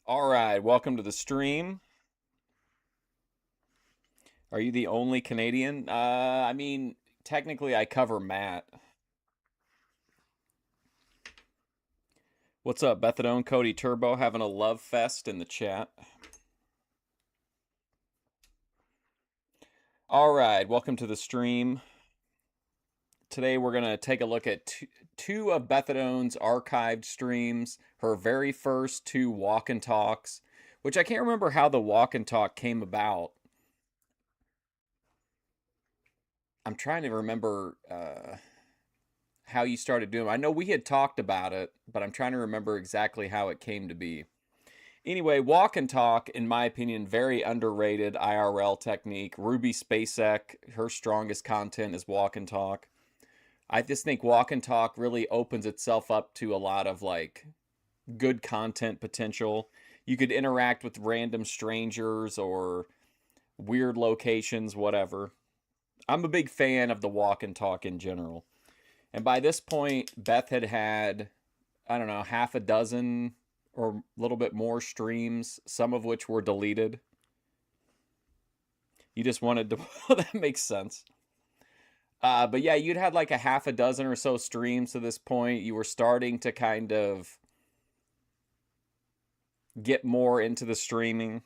All right, welcome to the stream. Are you the only Canadian? I mean, technically I cover Matt. What's up, Bethadone, Cody Turbo, having a love fest in the chat. All right, welcome to the stream. Today we're going to take a look at two of Bethadone's archived streams, her very first two walk and talks, which I can't remember how the walk and talk came about. I'm trying to remember how you started doing it. I know we had talked about it, but I'm trying to remember exactly how it came to be. Anyway, walk and talk, in my opinion, very underrated IRL technique. Ruby Spacek, her strongest content is walk and talk. I just think walk and talk really opens itself up to a lot of like good content potential. You could interact with random strangers or weird locations, whatever. I'm a big fan of the walk and talk in general. And by this point, Beth had, I don't know, half a dozen or a little bit more streams, some of which were deleted. You just wanted to, that makes sense. But yeah, you'd had like a half a dozen or so streams to this point. You were starting to kind of get more into the streaming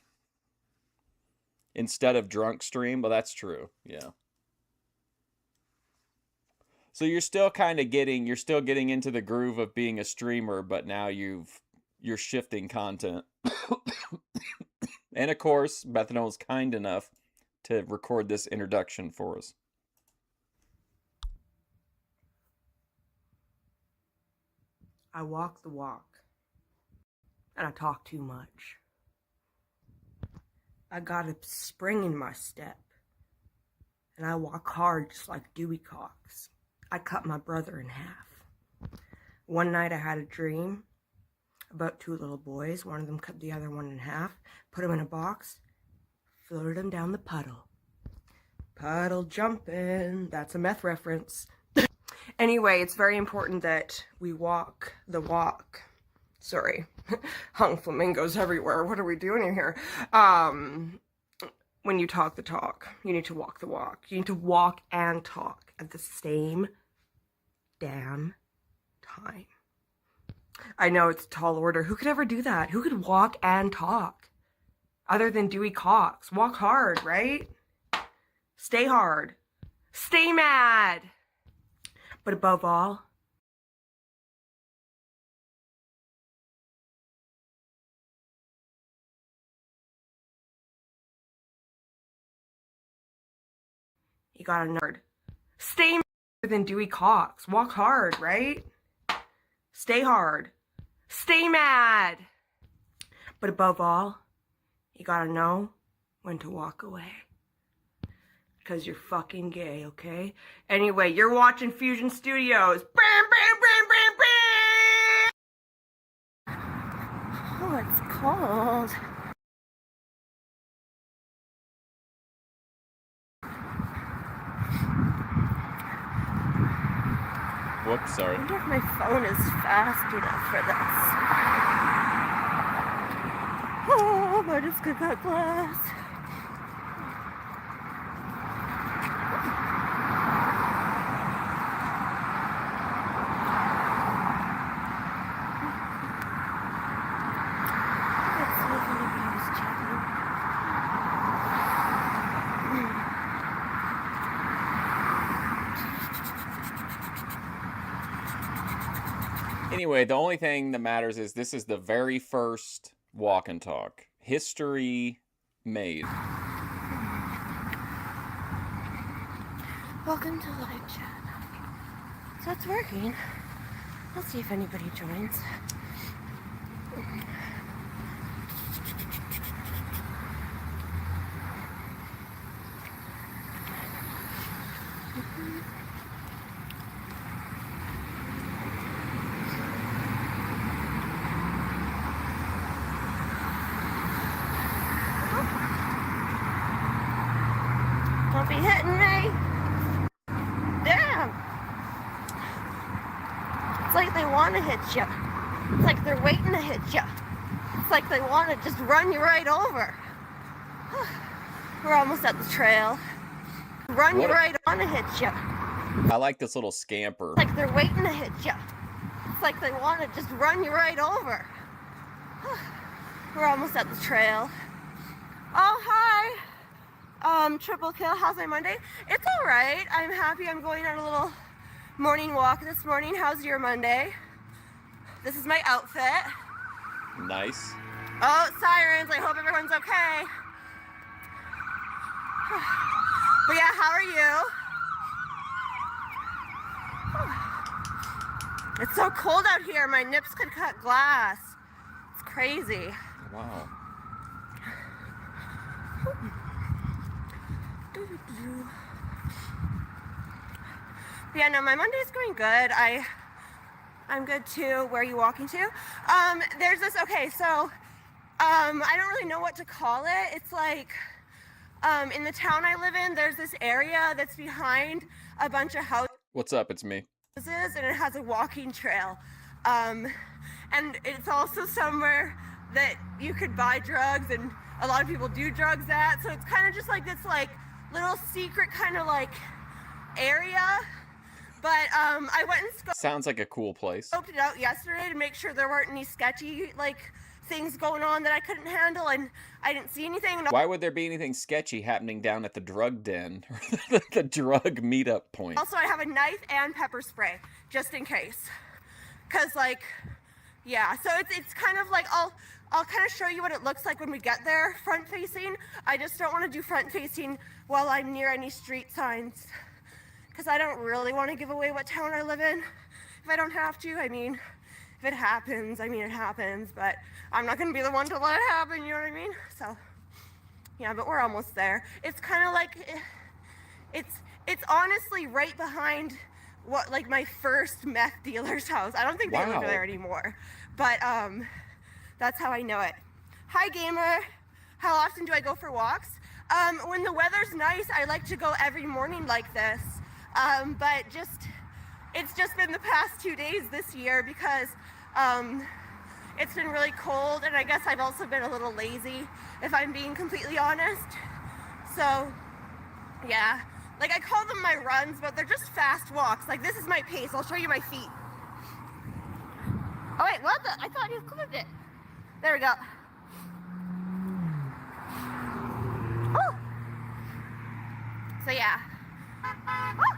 instead of drunk stream. Well, that's true. Yeah. So you're still getting into the groove of being a streamer, but now you're shifting content. And of course, Bethano was kind enough to record this introduction for us. I walk the walk, and I talk too much. I got a spring in my step, and I walk hard just like Dewey Cox. I cut my brother in half. One night I had a dream about two little boys. One of them cut the other one in half, put them in a box, floated them down the puddle. Puddle jumping, that's a meth reference. Anyway, it's very important that we walk the walk. Sorry, hung flamingos everywhere. What are we doing in here? When you talk the talk, you need to walk the walk. You need to walk and talk at the same damn time. I know it's a tall order. Who could ever do that? Who could walk and talk? Other than Dewey Cox. Walk hard, right? Stay hard. Stay mad. But above all, you got a nerd. Stay mad than Dewey Cox. Walk hard, right? Stay hard. Stay mad. But above all, you gotta know when to walk away. Because you're fucking gay, okay? Anyway, you're watching Fusion Studios. Bam, bam, bam, bam, bam! Oh, it's cold. Whoops, sorry. I wonder if my phone is fast enough for this. Oh, I just got that glass. Anyway, the only thing that matters is this is the very first walk and talk. History made. Welcome to live chat. So it's working. Let's see if anybody joins. Don't be hitting me. Damn. It's like they want to hit you. It's like they're waiting to hit you. It's like they want to just run you right over. We're almost at the trail. Run you right on to hit you. I like this little scamper. It's like they're waiting to hit you. It's like they want to just run you right over. We're almost at the trail. Oh, hi. Triple kill. How's my Monday? It's all right. I'm happy. I'm going on a little morning walk this morning. How's your Monday? This is my outfit. Nice. Oh, sirens. I hope everyone's okay. But yeah, how are you? It's so cold out here. My nips could cut glass. It's crazy. Wow. Yeah, no, my Monday's going good. I'm good too. Where are you walking to? There's this, okay, so, I don't really know what to call it. It's like, in the town I live in, there's this area that's behind a bunch of houses. What's up? It's me. And it has a walking trail. And it's also somewhere that you could buy drugs, and a lot of people do drugs at. So it's kind of just like this like little secret kind of like area. But I went and Sounds like a cool place. scoped it out yesterday to make sure there weren't any sketchy like things going on that I couldn't handle, and I didn't see anything. Why would there be anything sketchy happening down at the drug den, the drug meetup point? Also, I have a knife and pepper spray just in case, cause like, yeah. So it's kind of like I'll kind of show you what it looks like when we get there, front facing. I just don't want to do front facing while I'm near any street signs, cause I don't really want to give away what town I live in if I don't have to. I mean, if it happens, I mean it happens, but I'm not gonna be the one to let it happen, you know what I mean? So, yeah, but we're almost there. It's kind of like, it's honestly right behind what, like my first meth dealer's house. I don't think they live there anymore, but that's how I know it. Hi, gamer. How often do I go for walks? When the weather's nice, I like to go every morning like this, but it's just been the past 2 days this year because it's been really cold, and I guess I've also been a little lazy, if I'm being completely honest. So, yeah. Like, I call them my runs, but they're just fast walks. Like, this is my pace. I'll show you my feet. Oh, wait, what the? I thought you clipped it. There we go. Oh! So, yeah. Oh!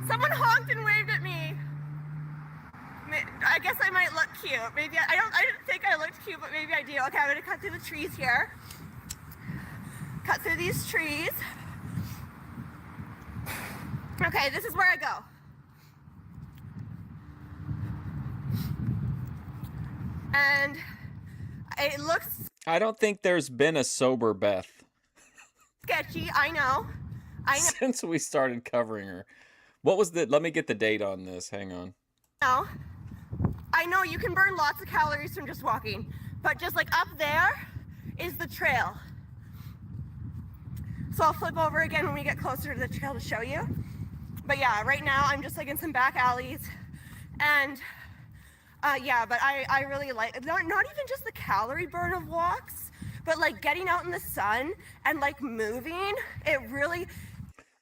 Someone honked and waved at me. I guess I might look cute. Maybe I didn't think I looked cute, but maybe I do. Okay, I'm gonna cut through the trees here. Cut through these trees. Okay, this is where I go. And it looks... I don't think there's been a sober Beth. Sketchy, I know. Since we started covering her. What was let me get the date on this. Hang on. No. I know you can burn lots of calories from just walking, but just like up there is the trail. So I'll flip over again when we get closer to the trail to show you. But yeah, right now I'm just like in some back alleys, and yeah, but I really like, not even just the calorie burn of walks, but like getting out in the sun and like moving, it really...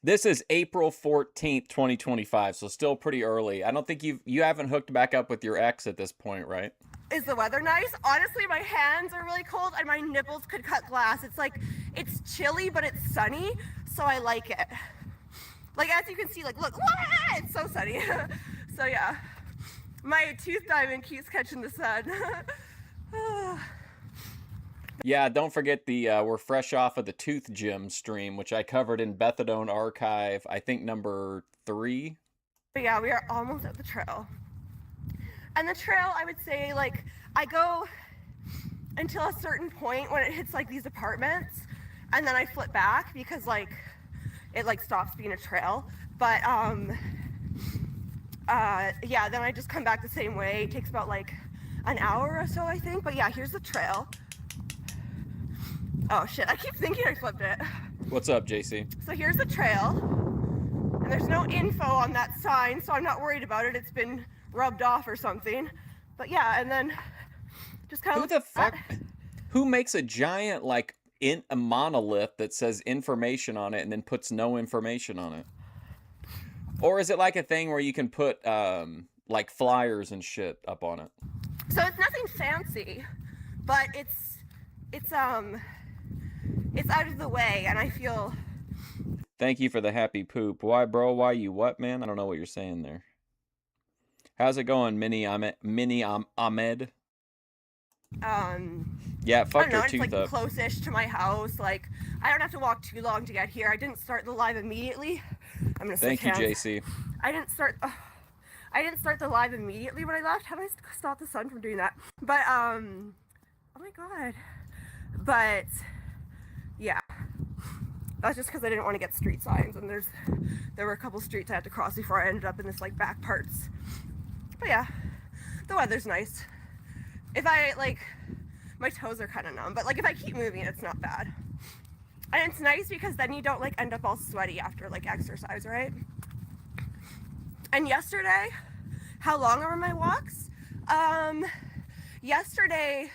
This is April 14th, 2025, so still pretty early. I don't think you haven't hooked back up with your ex at this point, right? Is the weather nice? Honestly, my hands are really cold and my nipples could cut glass. It's like, it's chilly, but it's sunny, so I like it. Like, as you can see, like, look, it's so sunny. So yeah, my tooth diamond keeps catching the sun. Yeah, don't forget we're fresh off of the Tooth Gym stream, which I covered in Bethadone Archive, I think number 3. But yeah, we are almost at the trail. And the trail, I would say, like, I go until a certain point when it hits like these apartments, and then I flip back because like it like stops being a trail. But yeah, then I just come back the same way. It takes about like an hour or so, I think. But yeah, here's the trail. Oh shit, I keep thinking I flipped it. What's up, JC? So here's the trail, and there's no info on that sign, so I'm not worried about it. It's been rubbed off or something. But yeah, and then Just kind of Who look the at fuck? that. Who makes a giant like in a monolith that says information on it and then puts no information on it? Or is it like a thing where you can put like flyers and shit up on it? So it's nothing fancy, but it's it's out of the way, and I feel Thank you for the happy poop. Why, bro? Why you what, man? I don't know what you're saying there. How's it going, Ahmed? Yeah, it I don't fucked know, her it's tooth like up. close-ish to my house. Like I don't have to walk too long to get here. I didn't start the live immediately. I'm gonna switch Thank you, hands. JC. I didn't start. I didn't start the live immediately when I left. How do I stop the sun from doing that? But oh my god. But yeah, that's just because I didn't want to get street signs, and there were a couple streets I had to cross before I ended up in this like back parts. But yeah, the weather's nice. If I like, my toes are kind of numb, but like if I keep moving, it's not bad. And it's nice because then you don't like end up all sweaty after like exercise, right? And yesterday, how long are my walks? Yesterday,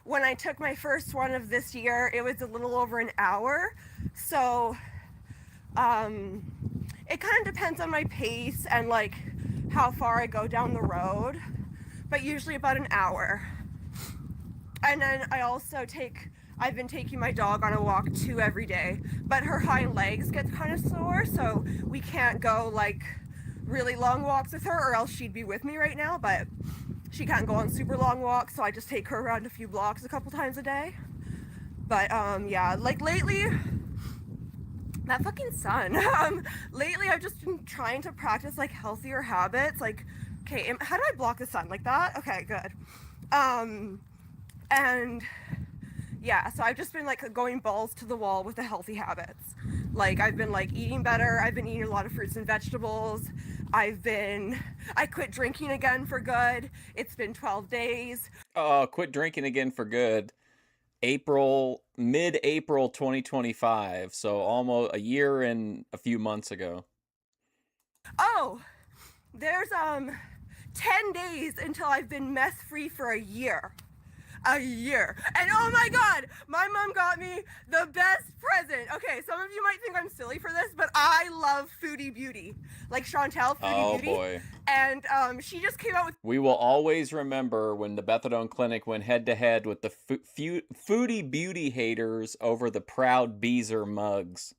when I took my first one of this year, it was a little over an hour. So, it kind of depends on my pace and like how far I go down the road, but usually about an hour. And then I've been taking my dog on a walk too every day, but her hind legs get kind of sore, so we can't go like really long walks with her, or else she'd be with me right now, but she can't go on super long walks, so I just take her around a few blocks a couple times a day. But yeah, like lately, that fucking sun. Lately I've just been trying to practice like healthier habits. Like, okay, how do I block the sun? Like that? Okay, good. And yeah, so I've just been like going balls to the wall with the healthy habits. Like I've been like eating better. I've been eating a lot of fruits and vegetables. I quit drinking again for good. It's been 12 days. Oh, quit drinking again for good. Mid-April 2025. So almost a year and a few months ago. Oh, there's 10 days until I've been meth free for a year. A year. And oh my god, my mom got me the best present. Okay, some of you might think I'm silly for this, but I love Foodie Beauty. Like Chantel Foodie Beauty. Boy. And she just came out with We will always remember when the Bethadone Clinic went head to head with the Foodie Beauty haters over the Proud Beezer mugs.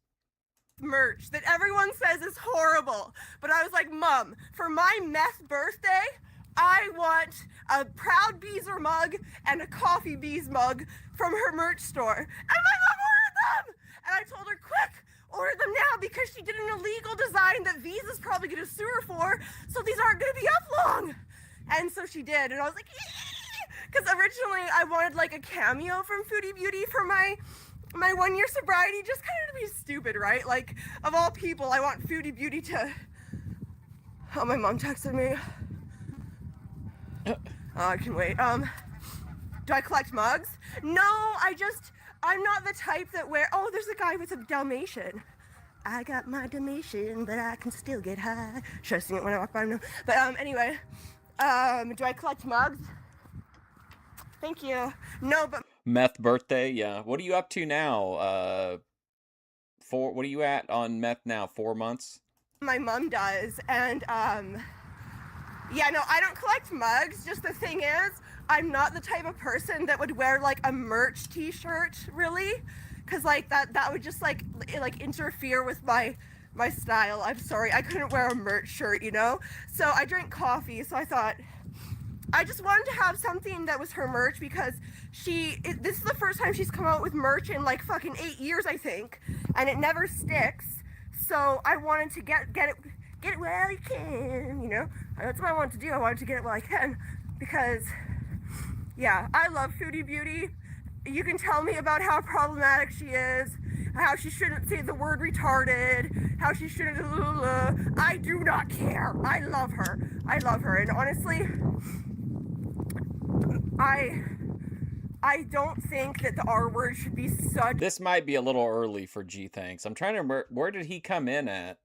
merch that everyone says is horrible. But I was like, Mom, for my meth birthday, I want a Proud Beezer mug and a Coffee Bees mug from her merch store. And my mom ordered them! And I told her, quick, order them now, because she did an illegal design that Visa's probably gonna sue her for, so these aren't gonna be up long. And so she did, and I was like, because originally I wanted like a cameo from Foodie Beauty for my 1 year sobriety, just kind of to be stupid, right? Like, of all people, I want Foodie Beauty to... Oh, my mom texted me. Oh, I can wait. Do I collect mugs? No, I'm not the type that oh, there's a guy with a Dalmatian. I got my Dalmatian, but I can still get high. Should I sing it when I walk by? No. But anyway, do I collect mugs? Thank you. No, but Meth birthday, yeah. What are you up to now? What are you at on meth now? 4 months? my mom does, and yeah, no, I don't collect mugs. Just the thing is, I'm not the type of person that would wear like a merch t-shirt, really, because like that would just like interfere with my style. I'm sorry, I couldn't wear a merch shirt, you know. So I drink coffee, so I thought I just wanted to have something that was her merch, because this is the first time she's come out with merch in like fucking 8 years, I think, and it never sticks. So I wanted to get it while I can, you know. That's what I wanted to do. I wanted to get it while I can, because yeah, I love Foodie Beauty. You can tell me about how problematic she is, how she shouldn't say the word retarded, how she shouldn't, I do not care. I love her, and honestly, I don't think that the R word should be such... This might be a little early for G Thanks. I'm trying to remember, where did he come in at?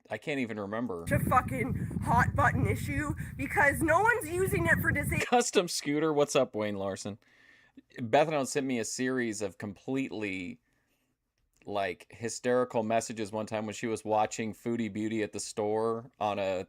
I can't even remember. A fucking hot button issue because no one's using it for disabled. Custom scooter. What's up, Wayne Larson? Bethadone sent me a series of completely like hysterical messages one time when she was watching Foodie Beauty at the store on a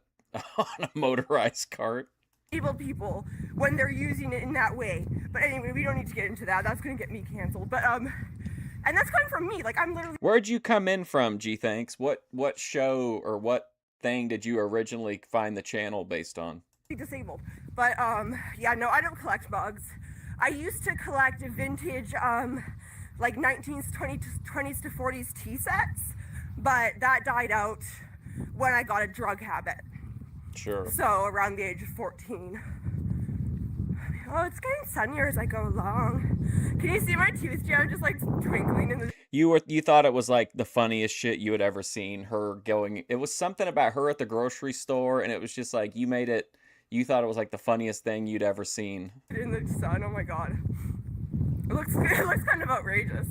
on a motorized cart. People when they're using it in that way. But anyway, we don't need to get into that. That's gonna get me canceled. But and that's coming from me. Like I'm literally. Where'd you come in from, G Thanks? What show or what thing did you originally find the channel based on? Disabled. But yeah, no, I don't collect mugs. I used to collect vintage like 19s, 20s to 40s tea sets, but that died out when I got a drug habit. Sure. So around the age of 14. Oh, it's getting sunnier as I go along. Can you see my tooth jam just like twinkling in the... You thought it was like the funniest shit you had ever seen, her going, it was something about her at the grocery store, and it was just like, you thought it was like the funniest thing you'd ever seen. In the sun, oh my god. It looks kind of outrageous.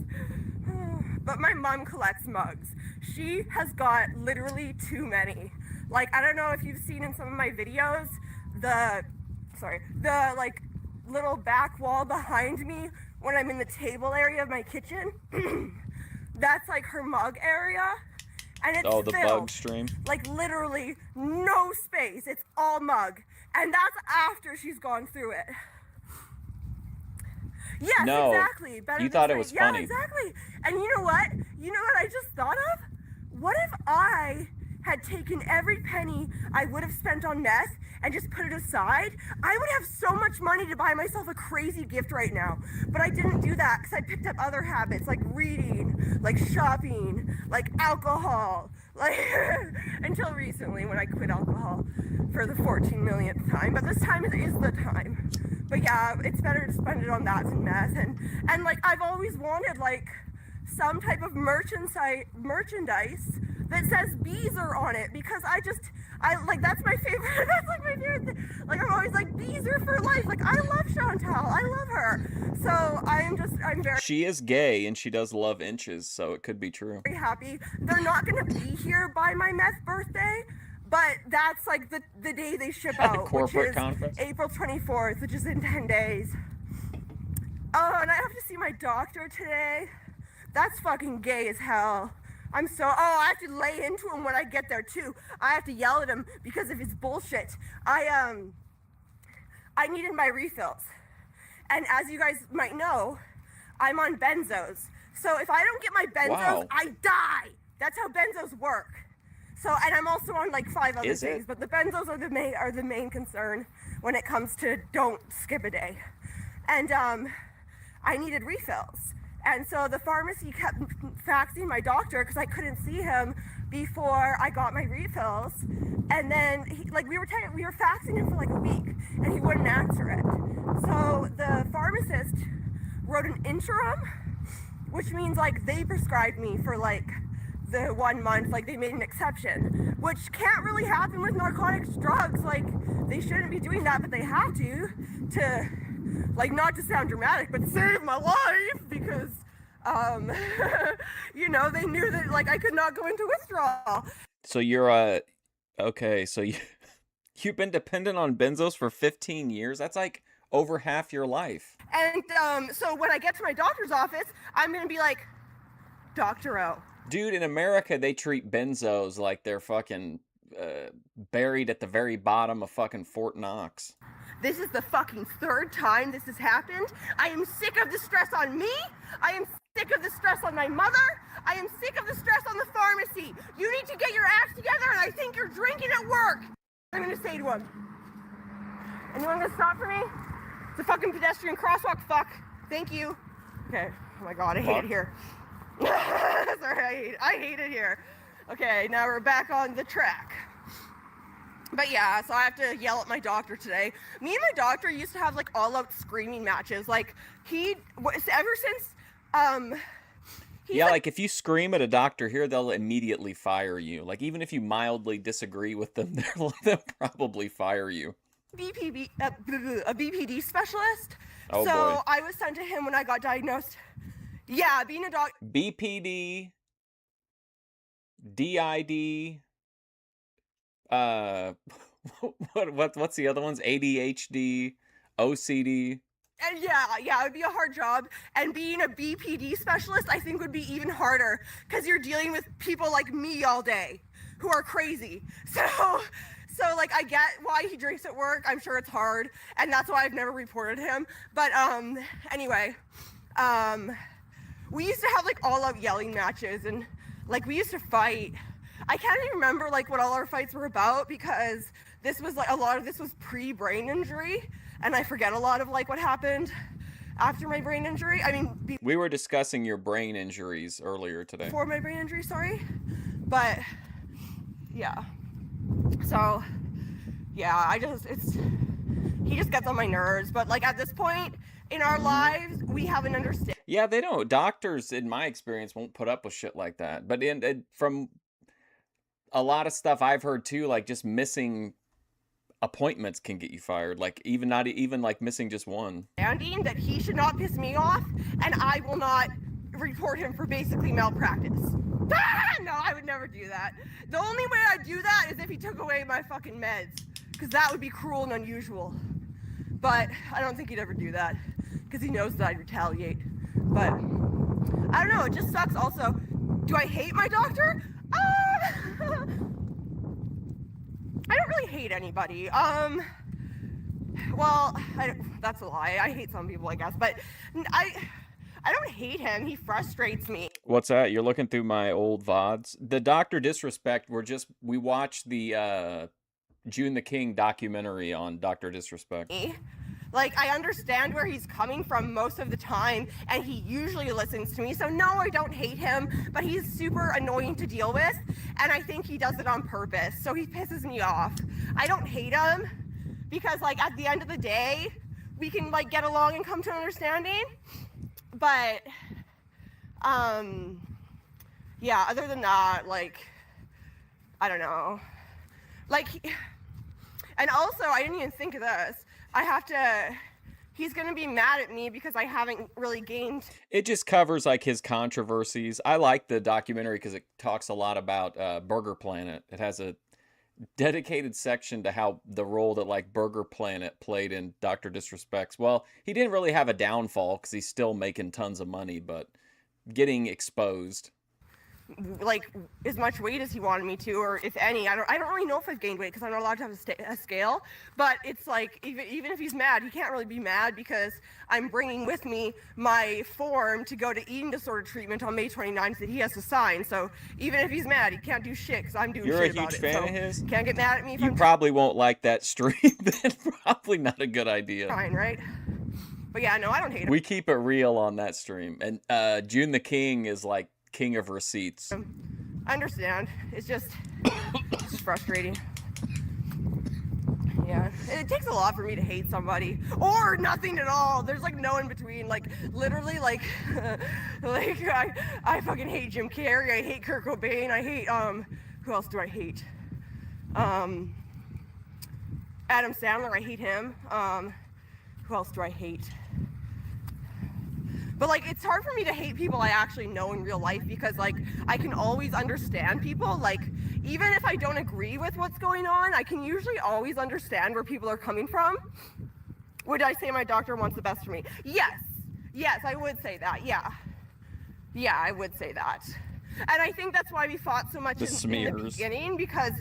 But my mom collects mugs. She has got literally too many. Like, I don't know if you've seen in some of my videos, the like little back wall behind me when I'm in the table area of my kitchen. That's like her mug area. And it's the filled, bug stream. like literally no space. It's all mug. And that's after she's gone through it. Yes, no, exactly. Better you thought it was funny. Yeah, exactly. And you know what? You know what I just thought of? What if I had taken every penny I would have spent on meth and just put it aside? I would have so much money to buy myself a crazy gift right now. But I didn't do that because I picked up other habits like reading, like shopping, like alcohol, like until recently when I quit alcohol for the 14 millionth time. But this time is the time. But yeah, it's better to spend it on that than meth. And like I've always wanted like some type of merchandise that says Beezer on it because I like that's my favorite. That's like my favorite thing. Like I'm always like Beezer for life. Like I love Chantal. I love her. So I'm very. She is gay and she does love inches, so it could be true. Very happy. They're not gonna be here by my meth birthday. But that's like the day they ship At the out, corporate which is conference? April 24th, which is in 10 days. Oh, and I have to see my doctor today. That's fucking gay as hell. I have to lay into him when I get there too. I have to yell at him because of his bullshit. I needed my refills. And as you guys might know, I'm on benzos. So if I don't get my benzos, Wow. I die. That's how benzos work. So, and I'm also on like 5 other things, but the benzos are the main concern when it comes to don't skip a day. And I needed refills. And so the pharmacy kept faxing my doctor because I couldn't see him before I got my refills. And then we were faxing him for like a week and he wouldn't answer it. So the pharmacist wrote an interim, which means like they prescribed me for like the 1 month, like they made an exception, which can't really happen with narcotics drugs. Like they shouldn't be doing that, but they have to like, not to sound dramatic, but save my life because you know, they knew that like I could not go into withdrawal. So you're okay, so you've been dependent on benzos for 15 years? That's like over half your life. And so when I get to my doctor's office, I'm gonna be like, Dr. O. Dude, in America, they treat benzos like they're fucking buried at the very bottom of fucking Fort Knox. This is the fucking 3rd time this has happened. I am sick of the stress on me. I am sick of the stress on my mother. I am sick of the stress on the pharmacy. You need to get your act together, and I think you're drinking at work. I'm gonna say to him, anyone gonna stop for me? It's a fucking pedestrian crosswalk, fuck. Thank you. Okay, oh my god, I hate it here. Sorry, I hate it here. Okay, now we're back on the track. But yeah, so I have to yell at my doctor today. Me and my doctor used to have like all-out screaming matches. Like ever since yeah, like if you scream at a doctor here, they'll immediately fire you. Like even if you mildly disagree with them, they'll probably fire you. A BPD specialist. Oh, so boy. I was sent to him when I got diagnosed. Yeah, being a doctor. BPD, DID, Uh, what's the other ones? ADHD, OCD. And yeah, it would be a hard job. And being a BPD specialist, I think would be even harder because you're dealing with people like me all day who are crazy. So like I get why he drinks at work. I'm sure it's hard, and that's why I've never reported him. But anyway, we used to have like all out yelling matches, and like we used to fight. I can't even remember like what all our fights were about because this was like a lot of this was pre-brain injury, and I forget a lot of like what happened after my brain injury. I mean, We were discussing your brain injuries earlier today. before my brain injury, sorry. But yeah. So yeah, he just gets on my nerves. But like at this point in our lives, we have an understanding. Yeah, they don't. Doctors, in my experience, won't put up with shit like that. But from a lot of stuff I've heard too, like just missing appointments can get you fired. Like even not even like missing just one. That he should not piss me off, and I will not report him for basically malpractice. No, I would never do that. The only way I'd do that is if he took away my fucking meds, because that would be cruel and unusual. But I don't think he'd ever do that, because he knows that I'd retaliate. But I don't know, it just sucks. Also, do I hate my doctor? I don't really hate anybody. Well, that's a lie. I hate some people, I guess, but I don't hate him. He frustrates me. What's that? You're looking through my old VODs. The Dr. Disrespect, we watched the June the King documentary on Dr. Disrespect. Like, I understand where he's coming from most of the time, and he usually listens to me. So no, I don't hate him, but he's super annoying to deal with, and I think he does it on purpose. So he pisses me off. I don't hate him because, like, at the end of the day, we can like get along and come to an understanding. But yeah, other than that, like, I don't know. Like, and also, I didn't even think of this. He's gonna be mad at me because I haven't really gained. It just covers like his controversies. I like the documentary because it talks a lot about Burger Planet. It has a dedicated section to how the role that like Burger Planet played in Dr. Disrespect's. Well, he didn't really have a downfall because he's still making tons of money, but getting exposed. Like as much weight as he wanted me to, or if any. I don't really know if I've gained weight because I'm not allowed to have a scale. But it's like even if he's mad, he can't really be mad because I'm bringing with me my form to go to eating disorder treatment on May 29th that he has to sign. So even if he's mad, he can't do shit because I'm doing shit about it. You're a huge fan of his? Can't get mad at me. You probably won't like that stream. That's probably not a good idea. Fine, right? But yeah, no, I don't hate him. We keep it real on that stream. And June the King is like king of receipts. I understand. It's just frustrating. Yeah, it takes a lot for me to hate somebody or nothing at all. There's like no in between. Like literally, like I fucking hate Jim Carrey. I hate Kurt Cobain. I hate who else do I hate? Adam Sandler. I hate him. Who else do I hate? But like it's hard for me to hate people I actually know in real life because like I can always understand people. Like even if I don't agree with what's going on, I can usually always understand where people are coming from. Would I say my doctor wants the best for me? Yes, I would say that. Yeah, I would say that. And I think that's why we fought so much in the beginning, because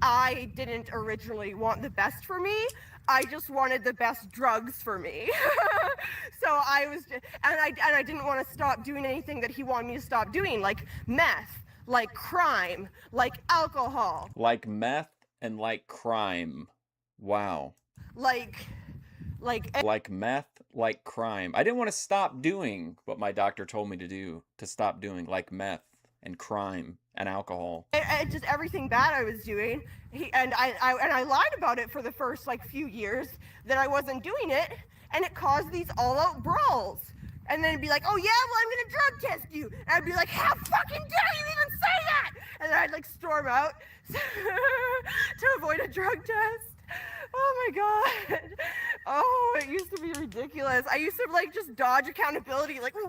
I didn't originally want the best for me. I just wanted the best drugs for me. So I was, and I didn't want to stop doing anything that he wanted me to stop doing, like meth, like crime, like alcohol. Like meth and like crime. Wow. Like meth, like crime. I didn't want to stop doing what my doctor told me to do, to stop doing, like meth and crime and alcohol. And just everything bad I was doing. I lied about it for the first like few years that I wasn't doing it, and it caused these all-out brawls. And then it'd be like, oh yeah, well I'm gonna drug test you. And I'd be like, how fucking dare you even say that? And then I'd like storm out to avoid a drug test. Oh my god. Oh, it used to be ridiculous. I used to like just dodge accountability, like I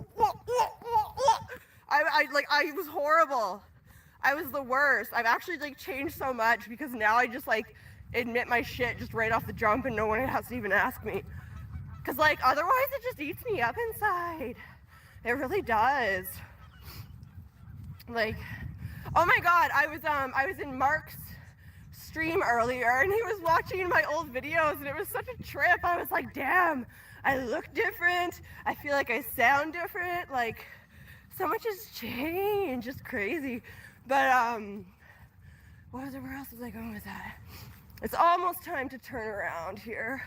was horrible. I was the worst. I've actually like changed so much because now I just like admit my shit just right off the jump and no one has to even ask me. Cause like otherwise it just eats me up inside. It really does. Like, oh my god, I was in Mark's stream earlier and he was watching my old videos and it was such a trip. I was like, damn, I look different. I feel like I sound different. Like, so much has changed. It's crazy. But where else was I going with that? It's almost time to turn around here.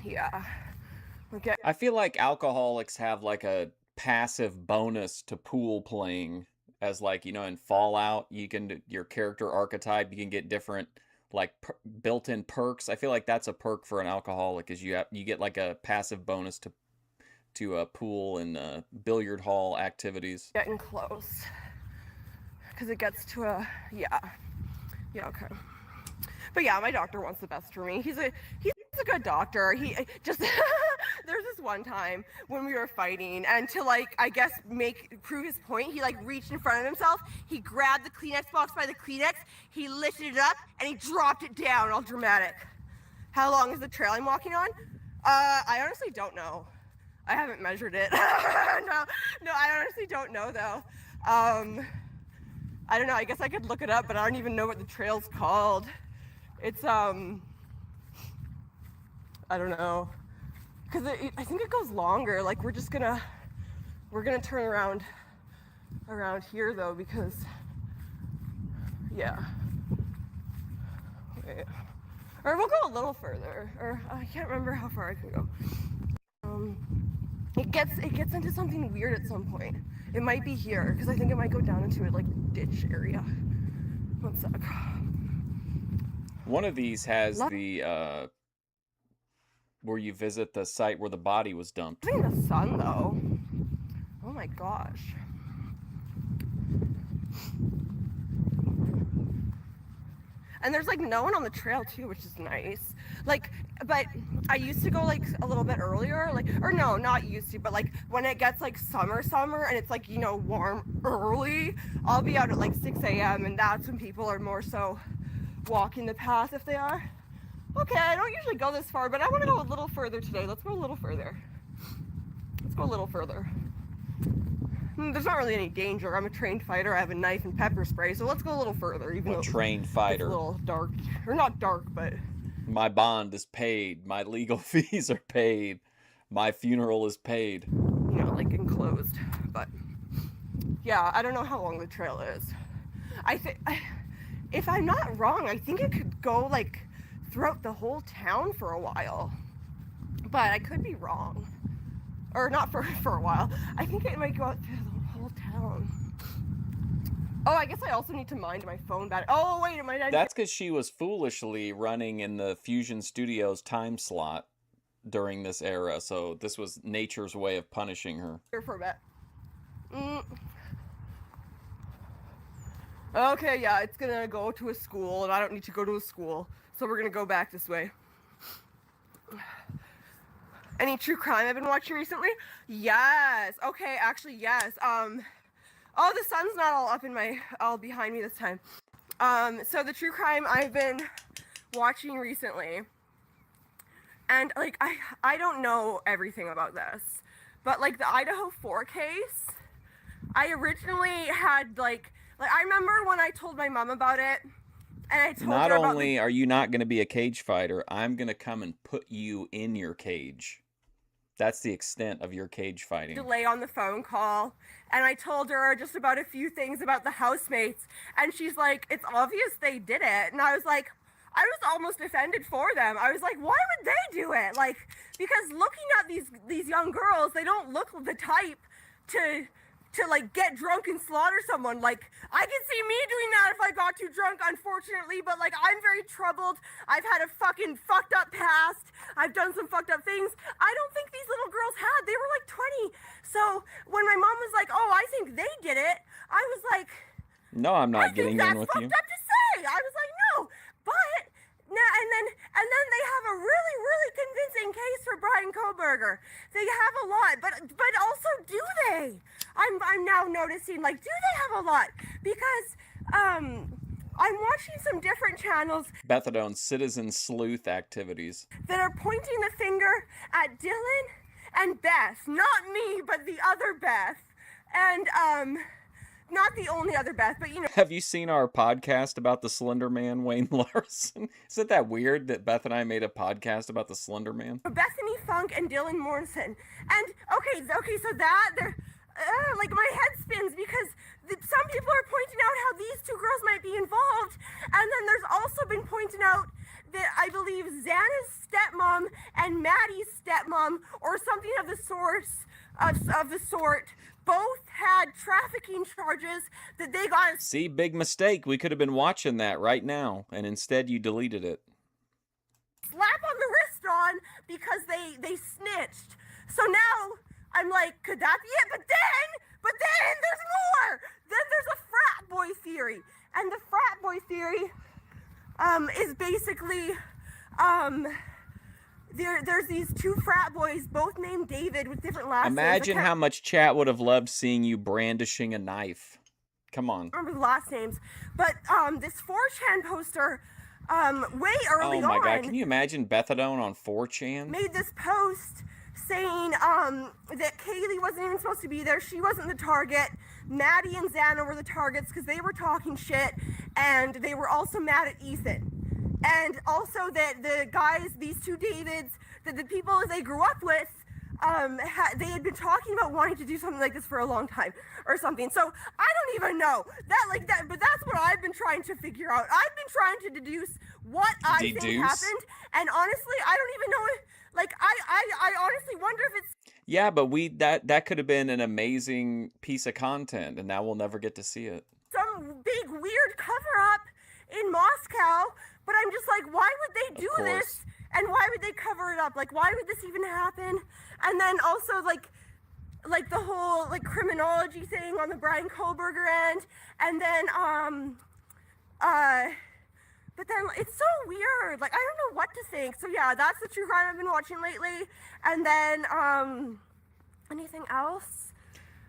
Yeah. Okay. I feel like alcoholics have like a passive bonus to pool playing, as like, you know, in Fallout, you can your character archetype, you can get different like built-in perks. I feel like that's a perk for an alcoholic, is you get like a passive bonus to a pool and billiard hall activities. Getting close. Because it gets to a, yeah, okay. But yeah, my doctor wants the best for me. He's a good doctor. He just there's this one time when we were fighting, and to like I guess prove his point, he like reached in front of himself, he grabbed the Kleenex box by the Kleenex, he lifted it up, and he dropped it down, all dramatic. How long is the trail I'm walking on? I honestly don't know. I haven't measured it. no, I honestly don't know though. I don't know, I guess I could look it up, but I don't even know what the trail's called. It's, I don't know. Because I think it goes longer. Like, we're gonna turn around here though, because, yeah. Wait. Or we'll go a little further, or I can't remember how far I can go. It gets into something weird at some point. It might be here, because I think it might go down into a like ditch area. One sec. One of these has the where you visit the site where the body was dumped. In the sun though. Oh my gosh. And there's like no one on the trail too, which is nice. Like, but I used to go like a little bit earlier, like, or no, not used to, but like when it gets like summer and it's like, you know, warm early, I'll be out at like 6 a.m. and that's when people are more so walking the path if they are. Okay, I don't usually go this far, but I want to go a little further today. Let's go a little further. Let's go a little further. There's not really any danger. I'm a trained fighter. I have a knife and pepper spray, so let's go a little further. Even though trained fighter. It's a little dark, or not dark, but my bond is paid. My legal fees are paid. My funeral is paid. You know, like enclosed. But yeah, I don't know how long the trail is. I think, if I'm not wrong, I think it could go like throughout the whole town for a while. But I could be wrong. Or not for a while. I think it might go out through the whole town. Oh, I guess I also need to mind my phone battery. Oh, wait, it might. That's because she was foolishly running in the Fusion Studios time slot during this era, so this was nature's way of punishing her. Here for a bit. Okay, yeah, it's gonna go to a school, and I don't need to go to a school, so we're gonna go back this way. Any true crime I've been watching recently? Yes. Okay, actually, yes. Oh, the sun's not all behind me this time. So the true crime I've been watching recently, and like I don't know everything about this, but like the Idaho 4 case, I originally had like I remember when I told my mom about it, and I told not her about only are you not going to be a cage fighter, I'm going to come and put you in your cage. That's the extent of your cage fighting. Delay on the phone call, and I told her just about a few things about the housemates, and she's like, it's obvious they did it. And I was like, I was almost offended for them. I was like, why would they do it? Like, because looking at these young girls, they don't look the type to like get drunk and slaughter someone. Like, I can see me doing that if I got too drunk, unfortunately, but like, I'm very troubled. I've had a fucking fucked up past. I've done some fucked up things. I don't think these little girls had. They were like 20. So when my mom was like, oh, I think they did it, I was like, no, I'm not getting in with you. That's fucked up to say. I was like, no, but and then they have a really, really convincing case for Brian Koberger. They have a lot, but also do they? I'm now noticing, like, do they have a lot? because I'm watching some different channels Bethadone citizen sleuth activities. that are pointing the finger at Dylan and Beth. Not me, but the other Beth. And not the only other Beth, but you know. Have you seen our podcast about the Slender Man, Wayne Larson? Isn't that weird that Beth and I made a podcast about the Slender Man? Bethany Funk and Dylan Morrison. And okay, so that like my head spins because some people are pointing out how these two girls might be involved, and then there's also been pointed out that I believe Xana's stepmom and Maddie's stepmom, or something of the sort, both had trafficking charges that they got. See, big mistake. We could have been watching that right now, and instead you deleted it. Slap on the wrist on because they snitched. So now I'm like, could that be it? But then there's more. Then there's a frat boy theory, and the frat boy theory is basically there's these two frat boys, both named David, with different last names. Imagine how much chat would have loved seeing you brandishing a knife. Come on. I don't remember the last names, but this 4chan poster way early on. Oh my God, can you imagine Bethadone on 4chan? Made this post saying that Kaylee wasn't even supposed to be there. She wasn't the target. Maddie and Xana were the targets because they were talking shit, and they were also mad at Ethan. And also that the guys, these two Davids, that the people they grew up with, they had been talking about wanting to do something like this for a long time or something. So I don't even know that, but that's what I've been trying to figure out. I've been trying to deduce what I think happened, and honestly, I don't even know. I honestly wonder if it's. Yeah, but that could have been an amazing piece of content, and now we'll never get to see it. Some big weird cover up in Moscow, but I'm just like, why would they do this? And why would they cover it up? Like, why would this even happen? And then also, like the whole, like, criminology thing on the Brian Kohlberger end. And then, but then it's so weird. Like, I don't know what to think. So, yeah, that's the true crime I've been watching lately. And then, anything else?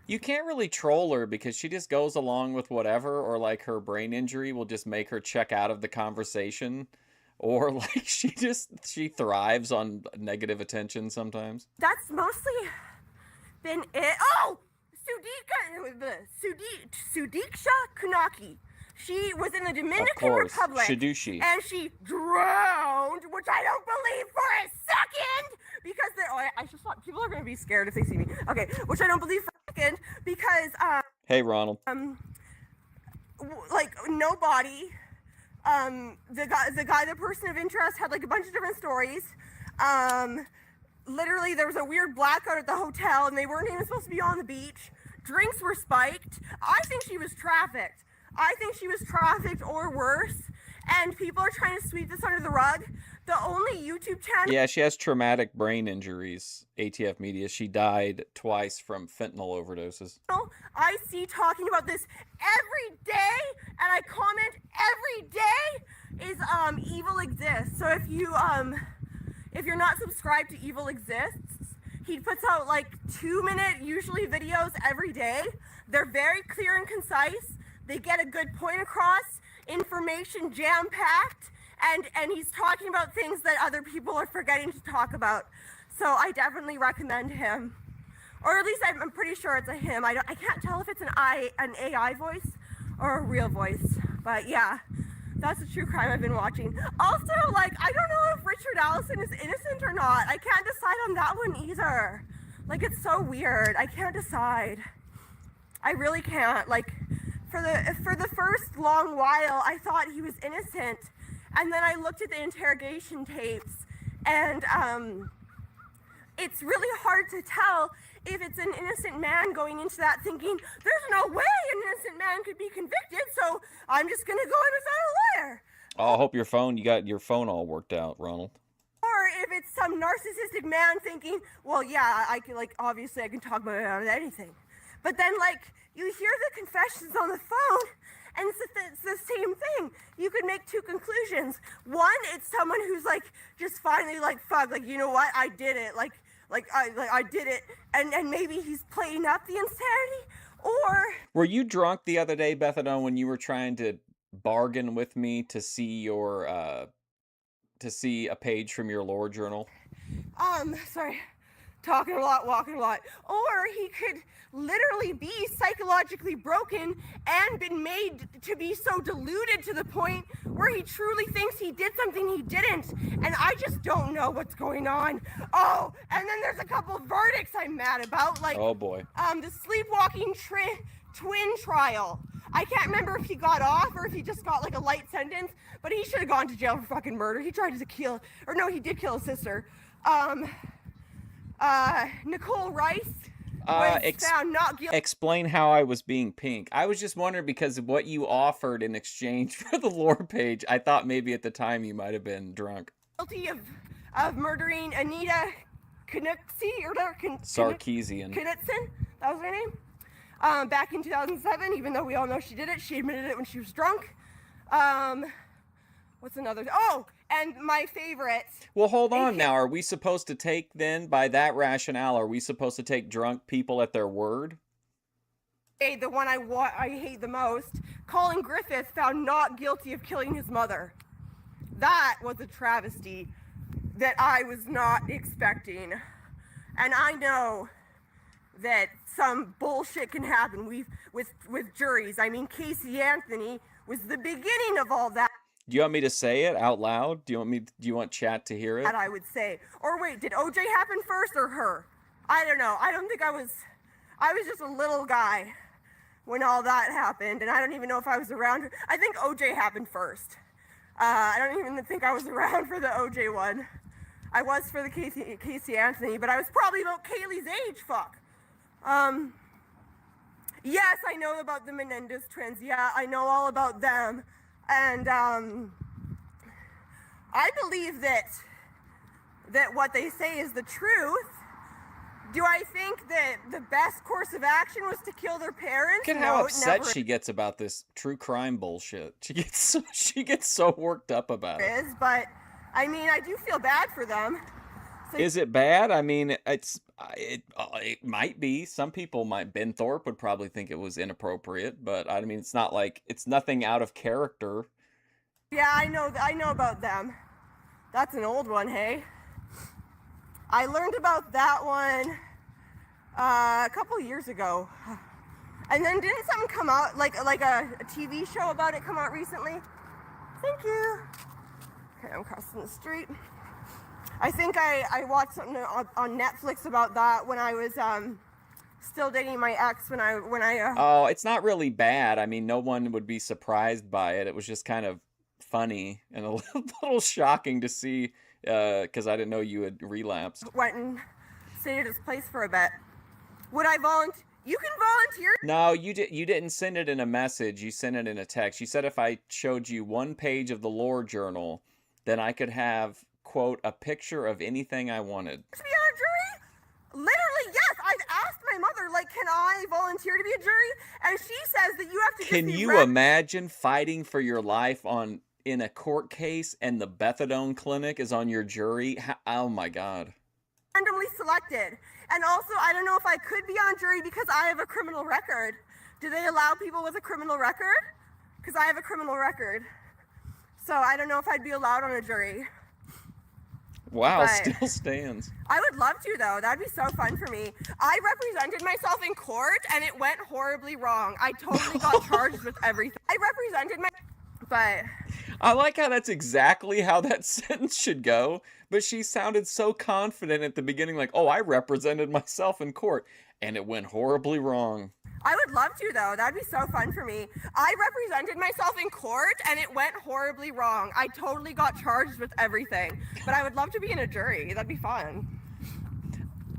You can't really troll her because she just goes along with whatever, or like her brain injury will just make her check out of the conversation. Or like she thrives on negative attention sometimes. That's mostly been it. Oh, Sudiksha Kunaki. She was in the Dominican Republic. Shidushi. And she drowned, which I don't believe for a second, because I just thought people are going to be scared if they see me. Okay, which I don't believe for a second because hey Ronald. Like no body. The person of interest had like a bunch of different stories. Literally there was a weird blackout at the hotel and they weren't even supposed to be on the beach. Drinks were spiked. I think she was trafficked. Or worse. And people are trying to sweep this under the rug. The only YouTube channel. Yeah, she has traumatic brain injuries. ATF Media. She died twice from fentanyl overdoses. I see talking about this every day, and I comment every day, is Evil Exists. So if you're not subscribed to Evil Exists, he puts out like 2-minute usually videos every day. They're very clear and concise. They get a good point across, information jam-packed, and he's talking about things that other people are forgetting to talk about. So I definitely recommend him. Or at least I'm pretty sure it's a him. I can't tell if it's an AI voice or a real voice. But yeah, that's a true crime I've been watching. Also, like, I don't know if Richard Allison is innocent or not. I can't decide on that one either. Like, it's so weird. I can't decide. I really can't. Like, for the first long while, I thought he was innocent. And then I looked at the interrogation tapes, and it's really hard to tell if it's an innocent man going into that thinking, there's no way an innocent man could be convicted, so I'm just going to go in without a lawyer. Oh, I hope you got your phone all worked out, Ronald. Or if it's some narcissistic man thinking, well, yeah, I can, like, obviously I can talk about anything. But then, like, you hear the confessions on the phone, and it's the same thing. You could make two conclusions. One, it's someone who's like just finally like, fuck, like, you know what, I did it. I did it, and maybe he's playing up the insanity. Or Were you drunk the other day, Bethadone, when you were trying to bargain with me to see your to see a page from your lore journal? sorry, talking a lot, walking a lot. Or he could literally be psychologically broken and been made to be so deluded to the point where he truly thinks he did something he didn't. And I just don't know what's going on. Oh, and then there's a couple verdicts I'm mad about, like Oh boy. the sleepwalking twin trial. I can't remember if he got off or if he just got like a light sentence, but he should have gone to jail for fucking murder. He tried to kill, or no, he did kill his sister. Nicole Rice was found not guilty. Explain how I was being pink. I was just wondering because of what you offered in exchange for the lore page. I thought maybe at the time you might have been drunk. Guilty of murdering Anita Knutson or Sarkeesian. Knutson, that was her name. Back in 2007, even though we all know she did it, she admitted it when she was drunk. What's another? Oh, and my favorite. Well, hold on now. Are we supposed to take then, by that rationale, are we supposed to take drunk people at their word? The one I hate the most, Colin Griffith found not guilty of killing his mother. That was a travesty that I was not expecting. And I know that some bullshit can happen with juries. I mean, Casey Anthony was the beginning of all that. Do you want me to say it out loud? Do you want chat to hear it? That I would say. Or wait, did OJ happen first or her? I don't know. I don't think I was just a little guy when all that happened, and I don't even know if I was around. I think OJ happened first. I don't even think I was around for the OJ one. I was for the Casey Anthony, but I was probably about Kaylee's age, fuck. Yes, I know about the Menendez twins. Yeah, I know all about them. And I believe that what they say is the truth. Do I think that the best course of action was to kill their parents? Look at how upset she gets about this true crime bullshit. She gets so worked up about it. But I mean, I do feel bad for them. So, is it bad? I mean, it might be. Some people might. Ben Thorpe would probably think it was inappropriate, but I mean, it's not like it's nothing out of character. Yeah, I know about them. That's an old one, hey. I learned about that one a couple years ago, and then didn't something come out like a TV show about it come out recently? Thank you. Okay, I'm crossing the street. I think I watched something on Netflix about that when I was still dating my ex when I Oh, it's not really bad. I mean, no one would be surprised by it. It was just kind of funny and a little shocking to see because I didn't know you had relapsed. Went and stayed at his place for a bit. Would I volunteer? You can volunteer. No, you didn't send it in a message. You sent it in a text. You said if I showed you one page of the lore journal, then I could have, quote, a picture of anything I wanted. To be on a jury? Literally, yes. I've asked my mother, like, can I volunteer to be a jury? And she says that you have to. Can you imagine fighting for your life in a court case and the Bethadone Clinic is on your jury? Oh my God. Randomly selected. And also, I don't know if I could be on jury because I have a criminal record. Do they allow people with a criminal record? Because I have a criminal record. So I don't know if I'd be allowed on a jury. Wow, but still stands. I would love to, though. That'd be so fun for me. I represented myself in court, and it went horribly wrong. I totally got charged with everything. I represented but... I like how that's exactly how that sentence should go, but she sounded so confident at the beginning, like, oh, I represented myself in court, and it went horribly wrong. I would love to, though. That'd be so fun for me. I represented myself in court, and it went horribly wrong. I totally got charged with everything, but I would love to be in a jury. That'd be fun.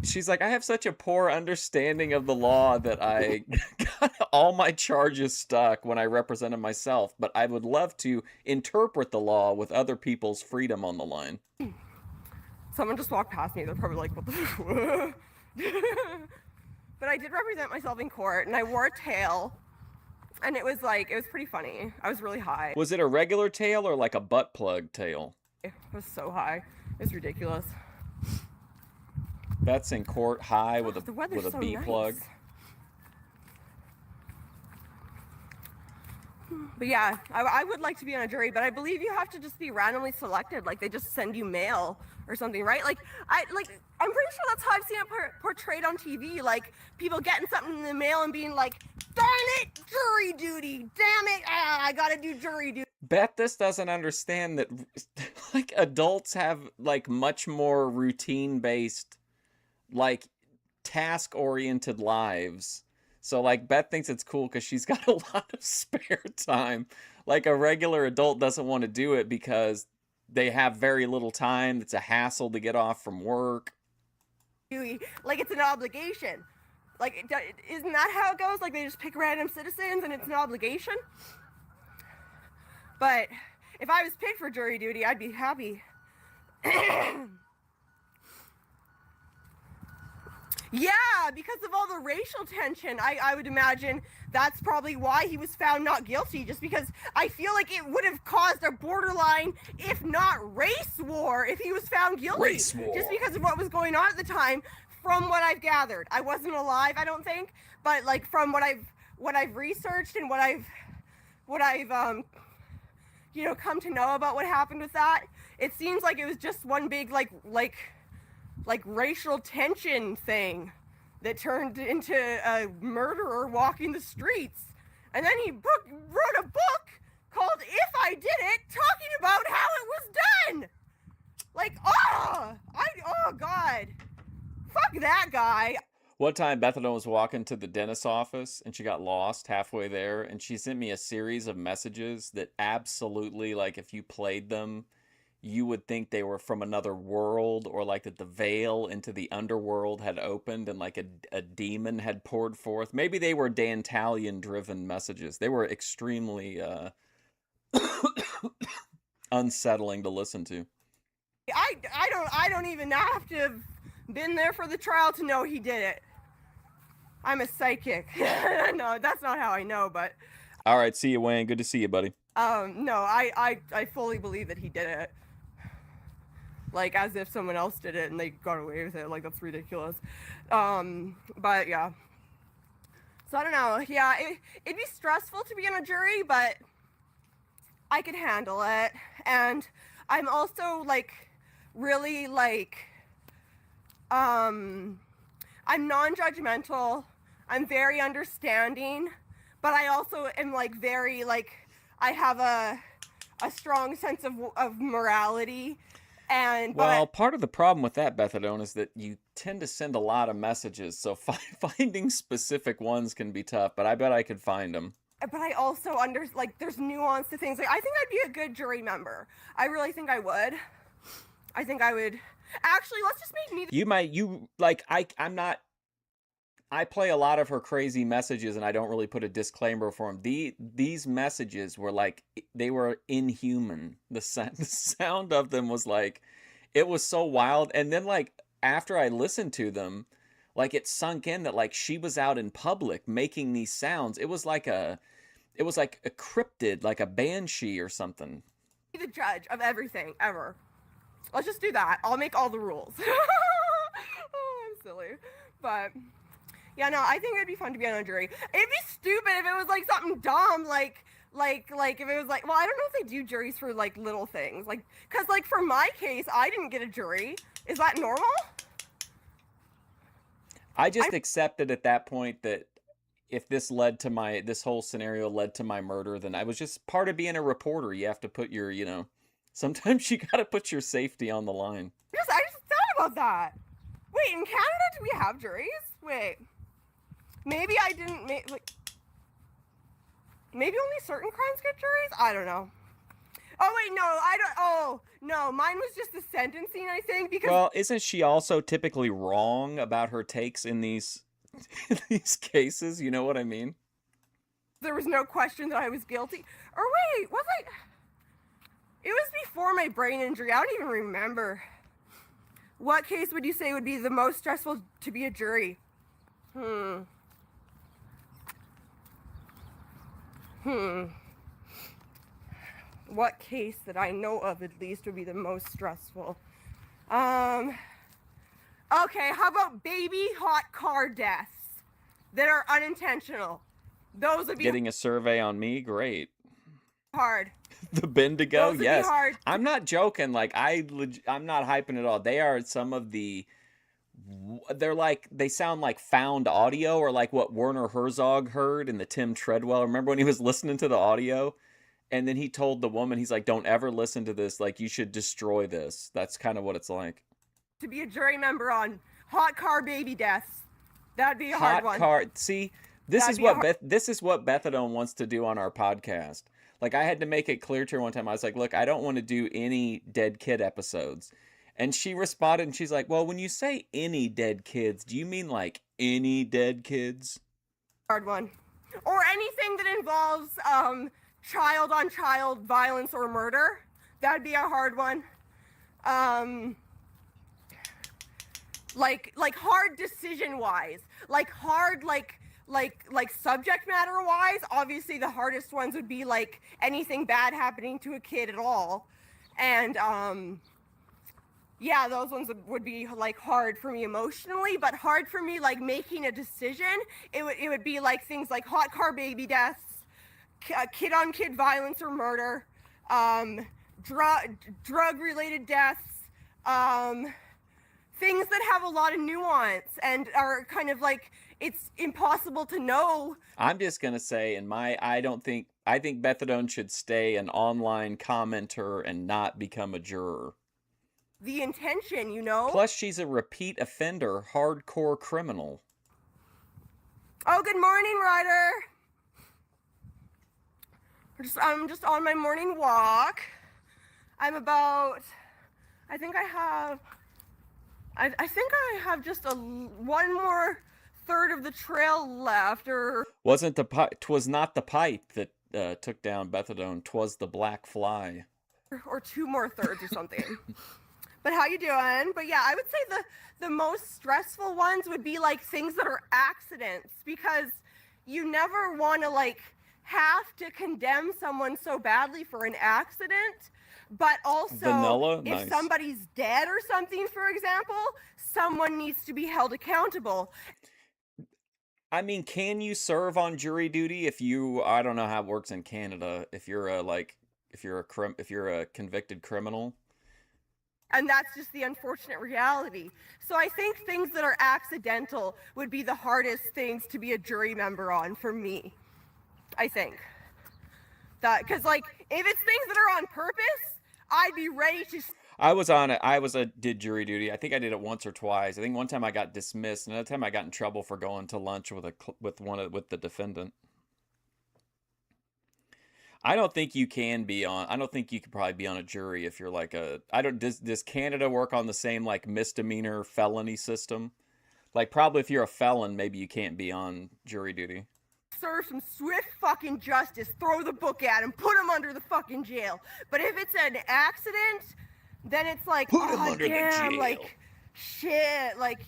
She's like, I have such a poor understanding of the law that I got all my charges stuck when I represented myself, but I would love to interpret the law with other people's freedom on the line. Someone just walked past me. They're probably like, what the... But I did represent myself in court, and I wore a tail, and it was pretty funny. I was really high. Was it a regular tail or like a butt plug tail? It was so high. It's ridiculous. That's in court high with a so B nice. plug. But yeah, I would like to be on a jury, but I believe you have to just be randomly selected. Like they just send you mail or something, right? I'm pretty sure that's how I've seen it portrayed on TV. Like people getting something in the mail and being like, "Darn it, jury duty! Damn it, I gotta do jury duty." Beth, this doesn't understand that like adults have like much more routine based, like task oriented lives. So like Beth thinks it's cool because she's got a lot of spare time. Like a regular adult doesn't want to do it because they have very little time. It's a hassle to get off from work. Like it's an obligation. Like isn't that how it goes? Like they just pick random citizens and it's an obligation. But if I was picked for jury duty, I'd be happy. Yeah, because of all the racial tension, I would imagine that's probably why he was found not guilty, just because I feel like it would have caused a borderline, if not race war, if he was found guilty. Race war. Just because of what was going on at the time, from what I've gathered. I wasn't alive, I don't think, but like from what I've researched and what I've come to know about what happened with that, it seems like it was just one big like racial tension thing that turned into a murderer walking the streets. And then he wrote a book called If I Did It, talking about how it was done. Like, oh God. Fuck that guy. One time Bethadone was walking to the dentist's office and she got lost halfway there, and she sent me a series of messages that absolutely, like, if you played them, you would think they were from another world, or like that the veil into the underworld had opened and like a demon had poured forth. Maybe they were Dantalian driven messages. They were extremely unsettling to listen to. I don't even have to have been there for the trial to know he did it. I'm a psychic. No, that's not how I know, but all right, see you, Wayne. Good to see you, buddy. No, I fully believe that he did it. Like, as if someone else did it and they got away with it. Like, that's ridiculous. But yeah. So I don't know. Yeah, it'd be stressful to be on a jury, but I could handle it. And I'm also like really like I'm non-judgmental. I'm very understanding, but I also am like very like I have a strong sense of morality. And well, part of the problem with that, Bethadone, is that you tend to send a lot of messages, so finding specific ones can be tough, but I bet I could find them. But I also there's nuance to things. Like, I think I'd be a good jury member. I really think I would. I think I would. Actually, let's just make me I'm not. I play a lot of her crazy messages, and I don't really put a disclaimer for them. These messages were like, they were inhuman. The sound of them was like, it was so wild. And then like after I listened to them, like it sunk in that like she was out in public making these sounds. It was like a cryptid, like a banshee or something. Be the judge of everything ever. Let's just do that. I'll make all the rules. Oh, I'm silly, but. Yeah, no, I think it'd be fun to be on a jury. It'd be stupid if it was like something dumb, like if it was like, well, I don't know if they do juries for like little things, like, cause like for my case, I didn't get a jury. Is that normal? I just accepted at that point that if this whole scenario led to my murder, then I was just part of being a reporter. You have to put your, sometimes you gotta put your safety on the line. I just thought about that. Wait, in Canada, do we have juries? Wait. Maybe I didn't maybe only certain crimes get juries? I don't know. Oh wait, no, I don't. Oh no, mine was just the sentencing, I think, because. Well, isn't she also typically wrong about her takes in these cases? You know what I mean? There was no question that I was guilty. Or wait, was I? It was before my brain injury. I don't even remember. What case would you say would be the most stressful to be a jury? What case that I know of at least would be the most stressful? Okay, how about baby hot car deaths that are unintentional? Those would be. Getting a survey on me, great. hard. The Bendigo, Those would be yes. hard. I'm not joking. Like I'm not hyping at all. They are some of the. They're like they sound like found audio or like what Werner Herzog heard in the Tim Treadwell. Remember when he was listening to the audio, and then he told the woman, he's like, "Don't ever listen to this. Like you should destroy this." That's kind of what it's like. To be a jury member on hot car baby deaths. That'd be a hard Hot one. car. See, this That'd is be what this is what Bethadone wants to do on our podcast. Like I had to make it clear to her one time. I was like, "Look, I don't want to do any dead kid episodes." And she responded and she's like, "Well, when you say any dead kids, do you mean like any dead kids?" Hard one. Or anything that involves child on child violence or murder. That'd be a hard one. Like hard decision wise. Like hard like subject matter wise. Obviously the hardest ones would be like anything bad happening to a kid at all. And yeah, those ones would be like hard for me emotionally, but hard for me like making a decision. It would be like things like hot car baby deaths, kid on kid violence or murder, drug related deaths, things that have a lot of nuance and are kind of like it's impossible to know. I'm just gonna say, I think Bethadone should stay an online commenter and not become a juror. The intention, you know? Plus, she's a repeat offender, hardcore criminal. Oh, good morning, Ryder. I'm just on my morning walk. I'm about, I think I have just one more third of the trail left, or... Twas not the pipe that took down Bethadone, 'twas the black fly. Or two more thirds or something. But how you doing? But yeah, I would say the most stressful ones would be like things that are accidents, because you never want to like have to condemn someone so badly for an accident, but also Vanilla? if Nice. somebody's dead or something, for example, someone needs to be held accountable. I mean, can you serve on jury duty if you? I don't know how it works in Canada. If you're if you're a convicted criminal. And that's just the unfortunate reality. So I think things that are accidental would be the hardest things to be a jury member on for me. I think that, because like if it's things that are on purpose, I'd be ready to. I was on it. Did jury duty. I think I did it once or twice. I think one time I got dismissed. Another time I got in trouble for going to lunch with with the defendant. I don't think you can be on. I don't think you could probably be on a jury if you're like a. I don't. Does Canada work on the same like misdemeanor felony system? Like probably if you're a felon, maybe you can't be on jury duty. Serve some swift fucking justice. Throw the book at him. Put him under the fucking jail. But if it's an accident, then it's like, Put him under the damn, jail. like shit, like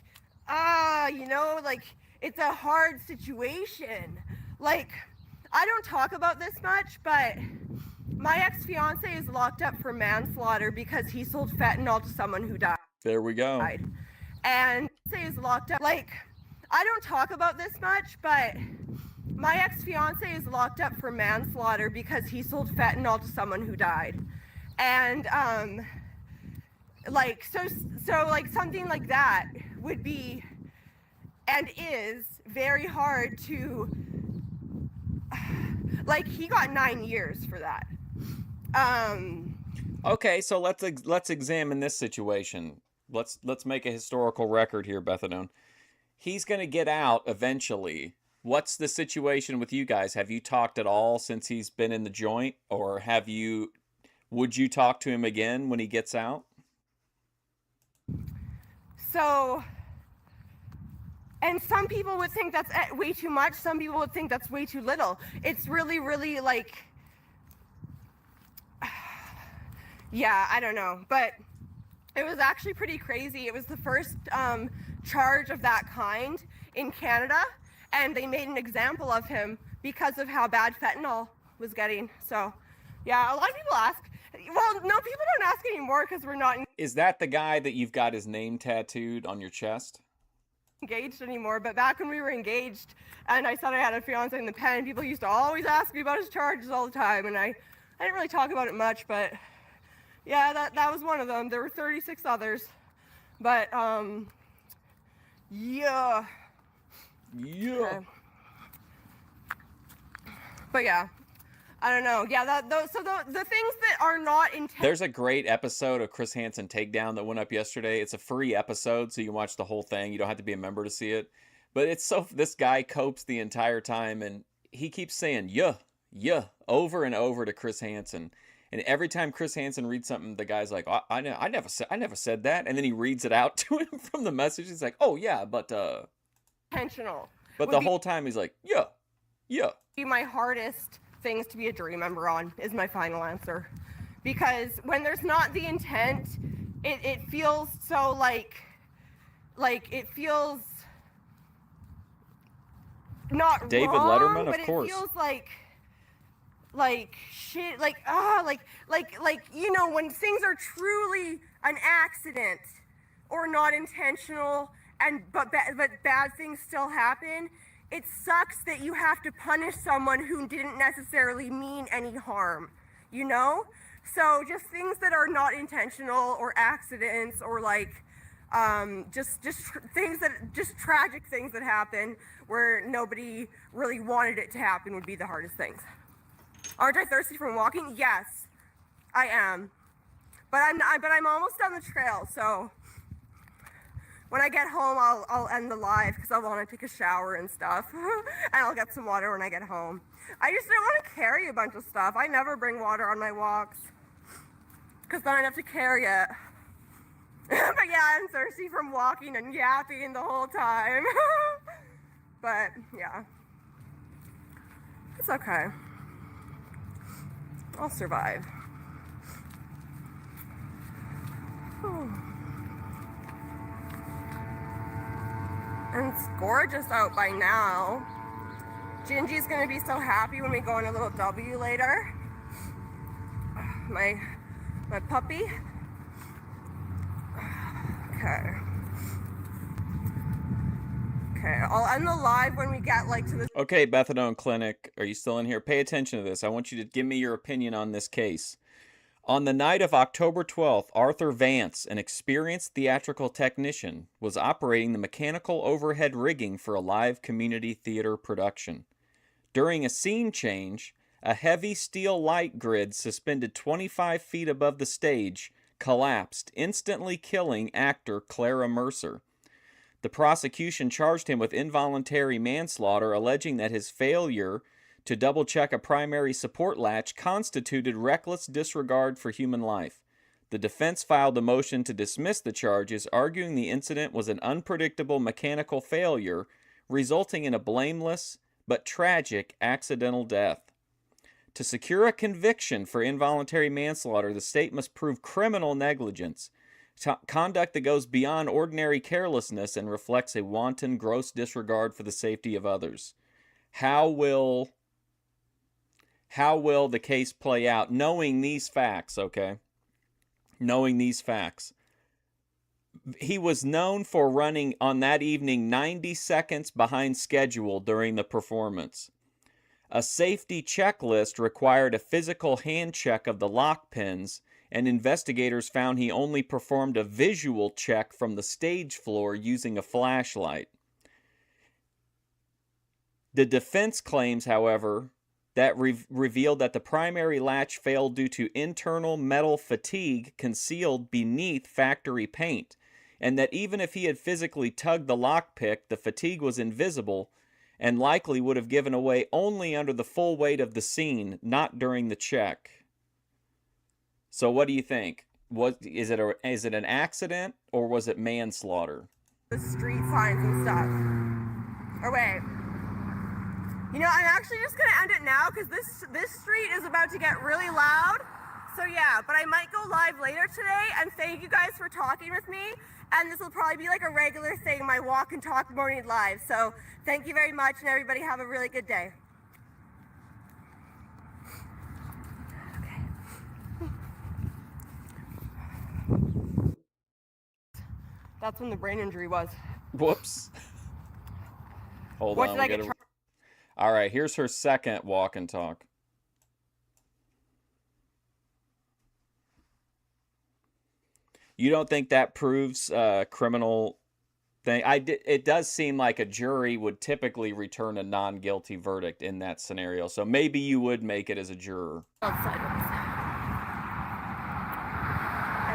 you know, like it's a hard situation. Like. I don't talk about this much, but my ex-fiance is locked up for manslaughter because he sold fentanyl to someone who died. There we go. And is locked up. Like, I don't talk about this much, but my ex-fiance is locked up for manslaughter because he sold fentanyl to someone who died. And like so like something like that would be and is very hard to. Like he got 9 years for that. Okay, so let's examine this situation. Let's make a historical record here, Bethadone. He's gonna get out eventually. What's the situation with you guys? Have you talked at all since he's been in the joint, or would you talk to him again when he gets out? So. And some people would think that's way too much. Some people would think that's way too little. It's really, really like, yeah, I don't know. But it was actually pretty crazy. It was the first charge of that kind in Canada. And they made an example of him because of how bad fentanyl was getting. So, yeah, a lot of people ask. Well, no, people don't ask anymore because we're not. Is that the guy that you've got his name tattooed on your chest? Engaged anymore, but back when we were engaged and I said I had a fiance in the pen, people used to always ask me about his charges all the time, and I I didn't really talk about it much, but yeah, that was one of them. There were 36 others, but yeah. Yeah. Okay. But yeah, I don't know. Yeah, the things that are not intentional. There's a great episode of Chris Hansen Takedown that went up yesterday. It's a free episode, so you can watch the whole thing. You don't have to be a member to see it. But it's so, this guy copes the entire time, and he keeps saying yeah over and over to Chris Hansen. And every time Chris Hansen reads something, the guy's like, I never said that. And then he reads it out to him from the message. He's like, oh yeah, but Intentional. But the whole time he's like, yeah. Be my hardest things to be a jury member on is my final answer, because when there's not the intent, it feels so like it feels not David wrong, Letterman, but of course. It feels like shit, like you know, when things are truly an accident or not intentional, and but bad things still happen. It sucks that you have to punish someone who didn't necessarily mean any harm, you know? So just things that are not intentional or accidents or like just tragic things that happen where nobody really wanted it to happen would be the hardest things. Aren't I thirsty from walking? Yes, I am. But I'm almost on the trail, so when I get home, I'll end the live because I want to take a shower and stuff. And I'll get some water when I get home. I just don't want to carry a bunch of stuff. I never bring water on my walks because then I'd have to carry it. But yeah, I'm thirsty from walking and yapping the whole time. But yeah, it's okay. I'll survive. And it's gorgeous out by now. Gingy's gonna be so happy when we go on a little W later. My puppy. Okay. Okay, I'll end the live when we get like to the... Okay, Bethadone Clinic, are you still in here? Pay attention to this. I want you to give me your opinion on this case. On the night of October 12th, Arthur Vance, an experienced theatrical technician, was operating the mechanical overhead rigging for a live community theater production. During a scene change, a heavy steel light grid suspended 25 feet above the stage collapsed, instantly killing actor Clara Mercer. The prosecution charged him with involuntary manslaughter, alleging that his failure to double-check a primary support latch constituted reckless disregard for human life. The defense filed a motion to dismiss the charges, arguing the incident was an unpredictable mechanical failure, resulting in a blameless but tragic accidental death. To secure a conviction for involuntary manslaughter, the state must prove criminal negligence, conduct that goes beyond ordinary carelessness and reflects a wanton, gross disregard for the safety of others. How will the case play out, knowing these facts, okay? Knowing these facts. He was known for running on that evening 90 seconds behind schedule during the performance. A safety checklist required a physical hand check of the lock pins, and investigators found he only performed a visual check from the stage floor using a flashlight. The defense claims, however, that revealed that the primary latch failed due to internal metal fatigue concealed beneath factory paint, and that even if he had physically tugged the lockpick, the fatigue was invisible and likely would have given away only under the full weight of the scene, not during the check. So what do you think? Is it an accident or was it manslaughter? The street signs and stuff. Or wait. You know, I'm actually just gonna end it now because this street is about to get really loud. So yeah, but I might go live later today, and thank you guys for talking with me. And this will probably be like a regular thing, my walk and talk morning live. So thank you very much, and everybody have a really good day. Okay. That's when the brain injury was. Whoops. Hold what on. Did I get All right, here's her second walk and talk. You don't think that proves criminal thing? It does seem like a jury would typically return a non-guilty verdict in that scenario. So maybe you would make it as a juror. Outside. I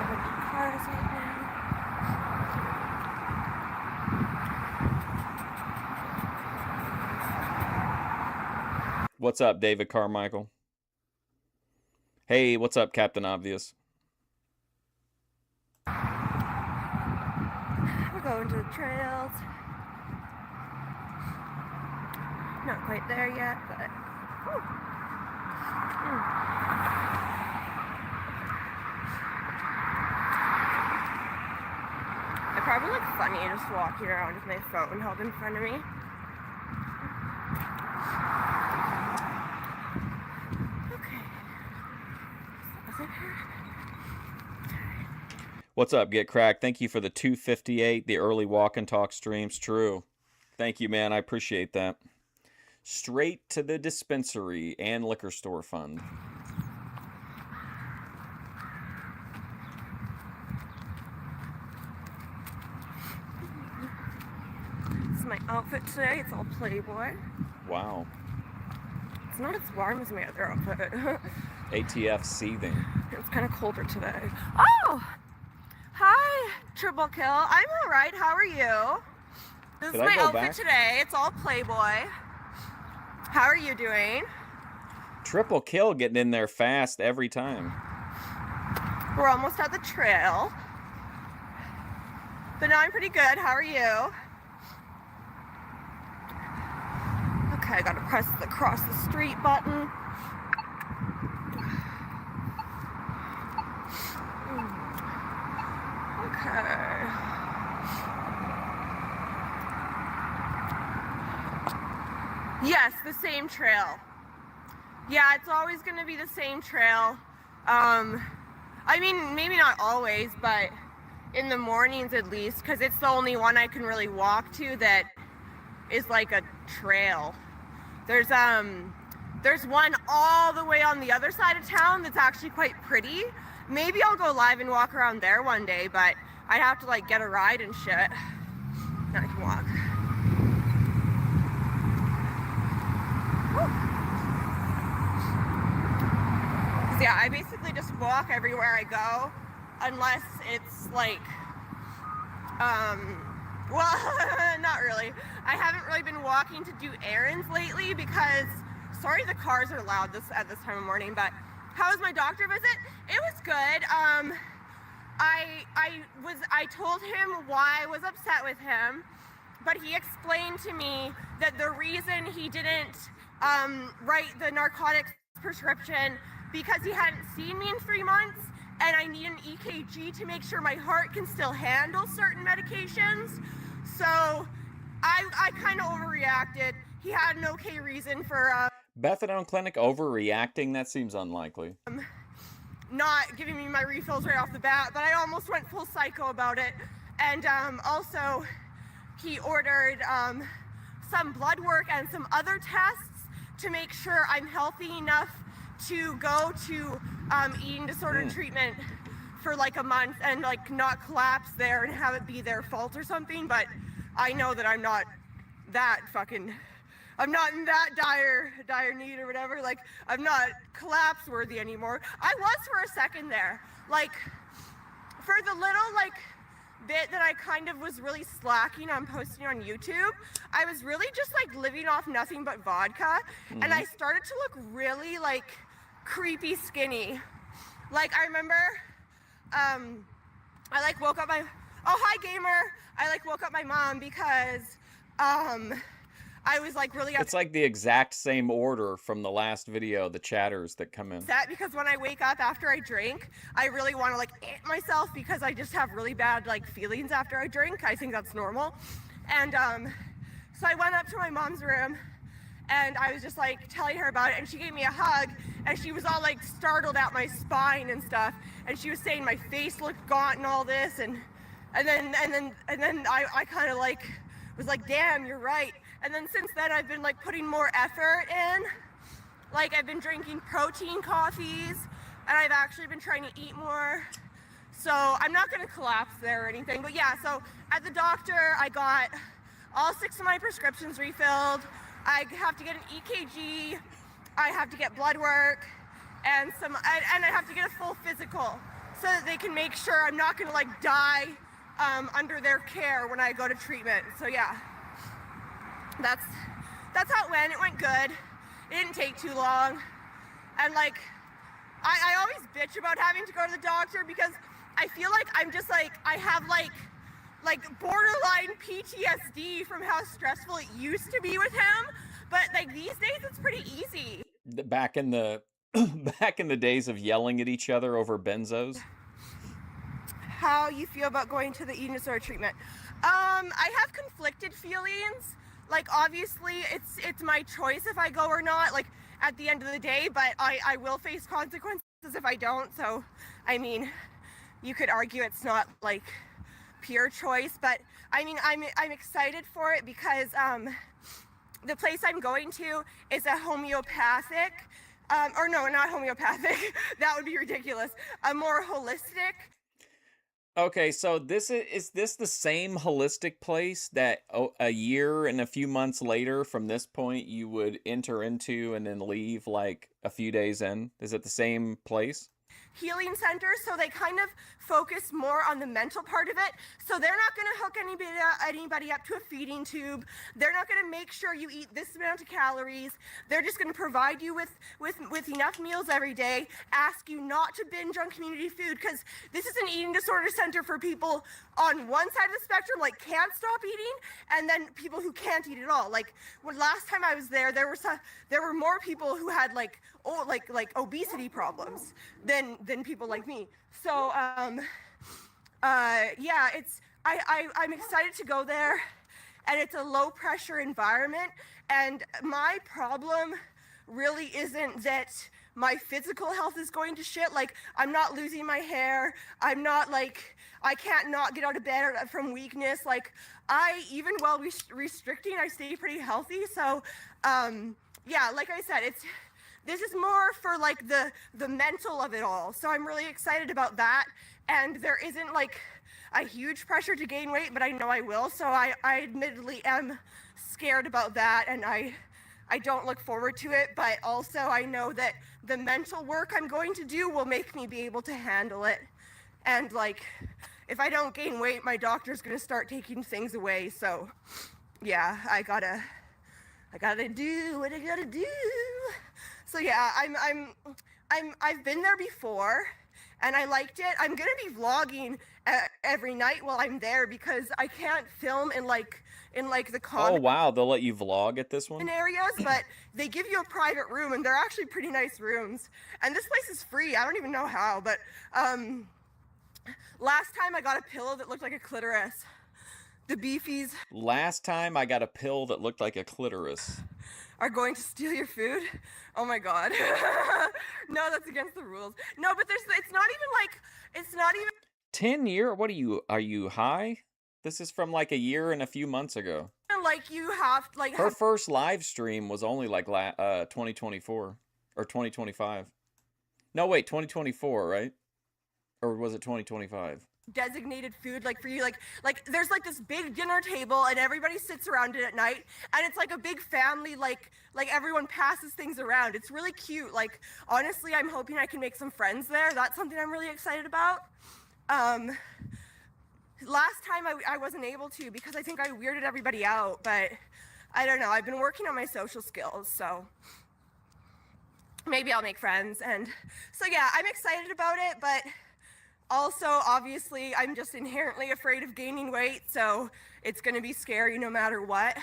have cars right now. What's up, David Carmichael? Hey, what's up, Captain Obvious? We're going to the trails. Not quite there yet, but. I probably look funny just walking around with my phone held in front of me. What's up, Get Cracked? Thank you for the 258, the early walk and talk streams. True. Thank you, man. I appreciate that. Straight to the dispensary and liquor store fund. This is my outfit today. It's all Playboy. Wow. It's not as warm as my other outfit. ATF seething. It's kind of colder today. Oh! Hi, Triple Kill. I'm all right. How are you? This is my outfit today. It's all Playboy. How are you doing? Triple Kill getting in there fast every time. We're almost at the trail. But now I'm pretty good. How are you? Okay, I gotta press the cross the street button. Okay. Yes, the same trail. Yeah, it's always going to be the same trail. I mean, maybe not always, but in the mornings at least, because it's the only one I can really walk to that is like a trail. There's one all the way on the other side of town that's actually quite pretty. Maybe I'll go live and walk around there one day, but I'd have to like get a ride and shit. Now I can walk. Yeah, I basically just walk everywhere I go, unless it's like, well, not really. I haven't really been walking to do errands lately because, sorry the cars are loud at this time of morning, but how was my doctor visit? It was good. I told him why I was upset with him, but he explained to me that the reason he didn't write the narcotics prescription because he hadn't seen me in 3 months and I need an EKG to make sure my heart can still handle certain medications. So I kind of overreacted. He had an okay reason for Bethadone Clinic overreacting? That seems unlikely. Not giving me my refills right off the bat, but I almost went full psycho about it. And also he ordered some blood work and some other tests to make sure I'm healthy enough to go to eating disorder treatment for like a month and like not collapse there and have it be their fault or something. But I know that I'm not that I'm not in that dire need or whatever. Like, I'm not collapse worthy anymore. I was for a second there. Like, for the little like bit that I kind of was really slacking on posting on YouTube, I was really just like living off nothing but vodka, and I started to look really like creepy skinny. Like, I remember I like woke up my hi gamer. I like woke up my mom because I was like really It's like the exact same order from the last video, the chatters that come in. Upset because when I wake up after I drink, I really want to like eat myself because I just have really bad like feelings after I drink. I think that's normal. And so I went up to my mom's room and I was just like telling her about it, and she gave me a hug and she was all like startled at my spine and stuff, and she was saying my face looked gaunt and all this, and then I kind of like was like, damn, you're right. And then since then, I've been like putting more effort in. Like, I've been drinking protein coffees, and I've actually been trying to eat more. So I'm not going to collapse there or anything. But yeah, so at the doctor, I got all 6 of my prescriptions refilled. I have to get an EKG. I have to get blood work, and I have to get a full physical so that they can make sure I'm not going to like die under their care when I go to treatment. So yeah, that's how it went. It went good. It didn't take too long, and like I always bitch about having to go to the doctor because I feel like I'm just like I have like borderline PTSD from how stressful it used to be with him. But like these days, it's pretty easy. Back in the back in the days of yelling at each other over benzos. How you feel about going to the eating disorder treatment? I have conflicted feelings. Like obviously, it's my choice if I go or not. Like at the end of the day, but I will face consequences if I don't. So, I mean, you could argue it's not like pure choice, but I mean, I'm excited for it because the place I'm going to is a homeopathic, or no, not homeopathic. That would be ridiculous. A more holistic. Okay, so is this the same holistic place that a year and a few months later from this point you would enter into and then leave like a few days in? Is it the same place? Healing centers, so they kind of focus more on the mental part of it. So they're not going to hook anybody up to a feeding tube. They're not going to make sure you eat this amount of calories. They're just going to provide you with enough meals every day, ask you not to binge on community food, because this is an eating disorder center for people on one side of the spectrum, like can't stop eating, and then people who can't eat at all. Like when last time I was there, there were more people who had like obesity problems than people like me. So yeah, I'm excited to go there, and it's a low pressure environment. And my problem really isn't that my physical health is going to shit. Like I'm not losing my hair. I'm not like I can't not get out of bed from weakness. Like even while restricting, I stay pretty healthy. So yeah, like I said, this is more for like the mental of it all. So I'm really excited about that. And there isn't like a huge pressure to gain weight, but I know I will. So I admittedly am scared about that, and I don't look forward to it. But also I know that the mental work I'm going to do will make me be able to handle it. And like, if I don't gain weight, my doctor's gonna start taking things away. So yeah, I gotta do what I gotta do. So yeah, I've been there before, and I liked it. I'm gonna be vlogging every night while I'm there because I can't film in like the Oh common wow, they'll let you vlog at this one? areas, but they give you a private room, and they're actually pretty nice rooms. And this place is free. I don't even know how, but last time I got a pillow that looked like a clitoris. The beefies Last time I got a pill that looked like a clitoris. are going to steal your food. Oh my god. No, that's against the rules. No, but it's not even 10 year? What are you high? This is from like a year and a few months ago. like you have like Her first live stream was only like 2024 or 2025. No, wait, 2024, right? Or was it 2025? designated food like for you, like there's like this big dinner table and everybody sits around it at night, and it's like a big family, like everyone passes things around. It's really cute. Like honestly, I'm hoping I can make some friends there. That's something I'm really excited about. Last time I wasn't able to because I think I weirded everybody out, but I don't know. I've been working on my social skills, so maybe I'll make friends. And so yeah, I'm excited about it, but also obviously I'm just inherently afraid of gaining weight, so it's gonna be scary no matter what.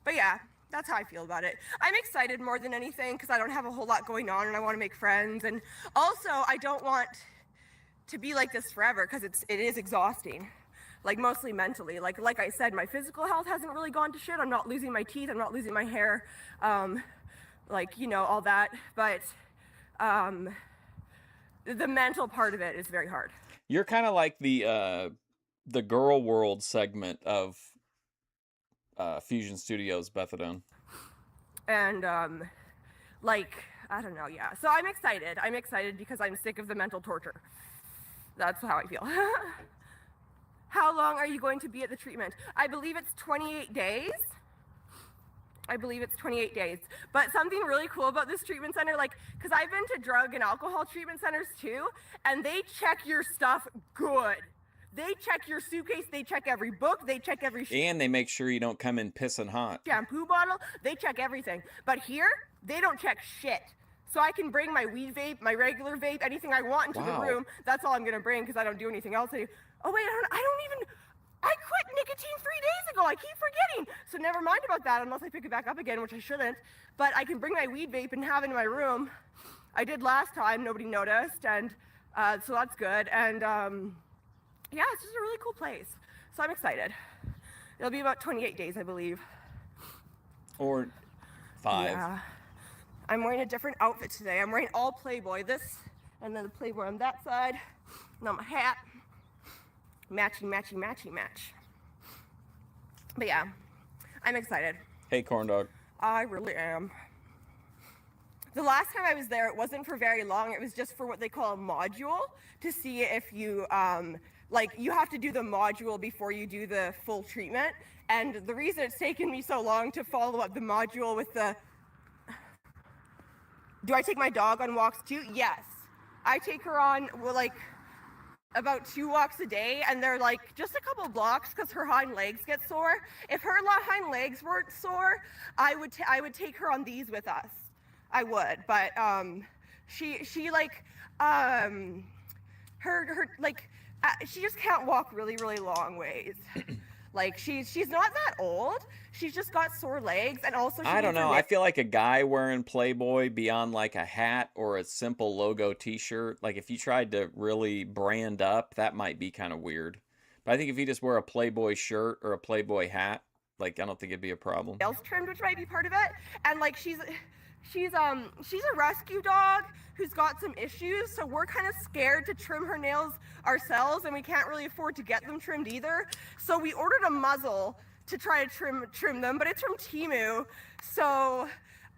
But yeah, that's how I feel about it. I'm excited more than anything because I don't have a whole lot going on and I want to make friends, and also I don't want to be like this forever because it is exhausting, like mostly mentally. Like I said, my physical health hasn't really gone to shit. I'm not losing my teeth, I'm not losing my hair, like, you know, all that, but the mental part of it is very hard. You're kind of like the girl world segment of Fusion Studios Bethadone. And like, I don't know, yeah. So I'm excited because I'm sick of the mental torture. That's how I feel. How long are you going to be at the treatment? I believe it's 28 days. I believe it's 28 days. But something really cool about this treatment center, like, because I've been to drug and alcohol treatment centers too, and they check your stuff good. They check your suitcase, they check every book, they check every And they make sure you don't come in pissing hot. shampoo bottle, they check everything. But here, they don't check shit. So I can bring my weed vape, my regular vape, anything I want into Wow. the room. That's all I'm gonna bring because I don't do anything else. Oh wait, I quit nicotine 3 days ago. I keep forgetting. So never mind about that unless I pick it back up again, which I shouldn't. But I can bring my weed vape and have it in my room. I did last time, nobody noticed, and so that's good. And yeah, it's just a really cool place. So I'm excited. It'll be about 28 days, I believe. Or 5. Yeah. I'm wearing a different outfit today. I'm wearing all Playboy. This, and then the Playboy on that side. Now my hat. Matchy, matchy, matchy, match. But yeah, I'm excited. Hey, corn dog. I really am. The last time I was there, it wasn't for very long. It was just for what they call a module to see if you, like, you have to do the module before you do the full treatment. And the reason it's taken me so long to follow up the module with the... Do I take my dog on walks too? Yes. I take her on, well, like, about 2 walks a day, and they're like just a couple blocks because her hind legs get sore. If her hind legs weren't sore, I would take her on these with us. I would, but she like her like she just can't walk really long ways. Like she's not that old. She's just got sore legs, and also I don't know. I feel like a guy wearing Playboy beyond like a hat or a simple logo T-shirt. Like if you tried to really brand up, that might be kind of weird. But I think if you just wear a Playboy shirt or a Playboy hat, like I don't think it'd be a problem. Nails trimmed, which might be part of it. And like she's a rescue dog who's got some issues, so we're kind of scared to trim her nails ourselves, and we can't really afford to get them trimmed either. So we ordered a muzzle to try to trim them, but it's from Temu. So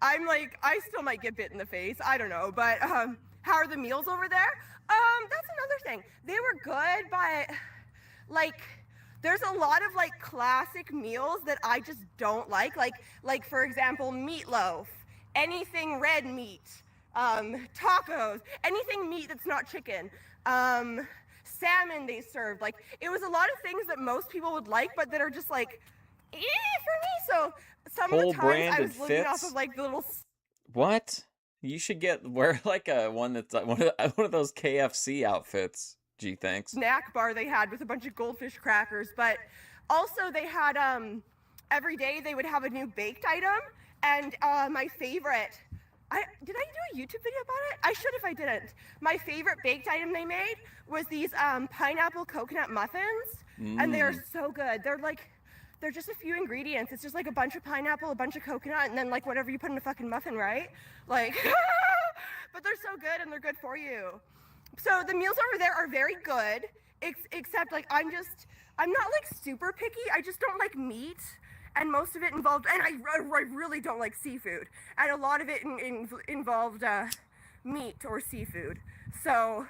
I'm like, I still might get bit in the face. I don't know, but how are the meals over there? That's another thing. They were good, but like there's a lot of like classic meals that I just don't like. Like for example, meatloaf, anything red meat, tacos, anything meat that's not chicken. Salmon they served. Like it was a lot of things that most people would like, but that are just like, for me. So some Whole of the times I was branded living off fits? of like the little What? You should wear like a one that's like one of those KFC outfits. Gee, thanks. snack bar they had with a bunch of goldfish crackers. But also they had every day they would have a new baked item, and my favorite, did I do a YouTube video about it? I should if I didn't. My favorite baked item they made was these pineapple coconut muffins, and they are so good. They're just a few ingredients. It's just like a bunch of pineapple, a bunch of coconut, and then like whatever you put in a fucking muffin, right? Like, but they're so good and they're good for you. So the meals over there are very good, except like I'm not like super picky. I just don't like meat, and most of it involved, and I really don't like seafood, and a lot of it involved meat or seafood. So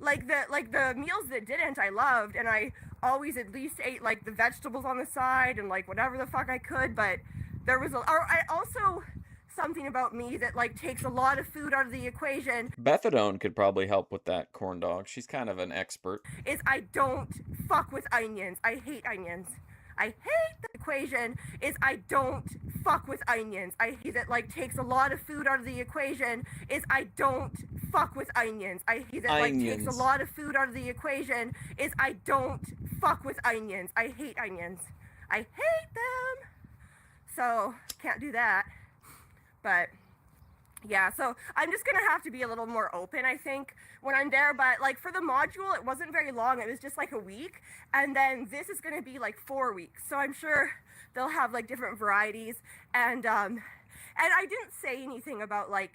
like the meals that didn't, I loved, and I always at least ate like the vegetables on the side and like whatever the fuck I could. But there was I also something about me that like takes a lot of food out of the equation Bethadone could probably help with that, corn dog. She's kind of an expert. is I don't fuck with onions. I hate onions. I hate the equation is I don't fuck with onions. I hate that like takes a lot of food out of the equation is I don't fuck with onions. I hate that like takes a Onions. lot of food out of the equation is I don't fuck with onions. I hate onions. I hate them. So can't do that. But yeah, so I'm just gonna have to be a little more open, I think, when I'm there. But like for the module, it wasn't very long. It was just like a week, and then this is gonna be like 4 weeks. So I'm sure they'll have like different varieties. And I didn't say anything about like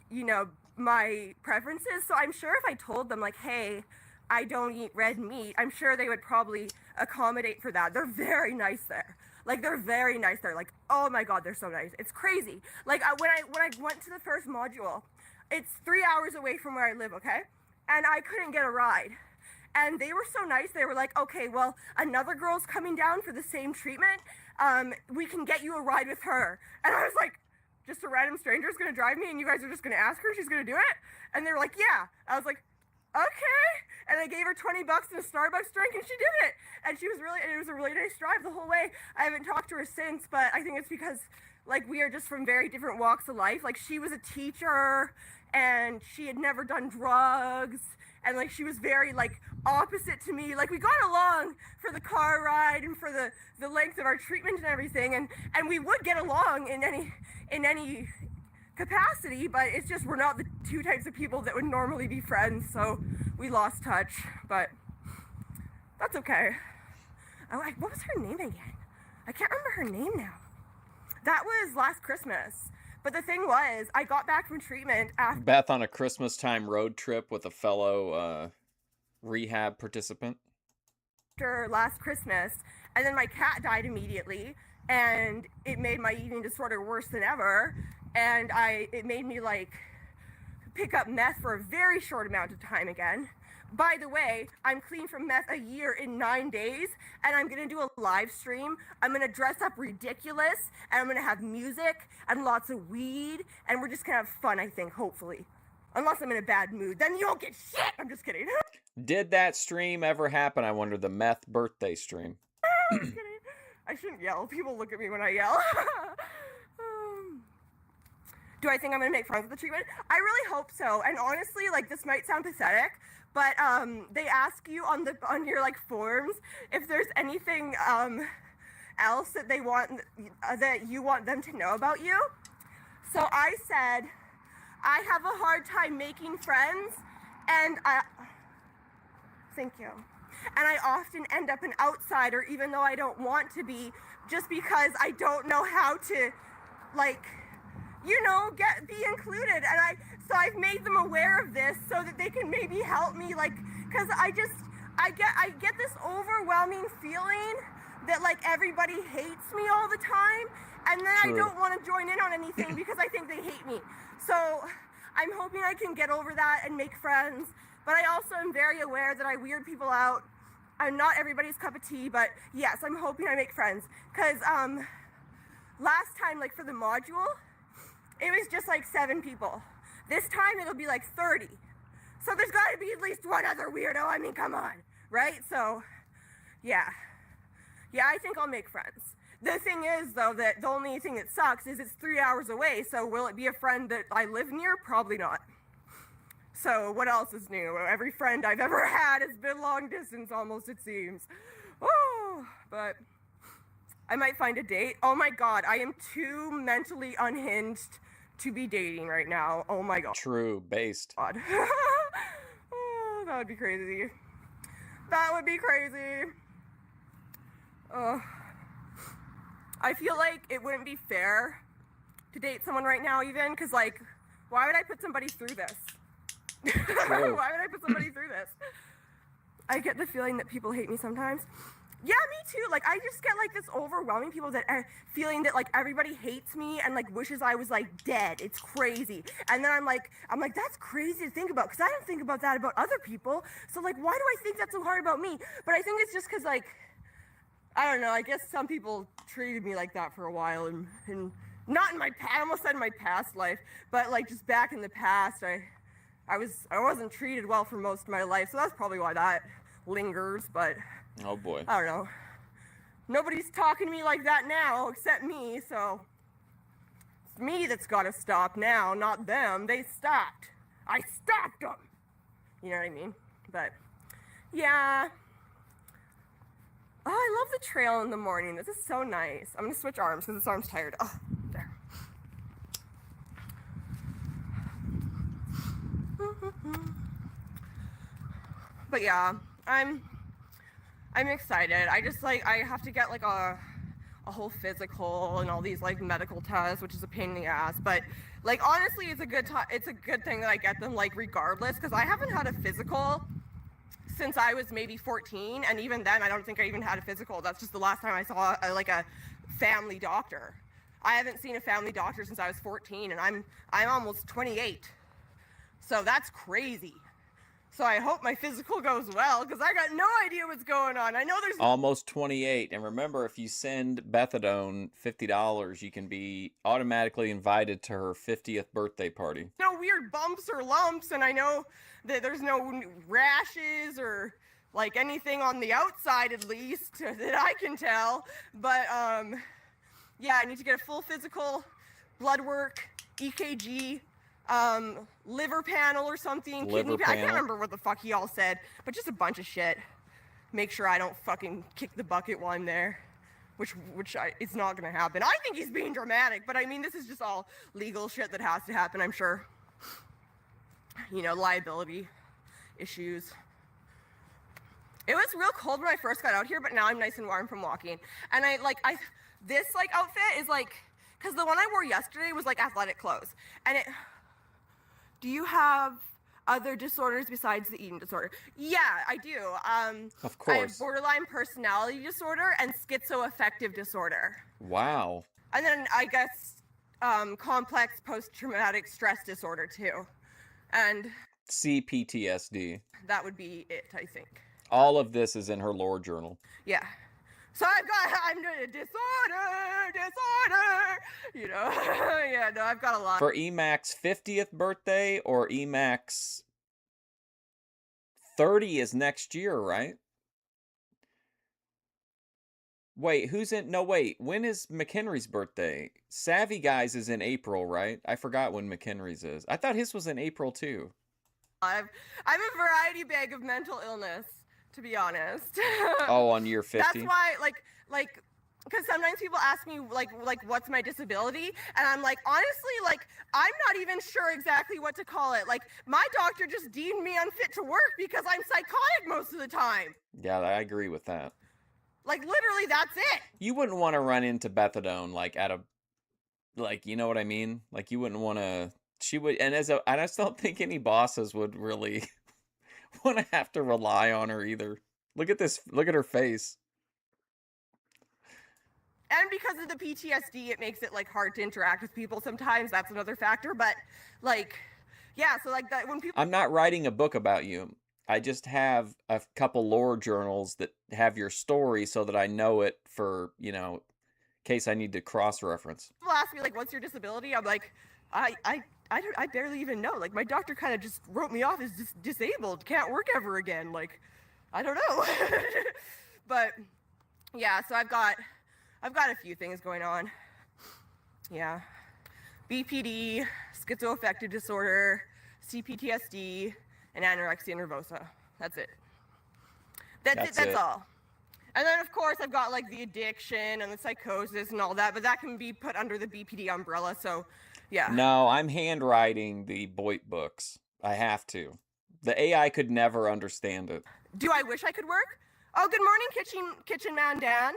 you know my preferences. So I'm sure if I told them like, hey, I don't eat red meat, I'm sure they would probably accommodate for that. They're very nice there. Like they're very nice there. Like, oh my god, they're so nice. It's crazy. Like when I went to the first module, it's 3 hours away from where I live, okay? and I couldn't get a ride. And they were so nice. They were like, okay, well, another girl's coming down for the same treatment. We can get you a ride with her. And I was like, just a random stranger's gonna drive me and you guys are just gonna ask her, she's gonna do it? And they were like, yeah. I was like, okay. And I gave her $20 and a Starbucks drink and she did it. And it was a really nice drive the whole way. I haven't talked to her since, but I think it's because like we are just from very different walks of life. Like she was a teacher and she had never done drugs. And like she was very like opposite to me. Like we got along for the car ride and for the length of our treatment and everything, and we would get along in any capacity, but it's just we're not the two types of people that would normally be friends, so we lost touch. But that's okay. What was her name again? I can't remember her name now. That was last Christmas. But the thing was, I got back from treatment after Beth on a Christmas time road trip with a fellow rehab participant. last Christmas, and then my cat died immediately, and it made my eating disorder worse than ever. And it made me like pick up meth for a very short amount of time again. By the way, I'm clean from meth a year in 9 days, and I'm gonna do a live stream. I'm gonna dress up ridiculous, and I'm gonna have music and lots of weed, and we're just gonna have fun, I think, hopefully. Unless I'm in a bad mood, then you don't get shit! I'm just kidding. Did that stream ever happen? I wonder, the meth birthday stream. I'm just kidding. I shouldn't yell. People look at me when I yell. Do I think I'm gonna make friends with the treatment? I really hope so. And honestly, like this might sound pathetic, but they ask you on your like forms if there's anything else that they want that you want them to know about you. So I said I have a hard time making friends, and thank you. And I often end up an outsider, even though I don't want to be, just because I don't know how to, like, you know, be included. And so I've made them aware of this so that they can maybe help me, like, because I get this overwhelming feeling that like everybody hates me all the time, and then True. I don't want to join in on anything because I think they hate me. So I'm hoping I can get over that and make friends, but I also am very aware that I weird people out. I'm not everybody's cup of tea, but yes, I'm hoping I make friends, because last time, like for the module, it was just like 7 people. This time it'll be like 30. So there's got to be at least one other weirdo. I mean, come on, right? So, yeah, I think I'll make friends. The thing is, though, that the only thing that sucks is it's 3 hours away, so will it be a friend that I live near? Probably not. So what else is new? Every friend I've ever had has been long distance almost, it seems. Oh, but I might find a date. Oh my God, I am too mentally unhinged to be dating right now. Oh my God. True, based. God. Oh, that would be crazy. That would be crazy. I feel like it wouldn't be fair to date someone right now even, because like, why would I put somebody through this? Why would I put somebody through this? I get the feeling that people hate me sometimes. Yeah, me too. Like, I just get like this overwhelming people that feeling that like everybody hates me and like wishes I was like dead. It's crazy. And then I'm like, that's crazy to think about, because I don't think about that about other people. So like, why do I think that's so hard about me? But I think it's just because like, I don't know. I guess some people treated me like that for a while, and not in my past. I almost said in my past life, but like just back in the past, I wasn't treated well for most of my life, so that's probably why that lingers. But Oh boy. I don't know. Nobody's talking to me like that now except me, so it's me that's got to stop now, not them. They stopped. I stopped them. You know what I mean? But yeah. Oh, I love the trail in the morning. This is so nice. I'm gonna switch arms because this arm's tired. Oh, there. But yeah, I'm excited. I just like, I have to get like a whole physical and all these like medical tests, which is a pain in the ass. But like honestly, it's a good thing that I get them like regardless, because I haven't had a physical since I was maybe 14, and even then I don't think I even had a physical. That's just the last time I saw a family doctor. I haven't seen a family doctor since I was 14, and I'm almost 28. So that's crazy. So I hope my physical goes well, because I got no idea what's going on. I know there's Almost 28. And remember, if you send Bethadone $50, you can be automatically invited to her 50th birthday party. no weird bumps or lumps, and I know that there's no rashes or like anything on the outside, at least that I can tell. But yeah, I need to get a full physical, blood work, EKG, liver panel or something, Liver kidney. I can't panel. remember what the fuck he all said, but just a bunch of shit. Make sure I don't fucking kick the bucket while I'm there, which it's not gonna happen. I think he's being dramatic, but I mean, this is just all legal shit that has to happen, I'm sure. You know, liability issues. It was real cold when I first got out here, but now I'm nice and warm from walking. And this like outfit is like, because the one I wore yesterday was like athletic clothes. And do you have other disorders besides the eating disorder? Yeah, I do. Of I have course. borderline personality disorder and schizoaffective disorder. Wow. And then I guess complex post-traumatic stress disorder too. And CPTSD. that would be it, I think. All of this is in her lore journal. Yeah. So I'm doing a disorder, you know. Yeah, no, I've got a lot. For Emacs 50th birthday, or Emacs 30 is next year, right? Wait, when is McHenry's birthday? Savvy Guys is in April, right? I forgot when McHenry's is. I thought his was in April too. I'm a variety bag of mental illness, to be honest. Oh, on year 50? That's why, because sometimes people ask me, like, what's my disability? And I'm like, honestly, like, I'm not even sure exactly what to call it. Like, my doctor just deemed me unfit to work because I'm psychotic most of the time. Yeah, I agree with that. Like, literally, that's it. You wouldn't want to run into Bethadone, like, you know what I mean? Like, you wouldn't want to, and I just don't think any bosses would really want to have to rely on her either. Look at her face. And because of the PTSD, it makes it like hard to interact with people sometimes. That's another factor. But like, yeah, so like that when people I'm not writing a book about you. I just have a couple lore journals that have your story so that I know it for, in case I need to cross-reference. ask me like, what's your disability? I'm like, I barely even know. Like my doctor kind of just wrote me off as disabled, can't work ever again. Like, I don't know. But yeah, so I've got a few things going on. Yeah. BPD, schizoaffective disorder, CPTSD, and anorexia nervosa. That's it. That's all. And then of course I've got like the addiction and the psychosis and all that, but that can be put under the BPD umbrella, so yeah. No, I'm handwriting the Boit books. I have to. The AI could never understand it. Do I wish I could work? Oh, good morning, Kitchen Man Dan.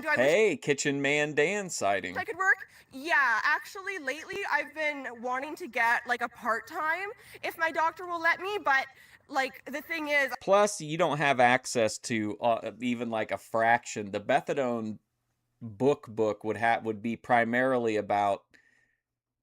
Do I Hey, Kitchen Man Dan sighting. wish I could work? Yeah, actually, lately I've been wanting to get like a part-time if my doctor will let me, but like the thing is, Plus, you don't have access to even like a fraction. The Bethadone book would be primarily about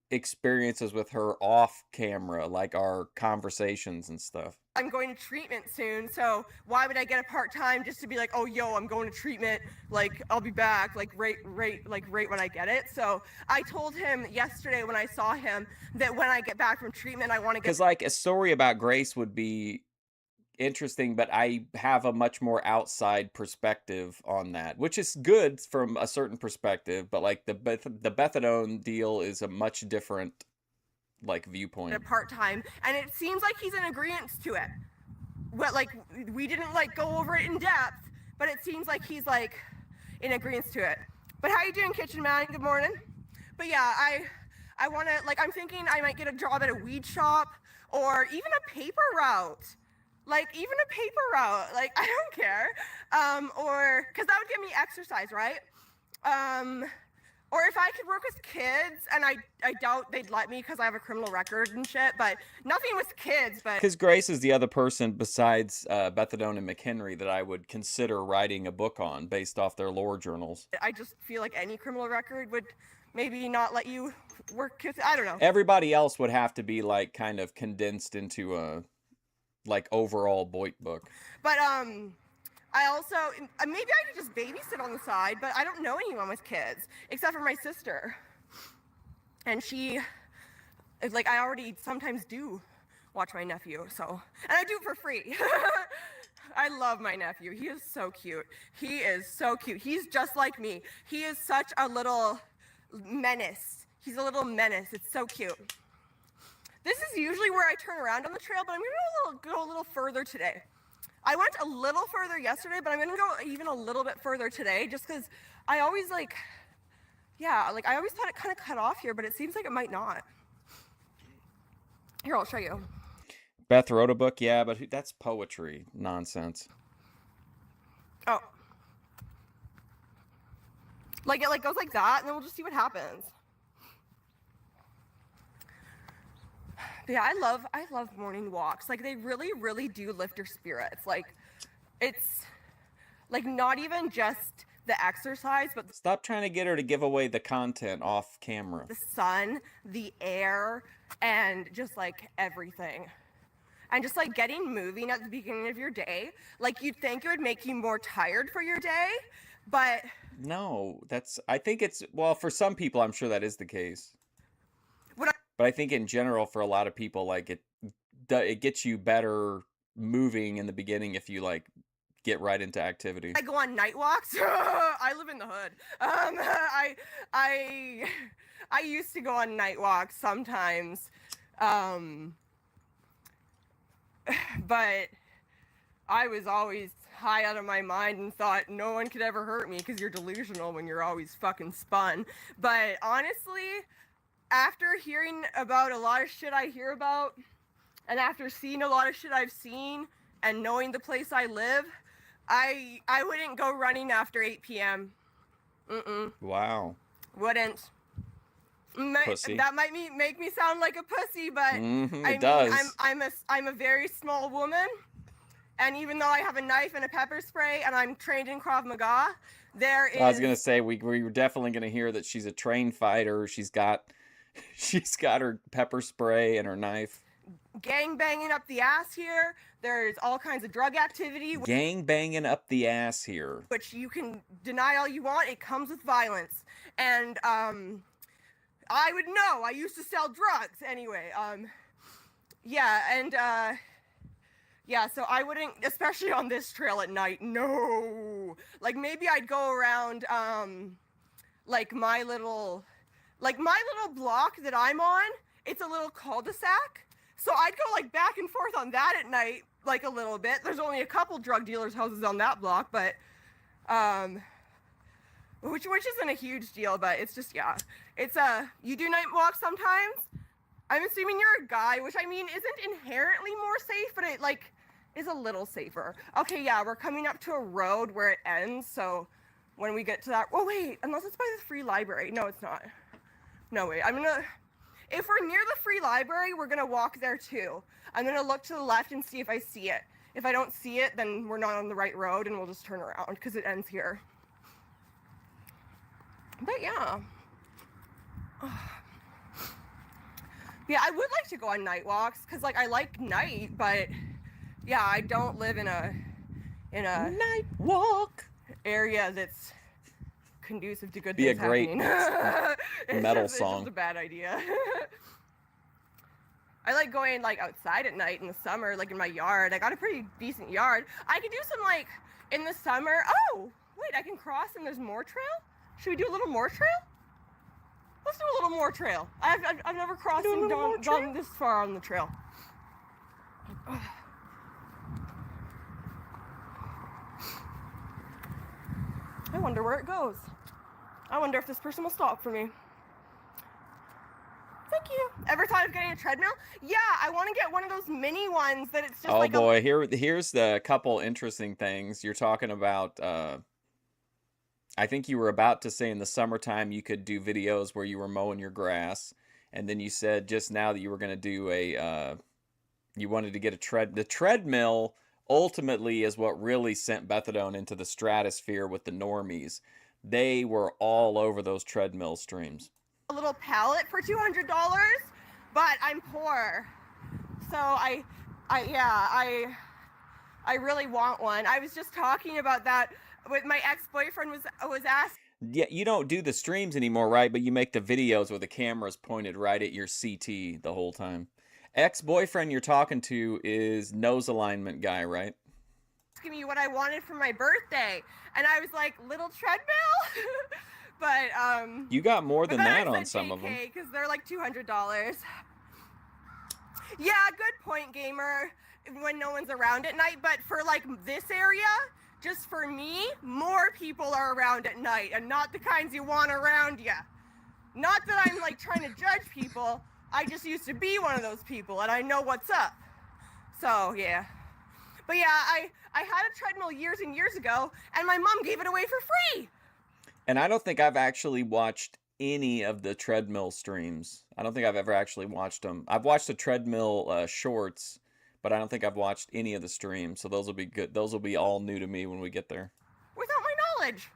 experiences with her off camera, like our conversations and stuff. I'm going to treatment soon, so why would I get a part-time just to be like, oh, yo, I'm going to treatment, like, I'll be back, like, right when I get it. So I told him yesterday when I saw him that when I get back from treatment, I want to get... Because, like, a story about Grace would be interesting, but I have a much more outside perspective on that, which is good from a certain perspective, but, like, the Bethadone deal is a much different... like viewpoint. A part-time, and it seems like he's in agreement to it. But like we didn't like go over it in depth, but it seems like he's like in agreement to it. But how you doing, Kitchen Man? Good morning. But yeah, I want to, like, I'm thinking I might get a job at a weed shop or even a paper route. Like even a paper route, like I don't care. Or because that would give me exercise, right? Or if I could work with kids, and I doubt they'd let me because I have a criminal record and shit, but nothing with kids, but... Because Grace is the other person besides Bethadone and McHenry that I would consider writing a book on based off their lore journals. I just feel like any criminal record would maybe not let you work with... I don't know. Everybody else would have to be, like, kind of condensed into a like overall book. But I also maybe I could just babysit on the side, but I don't know anyone with kids except for my sister, and she, like, I already sometimes do watch my nephew, so, and I do it for free. I love my nephew. He is so cute. He is so cute. He's just like me. He is such a little menace. He's a little menace. It's so cute. This is usually where I turn around on the trail, but I'm gonna go a little further today. I went a little further yesterday, but I'm gonna go even a little bit further today, just because I always I always thought it kind of cut off here, but it seems like it might not. Here, I'll show you. Beth wrote a book, yeah, but that's poetry nonsense. Oh. Like, it goes like that, and then we'll just see what happens. But yeah, I love morning walks. Like, they really, really do lift your spirits. Like, it's like not even just the exercise, but Stop trying to get her to give away the content off camera. the sun, the air, and just like everything. And just like getting moving at the beginning of your day. Like, you'd think it would make you more tired for your day, but No, I think it's, well, for some people, I'm sure that is the case. But I think in general, for a lot of people, like it gets you better moving in the beginning if you like get right into activity. I go on night walks. I live in the hood. I used to go on night walks sometimes, but I was always high out of my mind and thought no one could ever hurt me because you're delusional when you're always fucking spun. But honestly, after hearing about a lot of shit I hear about, and after seeing a lot of shit I've seen, and knowing the place I live, I wouldn't go running after 8 p.m. Wow. Wouldn't. Pussy. That might make me sound like a pussy, but It does. I'm a very small woman, and even though I have a knife and a pepper spray, and I'm trained in Krav Maga, there is. I was gonna say we were definitely gonna hear that she's a trained fighter. She's got her pepper spray and her knife. Gang banging up the ass here. There's all kinds of drug activity. Gang banging up the ass here. Which you can deny all you want. It comes with violence. And I would know. I used to sell drugs anyway. Yeah, and yeah, so I wouldn't, especially on this trail at night. No. Like, maybe I'd go around like my little block that I'm on. It's a little cul-de-sac. So I'd go like back and forth on that at night, like a little bit. There's only a couple drug dealers' houses on that block, but which isn't a huge deal, but it's just, yeah. It's you do night walks sometimes. I'm assuming you're a guy, which I mean isn't inherently more safe, but it like is a little safer. Okay, yeah, we're coming up to a road where it ends, so when we get to that, oh wait, unless it's by the free library. No, it's not. No, wait, if we're near the free library, we're gonna walk there too. I'm gonna look to the left and see if I see it. If I don't see it, then we're not on the right road and we'll just turn around because it ends here. But yeah. Yeah, I would like to go on night walks because like I like night, but yeah, I don't live in a night walk area that's conducive to good be things a great metal song. It's just a bad idea. I like going like outside at night in the summer, like in my yard. I got a pretty decent yard. I could do some like in the summer. Oh, wait, I can cross and there's more trail? Should we do a little more trail? Let's do a little more trail. I've never crossed and gone this far on the trail. I wonder where it goes. I wonder if this person will stop for me. Thank you. Ever thought of getting a treadmill? Yeah, I want to get one of those mini ones that it's just oh boy, here's the couple interesting things. You're talking about I think you were about to say in the summertime you could do videos where you were mowing your grass, and then you said just now that you were going to do you wanted to get the treadmill ultimately is what really sent Bethadone into the stratosphere with the normies. They were all over those treadmill streams. A little pallet for $200, but I'm poor, so I I really want one. I was just talking about that with my ex-boyfriend was asked. Yeah, you don't do the streams anymore, right? But you make the videos where the camera's pointed right at your CT the whole time. Ex-boyfriend you're talking to is nose alignment guy, right? Asking me what I wanted for my birthday, and I was like, little treadmill. But You got more than then that I on said some of them. JK because they're like $200. Yeah, good point, gamer. When no one's around at night, but for like this area, just for me, more people are around at night, and not the kinds you want around you. Not that I'm like trying to judge people. I just used to be one of those people, and I know what's up. So yeah. But yeah, I had a treadmill years and years ago, and my mom gave it away for free. And I don't think I've actually watched any of the treadmill streams. I don't think I've ever actually watched them. I've watched the treadmill shorts, but I don't think I've watched any of the streams. So those will be good. Those will be all new to me when we get there. Without my knowledge.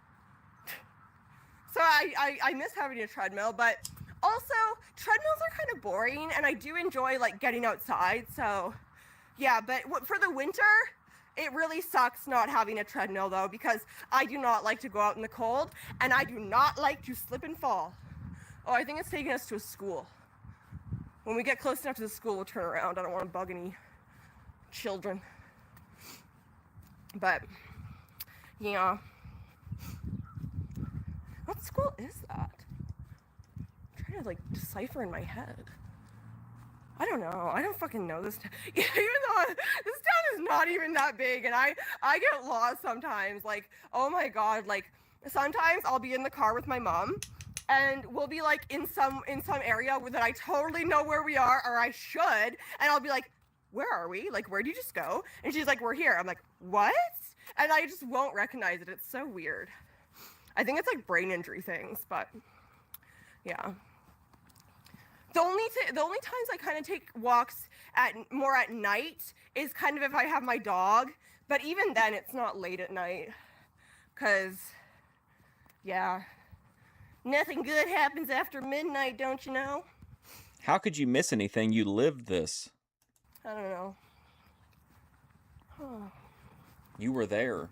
So I miss having a treadmill, but also treadmills are kind of boring, and I do enjoy like getting outside. So yeah, but for the winter, it really sucks not having a treadmill though, because I do not like to go out in the cold, and I do not like to slip and fall. Oh, I think it's taking us to a school. When we get close enough to the school, we'll turn around. I don't want to bug any children. But yeah. What school is that? I'm trying to like decipher in my head. I don't know. I don't fucking know this town. Even though this town is not even that big, and I get lost sometimes. Like, oh my god, like sometimes I'll be in the car with my mom, and we'll be like in some area that I totally know where we are, or I should, and I'll be like, where are we? Like, where'd you just go? And she's like, we're here. I'm like, what? And I just won't recognize it. It's so weird. I think it's like brain injury things, but yeah. The only times I kind of take walks more at night is kind of if I have my dog, but even then it's not late at night, cause yeah, nothing good happens after midnight, don't you know? How could you miss anything? You lived this. I don't know. You were there.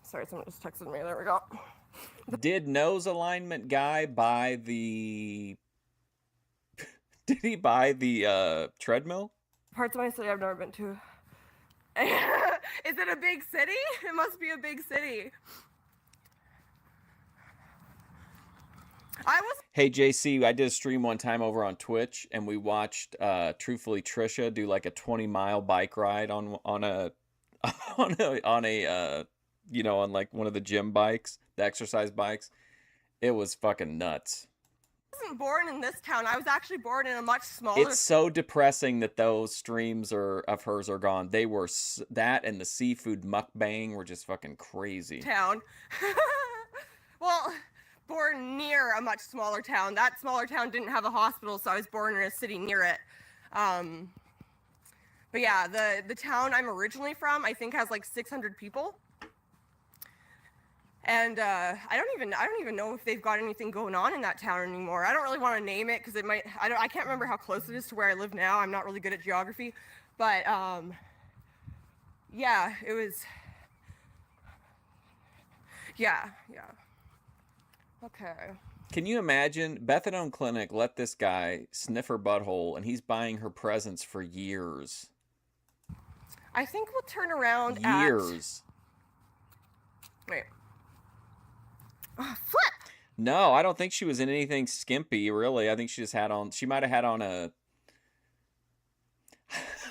Sorry, someone just texted me. There we go. Did nose alignment guy buy the... Did he buy the treadmill? Parts of my city I've never been to. Is it a big city? It must be a big city. Hey JC, I did a stream one time over on Twitch, and we watched Truthfully Trisha do like a 20-mile bike ride on a you know, on like one of the gym bikes, the exercise bikes. It was fucking nuts. I wasn't born in this town. I was actually born in a much smaller. It's so depressing that those streams of hers are gone. They were that, and the seafood mukbang were just fucking crazy. Town. Well, born near a much smaller town. That smaller town didn't have a hospital, so I was born in a city near it. But yeah, the town I'm originally from, I think, has like 600 people. And I don't even know if they've got anything going on in that town anymore. I don't really want to name it because it might. I can't remember how close it is to where I live now. I'm not really good at geography, but yeah, it was. Yeah. Okay. Can you imagine? Bethadone Clinic let this guy sniff her butthole, and he's buying her presents for years. I think we'll turn around years. Wait. Oh, flip! No, I don't think she was in anything skimpy, really. I think she just had on... She might have had on a...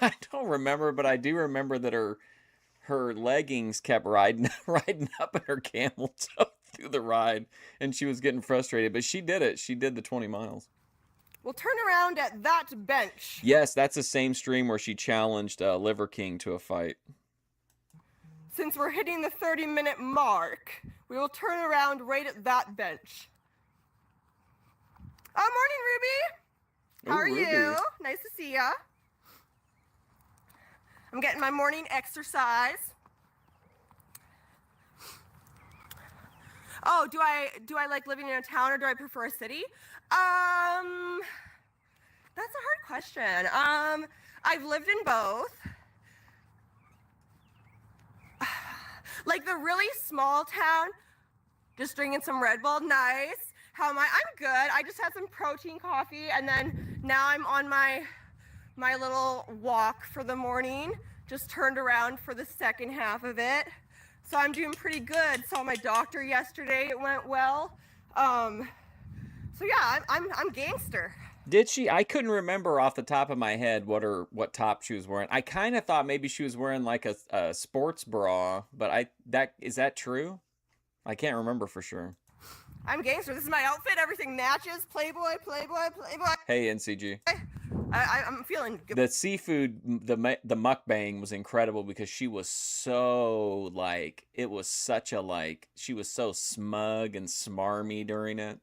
I don't remember, but I do remember that her leggings kept riding up in her camel toe through the ride, and she was getting frustrated. But she did it. She did the 20 miles. We'll turn around at that bench. Yes, that's the same stream where she challenged Liver King to a fight. Since we're hitting the 30-minute mark, we will turn around right at that bench. Oh, morning, Ruby. How are you? Nice to see ya. I'm getting my morning exercise. Oh, do I like living in a town, or do I prefer a city? question. I've lived in both. Like the really small town, just drinking some Red Bull, nice. How am I? I'm good. I just had some protein coffee, and then now I'm on my little walk for the morning. Just turned around for the second half of it, so I'm doing pretty good. Saw my doctor yesterday. It went well. So yeah, I'm gangster. Did she? I couldn't remember off the top of my head what top she was wearing. I kind of thought maybe she was wearing like a sports bra, but is that true? I can't remember for sure. I'm gangster. This is my outfit. Everything matches. Playboy, Playboy, Playboy. Hey, NCG. I'm feeling good. The seafood, the mukbang was incredible because she was so like, it was such a like, she was so smug and smarmy during it,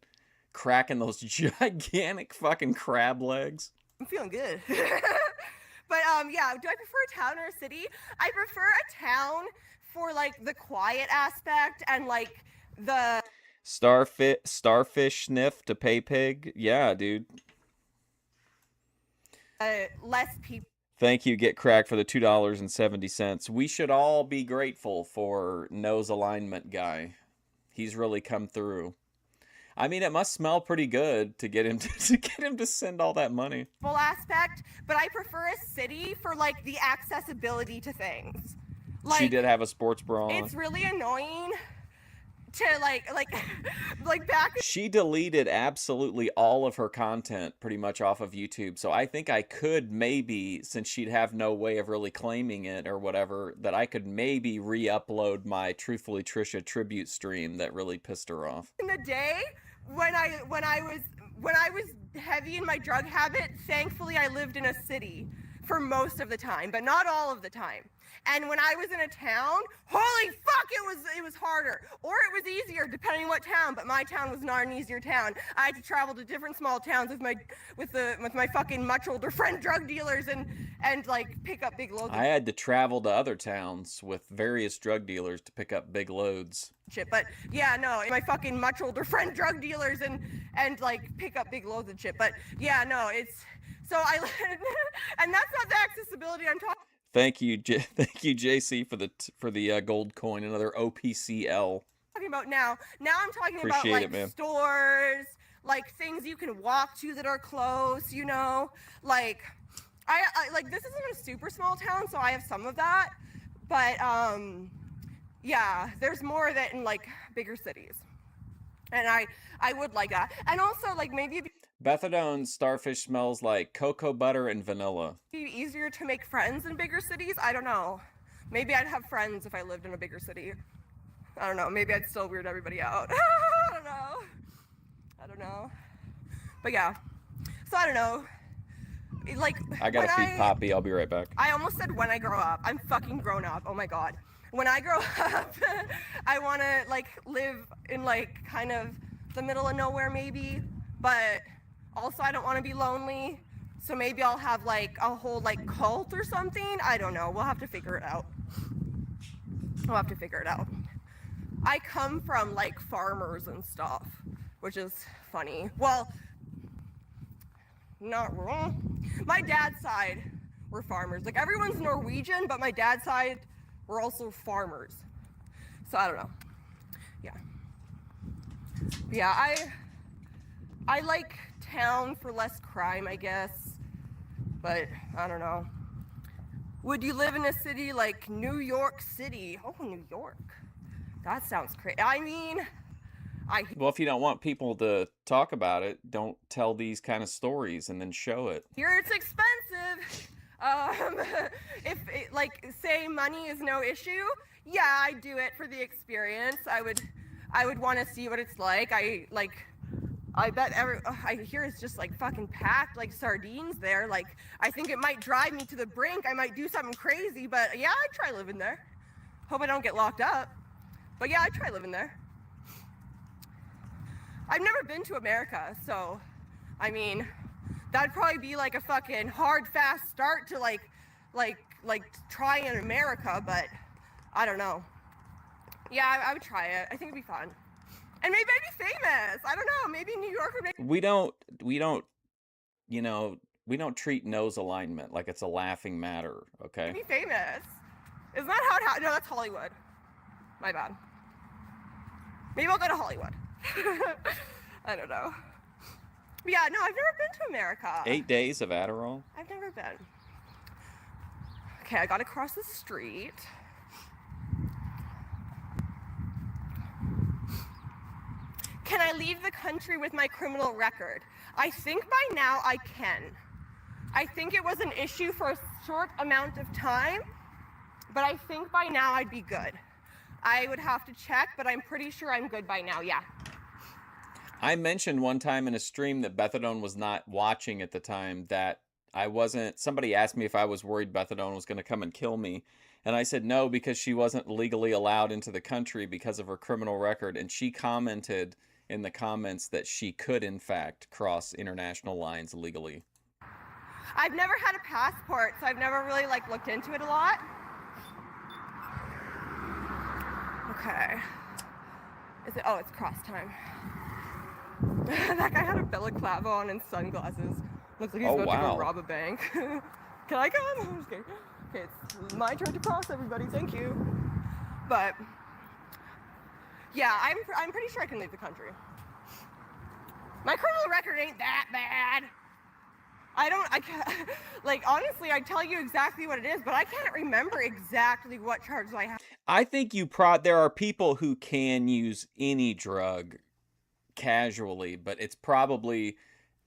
cracking those gigantic fucking crab legs. I'm feeling good. But yeah, do I prefer a town or a city? I prefer a town for like the quiet aspect and like the starfish sniff to pay pig. Yeah, dude. less people. Thank you, Get Cracked, for the $2.70. We should all be grateful for Nose Alignment Guy. He's really come through. I mean, it must smell pretty good to get him to send all that money. Full aspect, but I prefer a city for like the accessibility to things. Like, she did have a sports bra on. It's really annoying to like back. She deleted absolutely all of her content pretty much off of YouTube. So I think I could maybe, since she'd have no way of really claiming it or whatever, that I could maybe re-upload my Truthfully Trisha tribute stream that really pissed her off. In the day when I was heavy in my drug habit, thankfully I lived in a city for most of the time, but not all of the time. And when I was in a town, holy fuck, it was harder, or it was easier depending what town. But my town was not an easier town. I had to travel to different small towns with my fucking much older friend drug dealers and like pick up big loads. I had to travel to other towns with various drug dealers to pick up big loads. Shit, but yeah, no, my fucking much older friend drug dealers and like pick up big loads of shit. But yeah, no, it's so and that's not the accessibility I'm talking. Thank you, JC, for the gold coin, another OPCL. Talking about now I'm talking Appreciate about like it, stores, like things you can walk to that are close, you know, like I like, this isn't a super small town, so I have some of that, but yeah, there's more of that in like bigger cities, and I would like that. And also like maybe Bethadone starfish smells like cocoa butter and vanilla. Be easier to make friends in bigger cities. I don't know. Maybe I'd have friends if I lived in a bigger city. I don't know. Maybe I'd still weird everybody out. I don't know. But yeah. So I don't know. Like, I gotta feed Poppy. I'll be right back. I almost said when I grow up. I'm fucking grown up. Oh my god. When I grow up, I want to like live in like kind of the middle of nowhere maybe, but also I don't want to be lonely. So maybe I'll have like a whole like cult or something. I don't know. We'll have to figure it out. I come from like farmers and stuff, which is funny. Well, not wrong. My dad's side were farmers. Like everyone's Norwegian, but my dad's side were also farmers. So I don't know. Yeah, I like town for less crime, I guess. But I don't know. Would you live in a city like New York City? Oh, New York. That sounds crazy. I mean, well, if you don't want people to talk about it, don't tell these kind of stories and then show it. Here it's expensive. If it, like say money is no issue, yeah, I'd do it for the experience. I would want to see what it's like. I bet I hear it's just like fucking packed like sardines there. Like I think it might drive me to the brink. I might do something crazy, but yeah, I'd try living there. Hope I don't get locked up. But yeah, I'd try living there. I've never been to America, so I mean, that'd probably be like a fucking hard, fast start to like trying in America, but I don't know. Yeah, I would try it. I think it'd be fun. And maybe I'd be famous. I don't know. Maybe New York would make... We don't, treat nose alignment like it's a laughing matter, To okay? be famous. Isn't that how it happened? No, that's Hollywood. My bad. Maybe I'll go to Hollywood. I don't know. But yeah, no, I've never been to America. 8 days of Adderall? I've never been. Okay, I gotta cross the street. Can I leave the country with my criminal record? I think by now I can. I think it was an issue for a short amount of time, but I think by now I'd be good. I would have to check, but I'm pretty sure I'm good by now, yeah. I mentioned one time in a stream that Bethadone was not watching at the time, that I wasn't. Somebody asked me if I was worried Bethadone was going to come and kill me. And I said no, because she wasn't legally allowed into the country because of her criminal record. And she commented in the comments that she could, in fact, cross international lines legally. I've never had a passport, so I've never really looked into it a lot. Okay. Is it? Oh, it's cross time. That guy had a balaclava on and sunglasses. Looks like he's about to go rob a bank. Can I come? I'm just kidding. Okay, it's my turn to cross, everybody. Thank you. But yeah, I'm pretty sure I can leave the country. My criminal record ain't that bad. I can't, honestly, I tell you exactly what it is, but I can't remember exactly what charges I have. I think there are people who can use any drug casually, but it's probably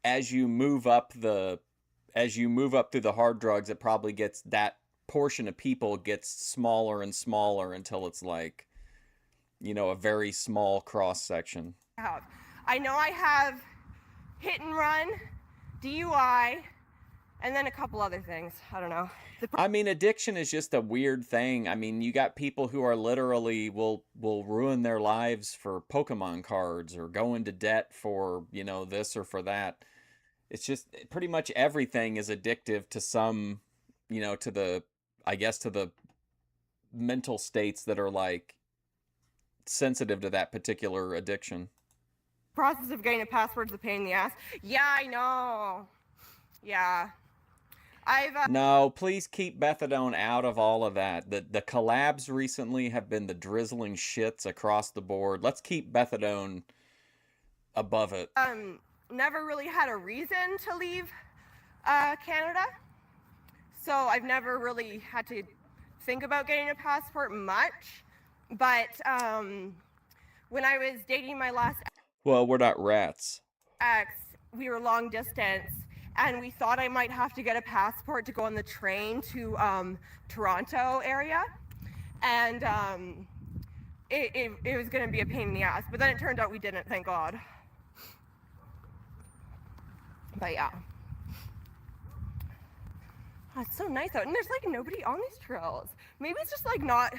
as you move up through the hard drugs, it probably gets, that portion of people gets smaller and smaller until it's like, a very small cross section. I know I have hit and run, DUI, and then a couple other things. I don't know. I mean, addiction is just a weird thing. I mean, you got people who are literally will ruin their lives for Pokemon cards or go into debt for, this or for that. It's just pretty much everything is addictive to some, to the mental states that are sensitive to that particular addiction. Process of getting a passport is a pain in the ass. Yeah, I know. Yeah. No, please keep Bethadone out of all of that. The collabs recently have been the drizzling shits across the board. Let's keep Bethadone above it. Never really had a reason to leave Canada, so I've never really had to think about getting a passport much. But when I was dating my last Well, we're not rats. ex, we were long distance, and we thought I might have to get a passport to go on the train to Toronto area, and it was going to be a pain in the ass, but then it turned out we didn't, thank God. But yeah. Oh, it's so nice out, and there's nobody on these trails. Maybe it's just not.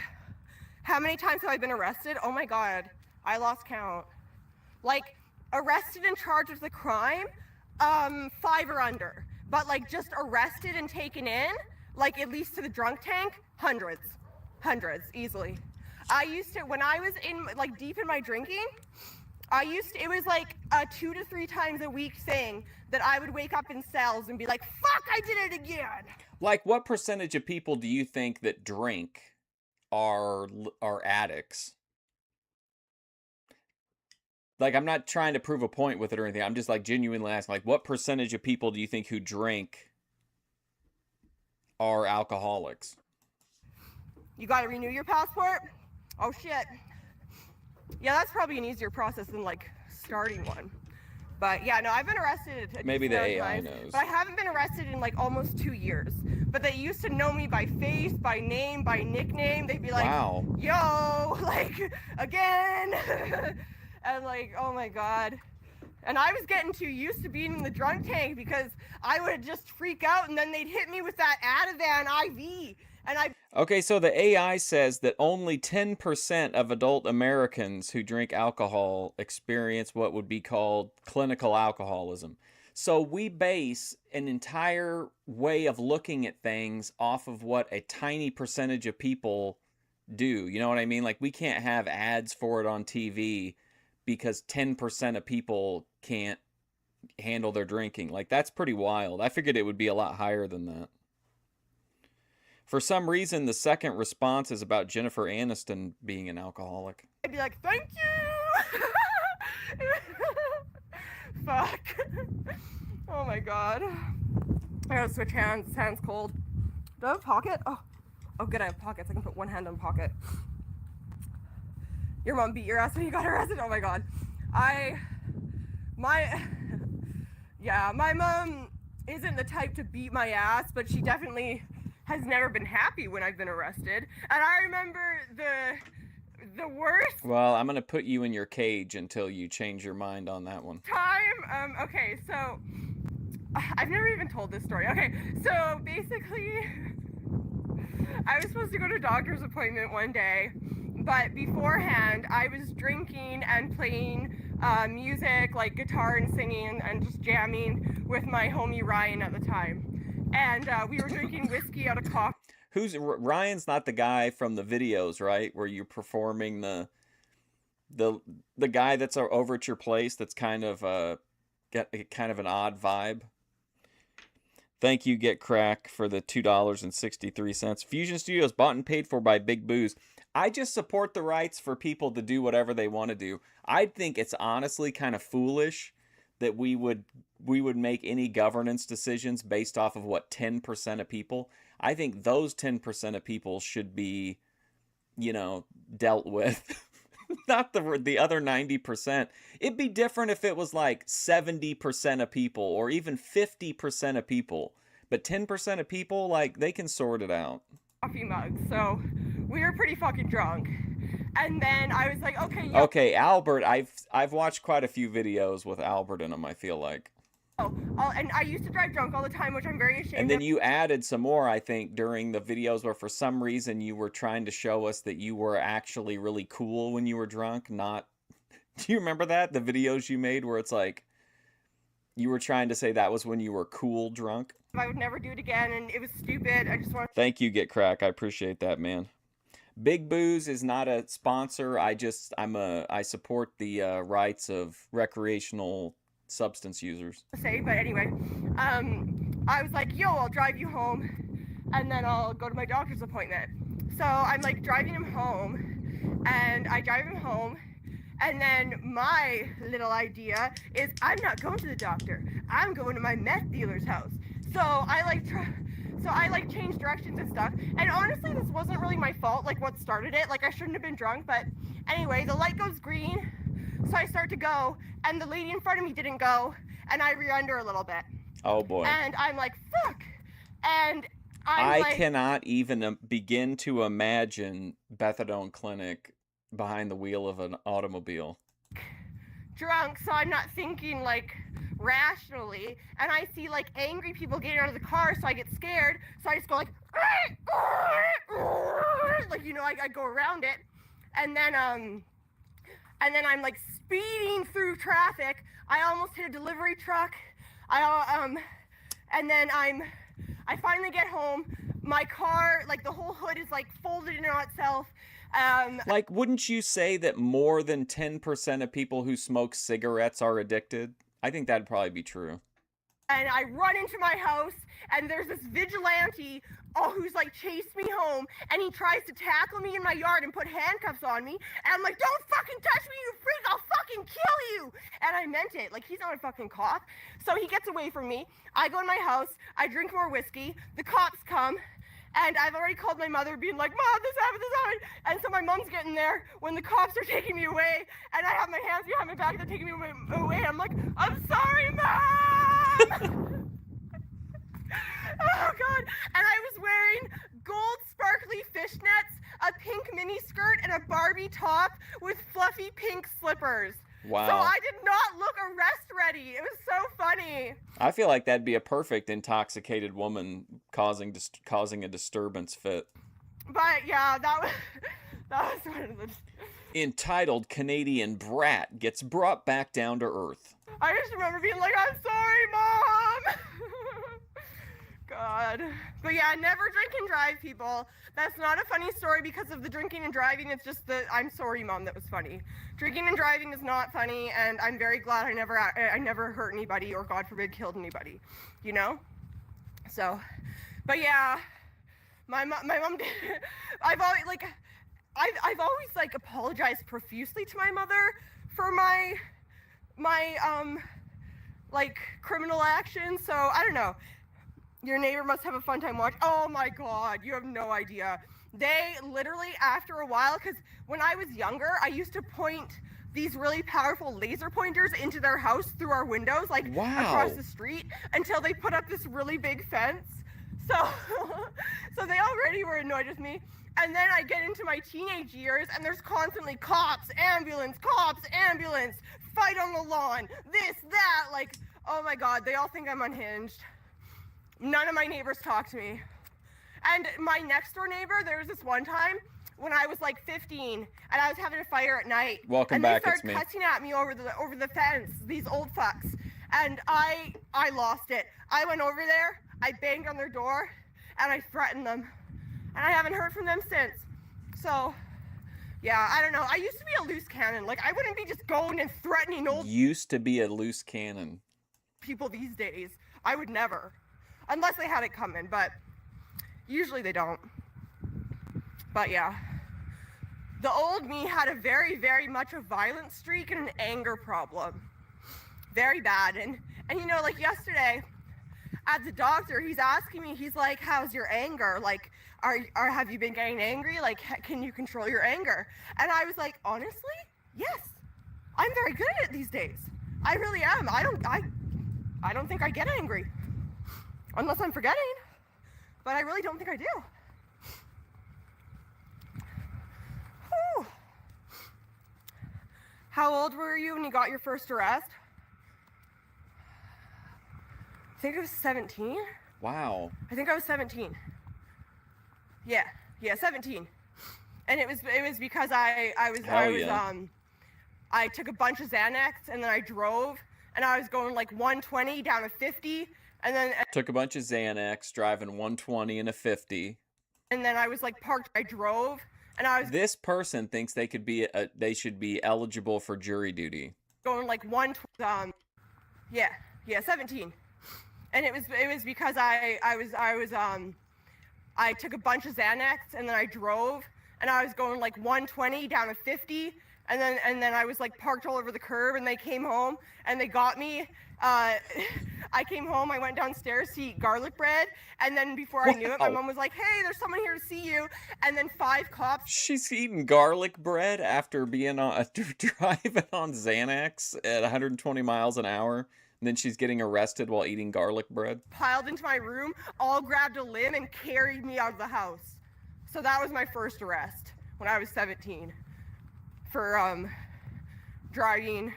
How many times have I been arrested? Oh my God, I lost count. Arrested and charged with a crime, 5 or under. But just arrested and taken in, at least to the drunk tank, hundreds easily. I used to, when I was in deep in my drinking, it was a 2 to 3 times a week thing that I would wake up in cells and be like, fuck, I did it again. What percentage of people do you think that drink are addicts? I'm not trying to prove a point with it or anything. I'm just genuinely asking, what percentage of people do you think who drink are alcoholics? You gotta renew your passport? Oh shit. Yeah, that's probably an easier process than starting one. But yeah, no, I've been arrested. Maybe the AI knows. But I haven't been arrested in almost 2 years. But they used to know me by face, by name, by nickname. They'd be like, wow, yo, again. And oh my God. And I was getting too used to being in the drunk tank because I would just freak out and then they'd hit me with that Ativan IV. Okay, so the AI says that only 10% of adult Americans who drink alcohol experience what would be called clinical alcoholism. So we base an entire way of looking at things off of what a tiny percentage of people do. You know what I mean? We can't have ads for it on TV because 10% of people can't handle their drinking. Like, that's pretty wild. I figured it would be a lot higher than that. For some reason, the second response is about Jennifer Aniston being an alcoholic. I'd be like, thank you. Fuck. Oh my god. I gotta switch hands. This hand's cold. Do I have a pocket? Oh good, I have pockets. I can put one hand in the pocket. Your mom beat your ass when you got arrested? Oh my god. My mom isn't the type to beat my ass, but she definitely has never been happy when I've been arrested. And I remember the worst Well, I'm going to put you in your cage until you change your mind on that one. time. Okay, so I've never even told this story. Okay, so basically I was supposed to go to a doctor's appointment one day, but beforehand I was drinking and playing music, like guitar and singing and just jamming with my homie Ryan at the time. And we were drinking whiskey out of coffee. Ryan's not the guy from the videos, right? Where you're performing the guy that's over at your place that's kind of an odd vibe. Thank you, Get Crack, for the $2.63. Fusion Studios bought and paid for by Big Booze. I just support the rights for people to do whatever they want to do. I think it's honestly kind of foolish that we would make any governance decisions based off of what 10% of people. I think those 10% of people should be, dealt with. Not the other 90%. It'd be different if it was like 70% of people or even 50% of people. But 10% of people, like, they can sort it out. Coffee mugs, so we were pretty fucking drunk. And then I was like, okay. Okay, Albert, I've watched quite a few videos with Albert in them, I feel like. And I used to drive drunk all the time, which I'm very ashamed of. And then you added some more, I think, during the videos where for some reason you were trying to show us that you were actually really cool when you were drunk, not... Do you remember that? The videos you made where it's like, you were trying to say that was when you were cool drunk? I would never do it again, and it was stupid. I just want to... Thank you, Get Crack. I appreciate that, man. Big Booze is not a sponsor. I support the rights of recreational substance users. But anyway, I was like, yo, I'll drive you home and then I'll go to my doctor's appointment. So I'm like driving him home, and I drive him home, and then my little idea is I'm not going to the doctor. I'm going to my meth dealer's house. So I change directions and stuff. And honestly, this wasn't really my fault, like what started it. Like I shouldn't have been drunk, but anyway, the light goes green. So I start to go, and the lady in front of me didn't go, and I rear under a little bit. Oh boy. And I'm like, fuck. And I cannot even begin to imagine Bethadone Clinic behind the wheel of an automobile. Drunk, so I'm not thinking like rationally, and I see like angry people getting out of the car, so I get scared, so I just go like I go around it, and then I'm like speeding through traffic. I almost hit a delivery truck. And then I finally get home. My car, like the whole hood is like folded in on itself. Like, wouldn't you say that more than 10% of people who smoke cigarettes are addicted? I think that'd probably be true. And I run into my house, and there's this vigilante who's like chased me home, and he tries to tackle me in my yard and put handcuffs on me, and I'm like, don't fucking touch me, you freak, I'll fucking kill you. And I meant it, like he's not a fucking cop. So he gets away from me. I go in my house, I drink more whiskey, the cops come, and I've already called my mother being like, Mom, this happened. And so my mom's getting there when the cops are taking me away, and I have my hands behind my back, they're taking me away. I'm like, I'm sorry, Mom! Oh God. And I was wearing gold sparkly fishnets, a pink mini skirt, and a Barbie top with fluffy pink slippers. Wow. So I did not look arrest ready. It was so funny. I feel like that'd be a perfect intoxicated woman causing a disturbance fit. But yeah, that was one of the... Entitled Canadian Brat gets brought back down to earth. I just remember being like, I'm sorry, Mom! God. God. But yeah, never drink and drive, people. That's not a funny story because of the drinking and driving. It's just the I'm sorry, Mom, that was funny. Drinking and driving is not funny, and I'm very glad I never hurt anybody or, God forbid, killed anybody. You know? So, but yeah, my mom did. I've always like apologized profusely to my mother for my like criminal action. So I don't know. Your neighbor must have a fun time watching. Oh my God, you have no idea. They literally, after a while, because when I was younger, I used to point these really powerful laser pointers into their house through our windows, like across the street, until they put up this really big fence. So, so they already were annoyed with me. And then I get into my teenage years, and there's constantly cops, ambulance, fight on the lawn, this, that, like, oh my God, they all think I'm unhinged. None of my neighbors talk to me. And my next door neighbor, there was this one time when I was like 15, and I was having a fire at night. Welcome and back, they it's started me. cussing at me over the fence, these old fucks. And I lost it. I went over there, I banged on their door, and I threatened them. And I haven't heard from them since. So, yeah, I don't know. I used to be a loose cannon. Like, I wouldn't be just going and threatening old Used to be a loose cannon. people these days. I would never. Unless they had it coming, but usually they don't. But yeah. The old me had a very, very much a violent streak and an anger problem. Very bad. And you know, like yesterday at the doctor, he's asking me, he's like, how's your anger? Like, have you been getting angry? Like, can you control your anger? And I was like, honestly, yes. I'm very good at it these days. I really am. I don't think I get angry. Unless I'm forgetting. But I really don't think I do. Whew. How old were you when you got your first arrest? I think it was 17. Wow. I think I was 17. Yeah, 17. And it was because I took a bunch of Xanax, and then I drove, and I was going like 120 down to 50, and then took a bunch of Xanax, driving 120 and a 50. And then I was like parked. I drove, and I was. This person thinks they should be eligible for jury duty. Going like 17. And it was because I took a bunch of Xanax, and then I drove, and I was going like 120 down to 50, and then I was like parked all over the curb, and they came home and they got me. I came home, I went downstairs to eat garlic bread, and then before I knew it, my mom was like, hey, there's someone here to see you, and then 5 cops. She's eating garlic bread after driving on Xanax at 120 miles an hour. And then she's getting arrested while eating garlic bread. Piled into my room, all grabbed a limb and carried me out of the house. So that was my first arrest when I was 17 for driving,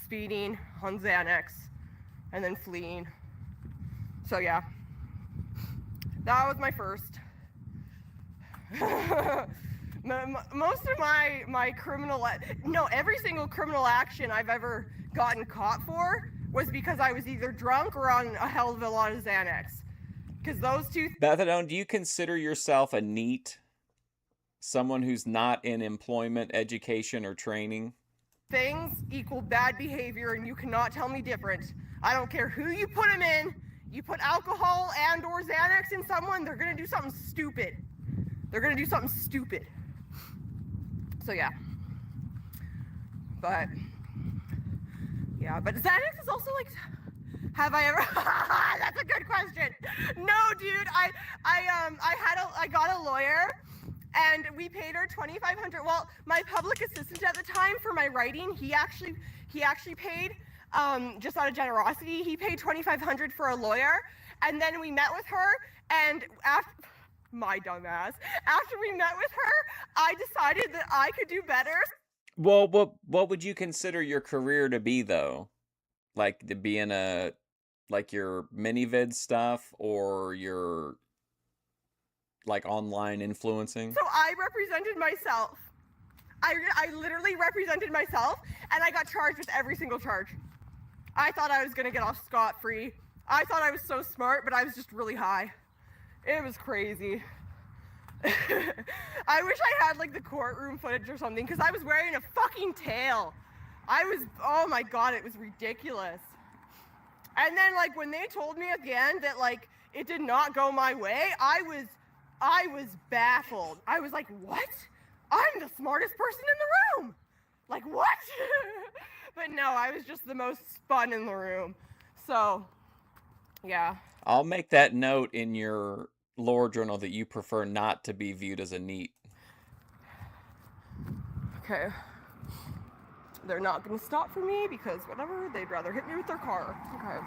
speeding on Xanax, and then fleeing. So yeah, that was my first. Most of my every single criminal action I've ever gotten caught for was because I was either drunk or on a hell of a lot of Xanax. Because those two... Bethadone, do you consider yourself a NEET? Someone who's not in employment, education, or training? Things equal bad behavior, and you cannot tell me different. I don't care who you put them in. You put alcohol and or Xanax in someone, they're going to do something stupid. They're going to do something stupid. So yeah. But... yeah, but Xanax is also like, have I ever? That's a good question. No, dude, I got a lawyer, and we paid her $2,500. Well, my public assistant at the time for my writing, he actually paid, just out of generosity, he paid $2,500 for a lawyer, and then we met with her, and after. My dumbass. After we met with her, I decided that I could do better. Well, what would you consider your career to be, though? Like, to be in your mini-vid stuff, or your, like, online influencing? So I represented myself. I literally represented myself, and I got charged with every single charge. I thought I was going to get off scot-free. I thought I was so smart, but I was just really high. It was crazy. I wish I had like the courtroom footage or something, because I was wearing a fucking tail. Oh my god, it was ridiculous. And then like when they told me at the end that like it did not go my way, I was baffled. I was like, what? I'm the smartest person in the room. Like, what? But no, I was just the most fun in the room. So, yeah. I'll make that note in your lore journal that you prefer not to be viewed as a NEET. Okay. They're not gonna stop for me because whatever, they'd rather hit me with their car. Okay.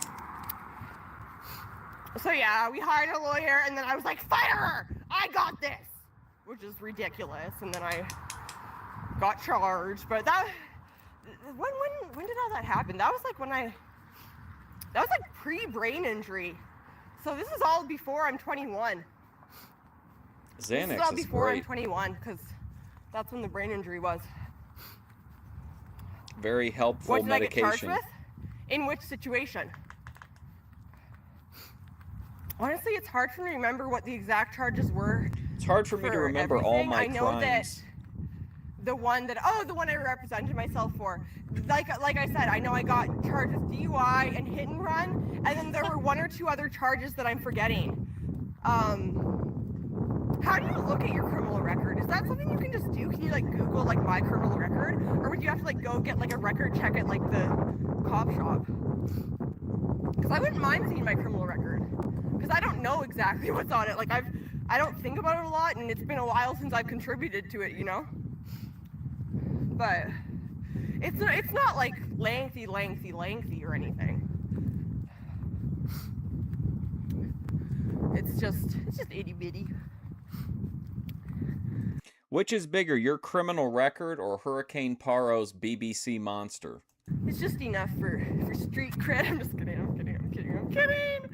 So yeah, we hired a lawyer, and then I was like, fire her! I got this! Which is ridiculous, and then I got charged, but that, when did all that happen? That was like that was like pre-brain injury. So this is all before I'm 21. Xanax This is all is before great. I'm 21, because that's when the brain injury was. Very helpful What did medication. I get charged with? In which situation? Honestly, it's hard for me to remember what the exact charges were. It's hard for me to remember all my I know crimes. that the one I represented myself for. Like I said, I know I got charged with DUI and hit and run, and then there were one or two other charges that I'm forgetting. How do you look at your criminal record? Is that something you can just do? Can you like Google like my criminal record, or would you have to like go get like a record check at like the cop shop? Because I wouldn't mind seeing my criminal record, because I don't know exactly what's on it. Like I don't think about it a lot, and it's been a while since I've contributed to it, you know. But it's not like lengthy or anything. It's just itty bitty. Which is bigger, your criminal record or Hurricane Paro's BBC monster? It's just enough for street cred. I'm just kidding. I'm kidding.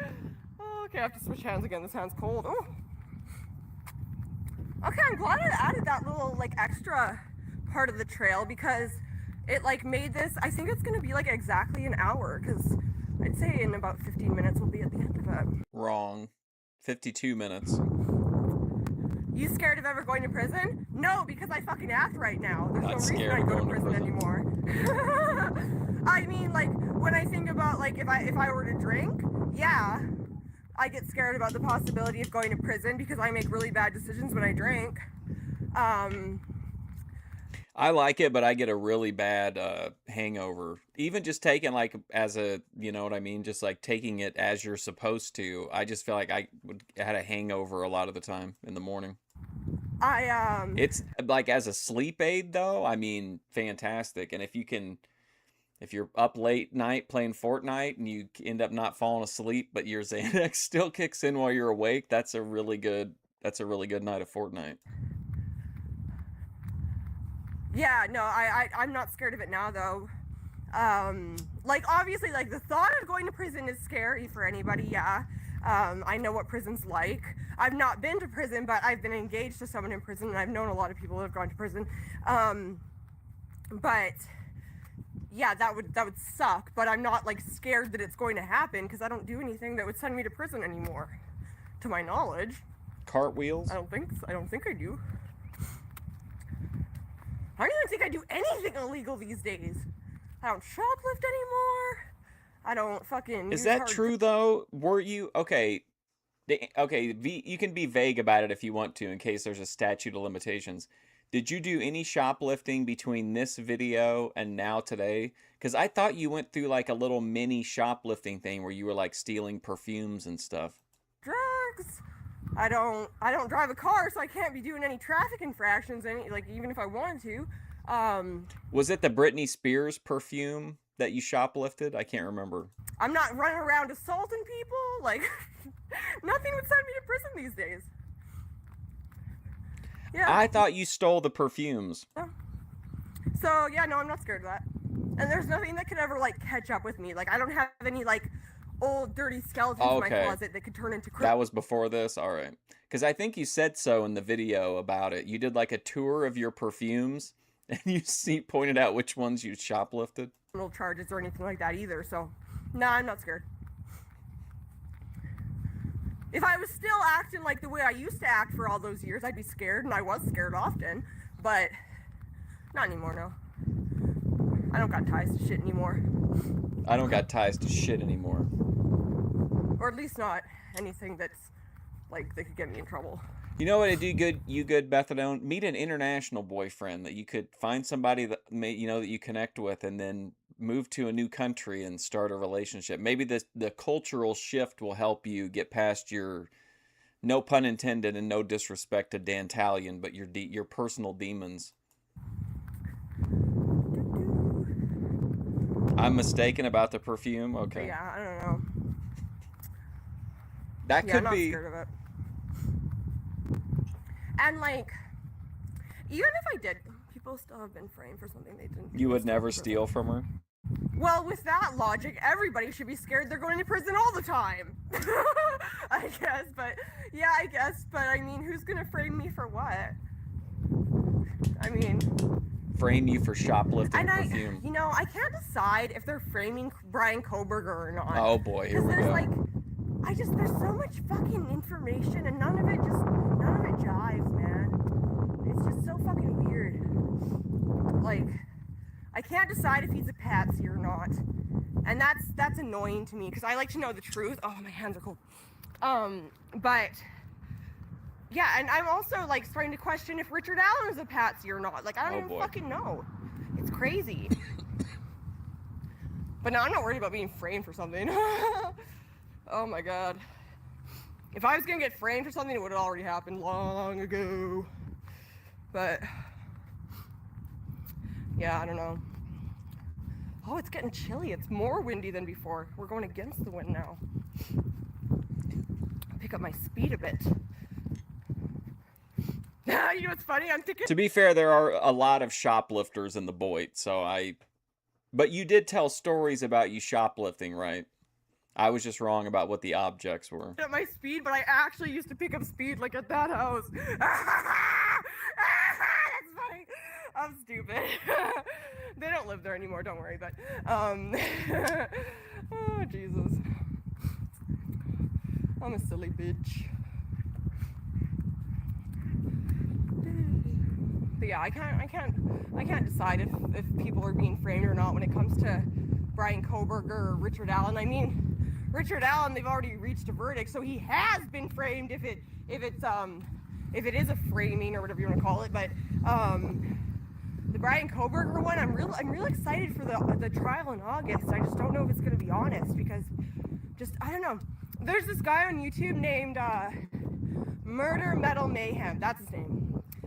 Oh, okay, I have to switch hands again. This hand's cold. Oh. Okay, I'm glad I added that little like extra part of the trail, because it like made this. I think it's gonna be like exactly an hour, because I'd say in about 15 minutes we'll be at the end of it. Wrong. 52 minutes. You scared of ever going to prison? No, because I fucking act right now. There's Not no reason scared I of go to going to prison prison. anymore. I mean, like when I think about like if I were to drink, yeah, I get scared about the possibility of going to prison because I make really bad decisions when I drink. I like it, but I get a really bad hangover. Even just taking like as a, you know what I mean? Just like taking it as you're supposed to. I just feel like I had a hangover a lot of the time in the morning. It's like as a sleep aid though, I mean, fantastic. And if you're up late night playing Fortnite and you end up not falling asleep, but your Xanax still kicks in while you're awake, that's a really good night of Fortnite. Yeah, no, I'm not scared of it now though. Like obviously, like the thought of going to prison is scary for anybody. Yeah, I know what prison's like. I've not been to prison, but I've been engaged to someone in prison, and I've known a lot of people who have gone to prison. But yeah, that would suck. But I'm not like scared that it's going to happen, because I don't do anything that would send me to prison anymore, to my knowledge. Cartwheels? I don't think I do. I don't even think I do anything illegal these days. I don't shoplift anymore. I don't fucking. Is that true though? Were you okay? You can be vague about it if you want to, in case there's a statute of limitations. Did you do any shoplifting between this video and now today? Because I thought you went through like a little mini shoplifting thing where you were like stealing perfumes and stuff. Drugs. I don't drive a car, so I can't be doing any traffic infractions. Even if I wanted to. Was it the Britney Spears perfume that you shoplifted? I can't remember. I'm not running around assaulting people. Like, nothing would send me to prison these days. Yeah. I thought you stole the perfumes. So yeah, no, I'm not scared of that. And there's nothing that could ever like catch up with me. Like, I don't have any like old dirty skeletons in my closet that could turn into criminals. That was before this? All right. Because I think you said so in the video about it. You did like a tour of your perfumes, and you pointed out which ones you shoplifted. No charges or anything like that either, so no, I'm not scared. If I was still acting like the way I used to act for all those years, I'd be scared, and I was scared often, but not anymore, no. I don't got ties to shit anymore. I don't got ties to shit anymore. Or at least not anything that's, like, that could get me in trouble. You know what? It do good. You good, Bethadone. Meet an international boyfriend that you could find somebody that that you connect with, and then move to a new country and start a relationship. Maybe the cultural shift will help you get past your, no pun intended and no disrespect to Dantalion, but your personal demons. I'm mistaken about the perfume. Okay. Yeah, I don't know. That Yeah, could I'm not be. scared of it. And like, even if I did, people still have been framed for something they didn't do. You would never steal from her? Well, with that logic, everybody should be scared they're going to prison all the time. I guess, but yeah, I guess, but I mean, who's gonna frame me for what? I mean, Frame you for shoplifting and perfume. you know, I can't decide if they're framing Brian Koberger or not. Oh boy, here we there's go. like, there's so much fucking information and none of it jives, man. It's just so fucking weird. Like, I can't decide if he's a patsy or not. And that's annoying to me because I like to know the truth. Oh, my hands are cold. But yeah, and I'm also like starting to question if Richard Allen is a patsy or not. Like, I don't even fucking know. It's crazy. But no, I'm not worried about being framed for something. Oh my god. If I was gonna get framed for something, it would have already happened long ago. But yeah, I don't know. Oh, it's getting chilly. It's more windy than before. We're going against the wind now. Pick up my speed a bit. You know what's funny? I'm thinking. To be fair, there are a lot of shoplifters in the Boyd, but you did tell stories about you shoplifting, right? I was just wrong about what the objects were. At my speed, but I actually used to pick up speed like at that house. That's funny. I'm stupid. They don't live there anymore, don't worry, but oh Jesus. I'm a silly bitch. But yeah, I can't decide if people are being framed or not when it comes to Brian Koberger or Richard Allen. I mean, Richard Allen, they've already reached a verdict, so he has been framed if it is a framing or whatever you want to call it. But the Brian Koberger one, I'm real excited for the trial in August. I just don't know if it's gonna be honest because I don't know. There's this guy on YouTube named Murder Metal Mayhem. That's his name.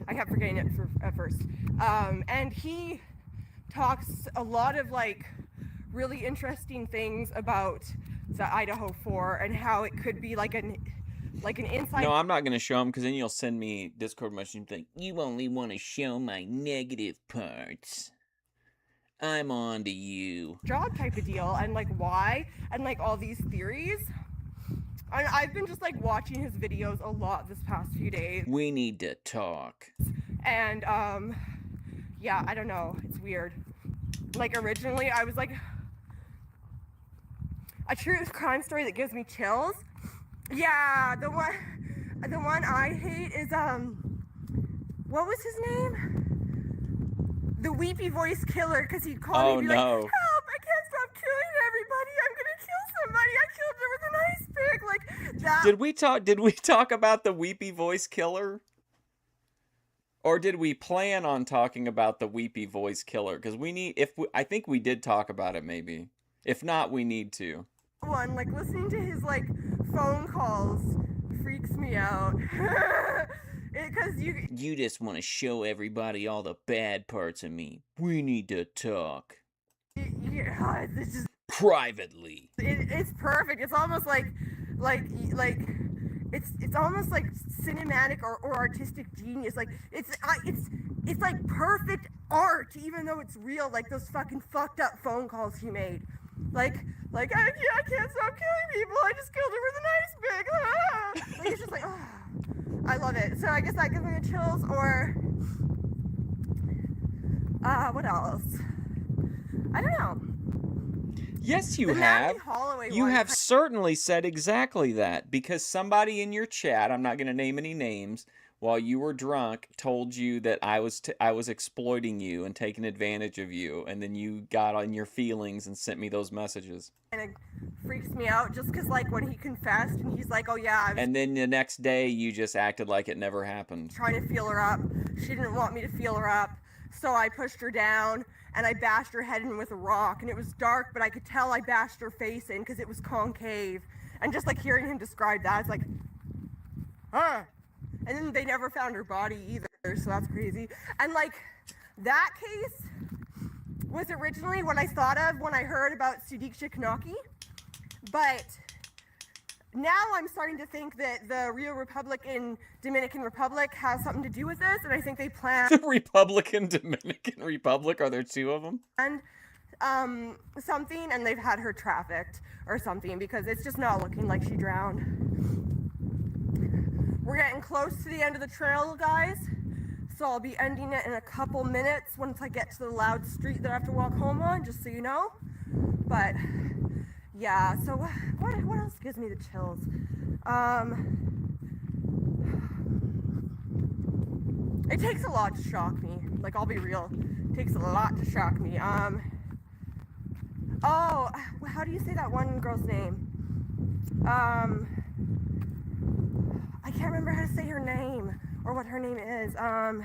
I kept forgetting it at first. And he talks a lot of like really interesting things about the Idaho 4 and how it could be like an inside. No, I'm not going to show him because then you'll send me Discord message like, you only want to show my negative parts. I'm on to you. Job type of deal and like why and like all these theories. I've been just like watching his videos a lot this past few days. We need to talk. And yeah, I don't know. It's weird. Like originally I was like a true crime story that gives me chills. Yeah, the one I hate is what was his name? The weepy voice killer, because he'd call me and be like, help, I can't stop killing everybody, I'm gonna kill somebody, I killed her with an ice pick, like that. Did we talk about the weepy voice killer? Or did we plan on talking about the weepy voice killer? Because I think we did talk about it maybe. If not, we need to. One, like listening to his like phone calls freaks me out. Because you just want to show everybody all the bad parts of me. We need to talk. Yeah, this is privately. It's perfect. It's almost like it's almost like cinematic or artistic genius. Like it's like perfect art, even though it's real. Like those fucking fucked up phone calls he made. Like I can't stop killing people. I just killed her with an ice pick. Ah! Like it's just like, oh, I love it. So I guess that gives me the chills. Or what else? I don't know. Yes, you The have. Natalie Holloway You one. have certainly said exactly that, because somebody in your chat, I'm not going to name any names, while you were drunk, told you that I was exploiting you and taking advantage of you, and then you got on your feelings and sent me those messages. And it freaks me out just because, like, when he confessed and he's like, oh yeah, I was And then the next day, you just acted like it never happened. trying to feel her up. She didn't want me to feel her up. So I pushed her down and I bashed her head in with a rock. And it was dark, but I could tell I bashed her face in because it was concave. And just like hearing him describe that, it's like, huh. And then they never found her body either. So that's crazy. And like that case was originally what I thought of when I heard about Sadiq Shiknaki. But now I'm starting to think that the Rio Republic in Dominican Republic has something to do with this, and I think they planned The Republican Dominican Republic, are there two of them? something, and they've had her trafficked or something because it's just not looking like she drowned. We're getting close to the end of the trail, guys, so I'll be ending it in a couple minutes once I get to the loud street that I have to walk home on, just so you know. But yeah, so what else gives me the chills? It takes a lot to shock me. Like, I'll be real. It takes a lot to shock me. Oh, how do you say that one girl's name? I can't remember how to say her name or what her name is. I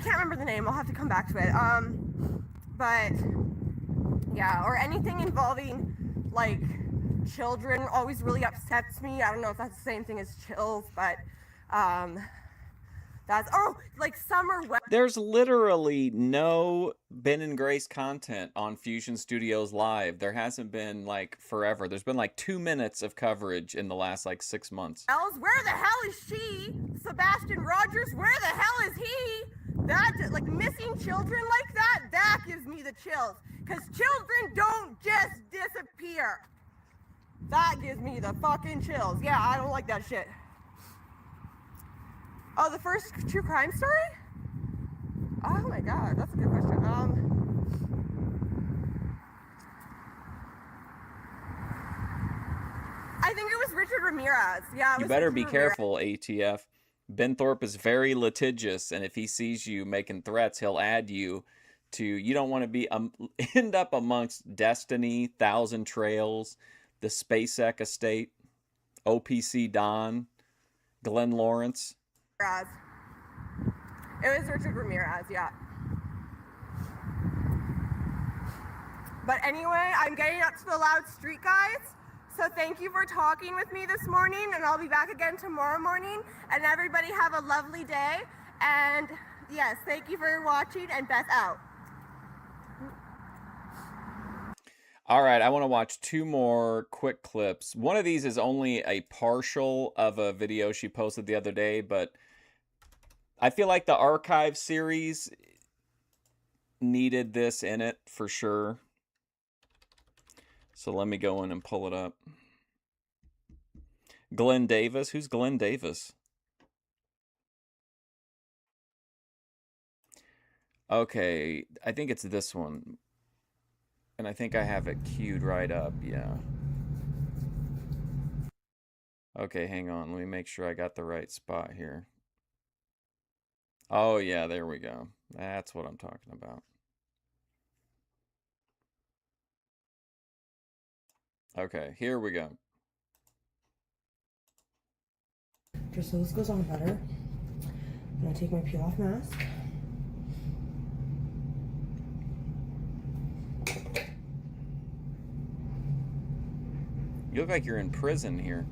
can't remember the name. I'll have to come back to it. But yeah, or anything involving like children always really upsets me. I don't know if that's the same thing as chills, but that's like summer weather. There's literally no Ben and Grace content on Fusion Studios Live. There hasn't been like forever. There's been like 2 minutes of coverage in the last like 6 months. Where the hell is she? Sebastian Rogers, where the hell is he? That, like, missing children like that gives me the chills. Because children don't just disappear. That gives me the fucking chills. Yeah, I don't like that shit. Oh, the first true crime story? Oh my god, that's a good question. I think it was Richard Ramirez. Yeah, You better be careful, ATF. Ben Thorpe is very litigious, and if he sees you making threats, he'll add you to. You don't want to be end up amongst Destiny, Thousand Trails, the SpaceX Estate, OPC Don, Glenn Lawrence. It was Richard Ramirez, yeah. But anyway, I'm getting up to the loud street, guys. So thank you for talking with me this morning, and I'll be back again tomorrow morning. And everybody have a lovely day. And yes, thank you for watching, and Beth out. All right, I want to watch 2 more quick clips. One of these is only a partial of a video she posted the other day, but I feel like the archive series needed this in it for sure. So let me go in and pull it up. Glenn Davis. Who's Glenn Davis? Okay, I think it's this one. And I think I have it queued right up, yeah. Okay, hang on. Let me make sure I got the right spot here. Oh, yeah, there we go. That's what I'm talking about. Okay, here we go. Just so this goes on better, I'm gonna take my peel off mask. You look like you're in prison here.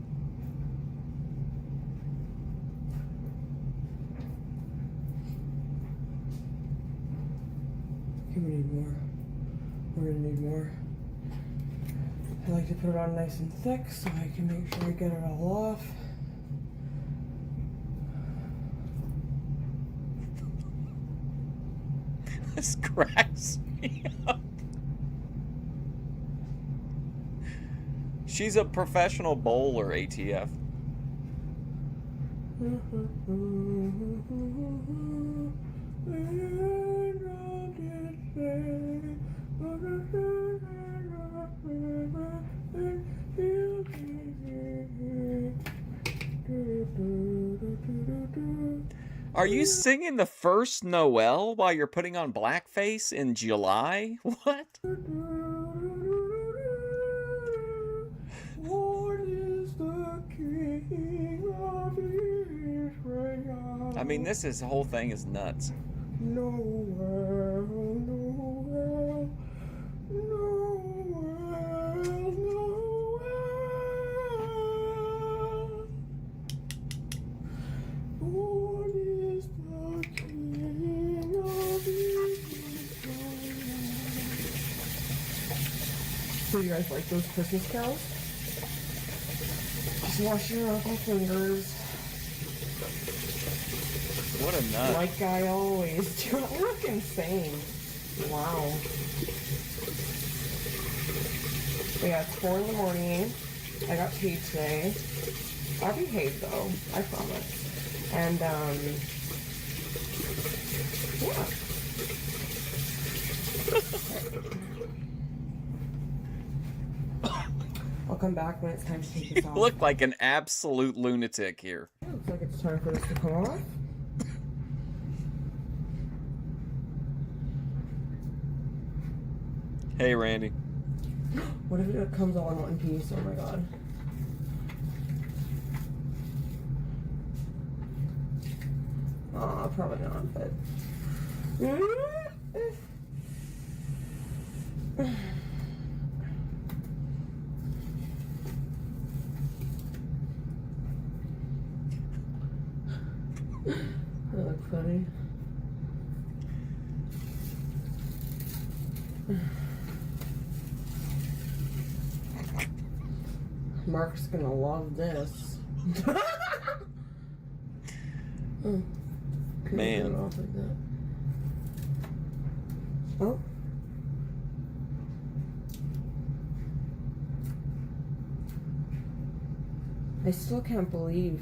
Okay, we need more. We're gonna need more. I like to put it on nice and thick so I can make sure I get it all off. This cracks me up. She's a professional bowler, ATF. Are you singing the first Noel while you're putting on blackface in July? What? I mean, this whole thing is nuts. Noel, Noel, Noel, Noel. Born is the King of Israel. So you guys like those Christmas carols? Just wash your uncle fingers. What a nut. Like I always do. I look insane. Wow. But yeah, it's 4 in the morning. I got paid today. I'll be paid though, I promise. And yeah. I'll come back when it's time to take this You off. look like an absolute lunatic here. Yeah, looks like it's time for this to come off. Hey, Randy. What if it comes all in one piece? Oh my god. Probably not, but. That looks funny. Mark's gonna love this. Man. It off like that. Oh. I still can't believe.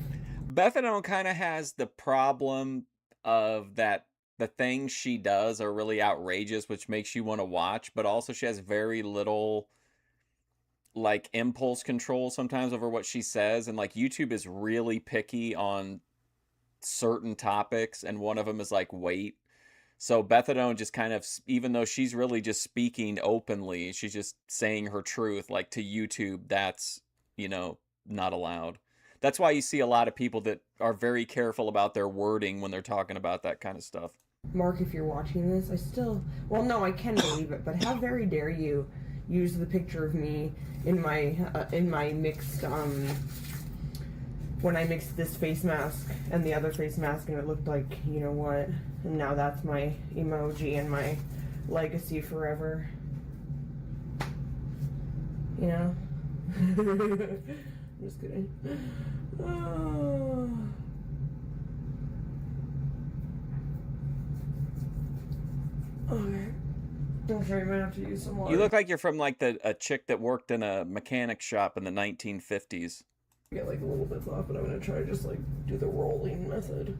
Bethadone kind of has the problem of that the things she does are really outrageous, which makes you want to watch, but also she has very little like impulse control sometimes over what she says, and like YouTube is really picky on certain topics, and one of them is like weight. So Bethadone just kind of, even though she's really just speaking openly, she's just saying her truth, like to YouTube, that's, not allowed. That's why you see a lot of people that are very careful about their wording when they're talking about that kind of stuff. Mark, if you're watching this, well, no, I can believe it, but how very dare you use the picture of me in my mixed, when I mixed this face mask and the other face mask, and it looked like, you know what, and now that's my emoji and my legacy forever. You know? I'm just kidding. Oh. Okay. Okay, I might have to use some water. You look like you're from like a chick that worked in a mechanic shop in the 1950s. Get like a little bit off, but I'm gonna try to just like do the rolling method.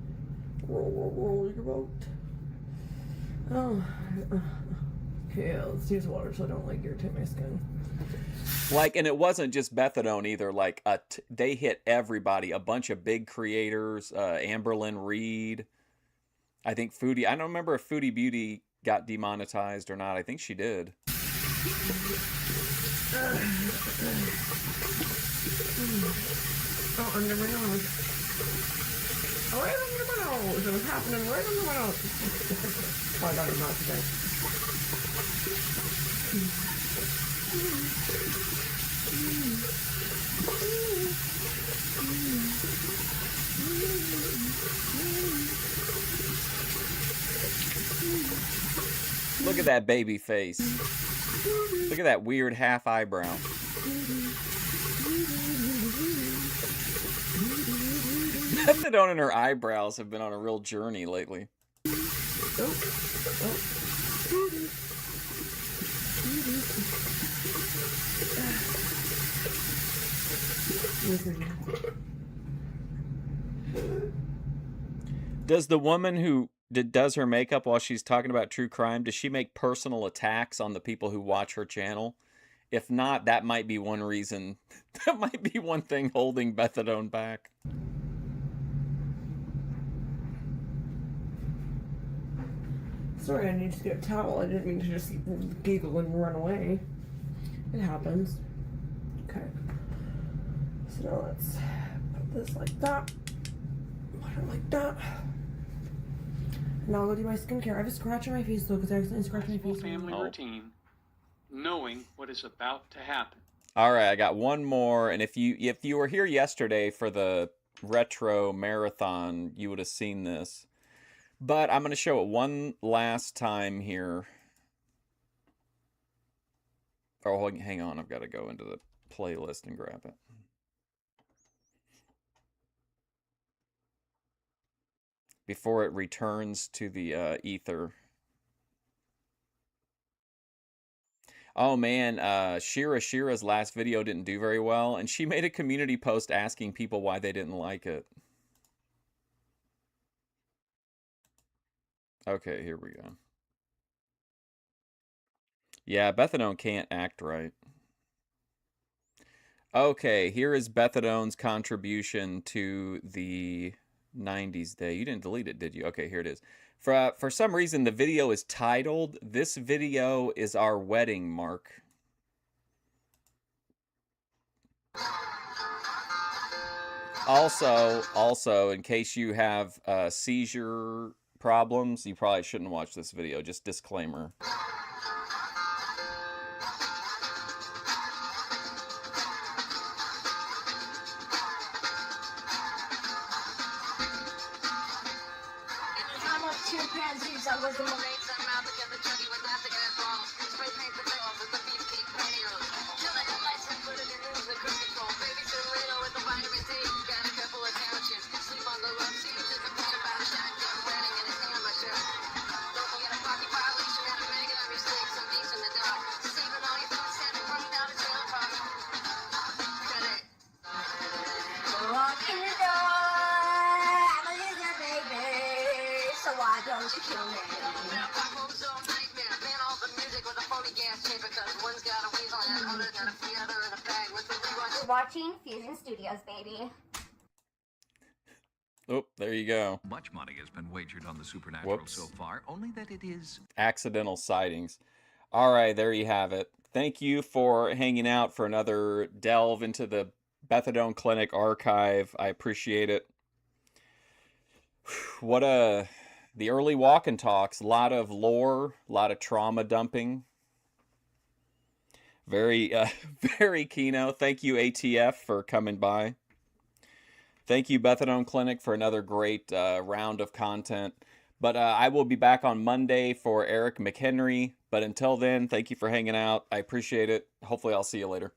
Roll your boat. Oh. Okay, let's use water so I don't like irritate my skin. Like, and it wasn't just Bethadone either. Like, they hit everybody. A bunch of big creators. Amberlynn Reed. I think Foodie. I don't remember if Foodie Beauty got demonetized or not. I think she did. Oh, under my nose. Oh, right under my nose. It was happening right under my nose. Oh, I got it not today. Look at that baby face. Look at that weird half eyebrow. Methadone and her eyebrows have been on a real journey lately. Does the woman who does her makeup while she's talking about true crime? Does she make personal attacks on the people who watch her channel? If not, that might be one reason. That might be one thing holding Bethadone back. Sorry, I need to get a towel. I didn't mean to just giggle and run away. It happens. Okay. So now let's put this like that. Put it like that. Now I'll go do my skincare. I have a scratch on my face though because I accidentally scratched my face. Family routine, knowing what is about to happen. All right, I got one more, and if you were here yesterday for the retro marathon, you would have seen this. But I'm going to show it one last time here. Oh, hang on, I've got to go into the playlist and grab it. Before it returns to the ether. Oh man, Shira's last video didn't do very well, and she made a community post asking people why they didn't like it. Okay, here we go. Yeah, Bethadone can't act right. Okay, here is Bethadone's contribution to the 90s day. You didn't delete it, did you? Okay, here it is. For some reason, the video is titled, "This video is our wedding, Mark." Also, in case you have seizure problems, you probably shouldn't watch this video. Just disclaimer. Watching Fusion Studios, baby. Oh, there you go. Much money has been wagered on the supernatural so far, only that it is accidental sightings. All right, there you have it. Thank you for hanging out for another delve into the Bethadone Clinic archive. I appreciate it. The early walk and talks, a lot of lore, a lot of trauma dumping. Very, very keyno. Thank you, ATF, for coming by. Thank you, Bethadone Clinic, for another great round of content. But I will be back on Monday for Eric McHenry. But until then, thank you for hanging out. I appreciate it. Hopefully, I'll see you later.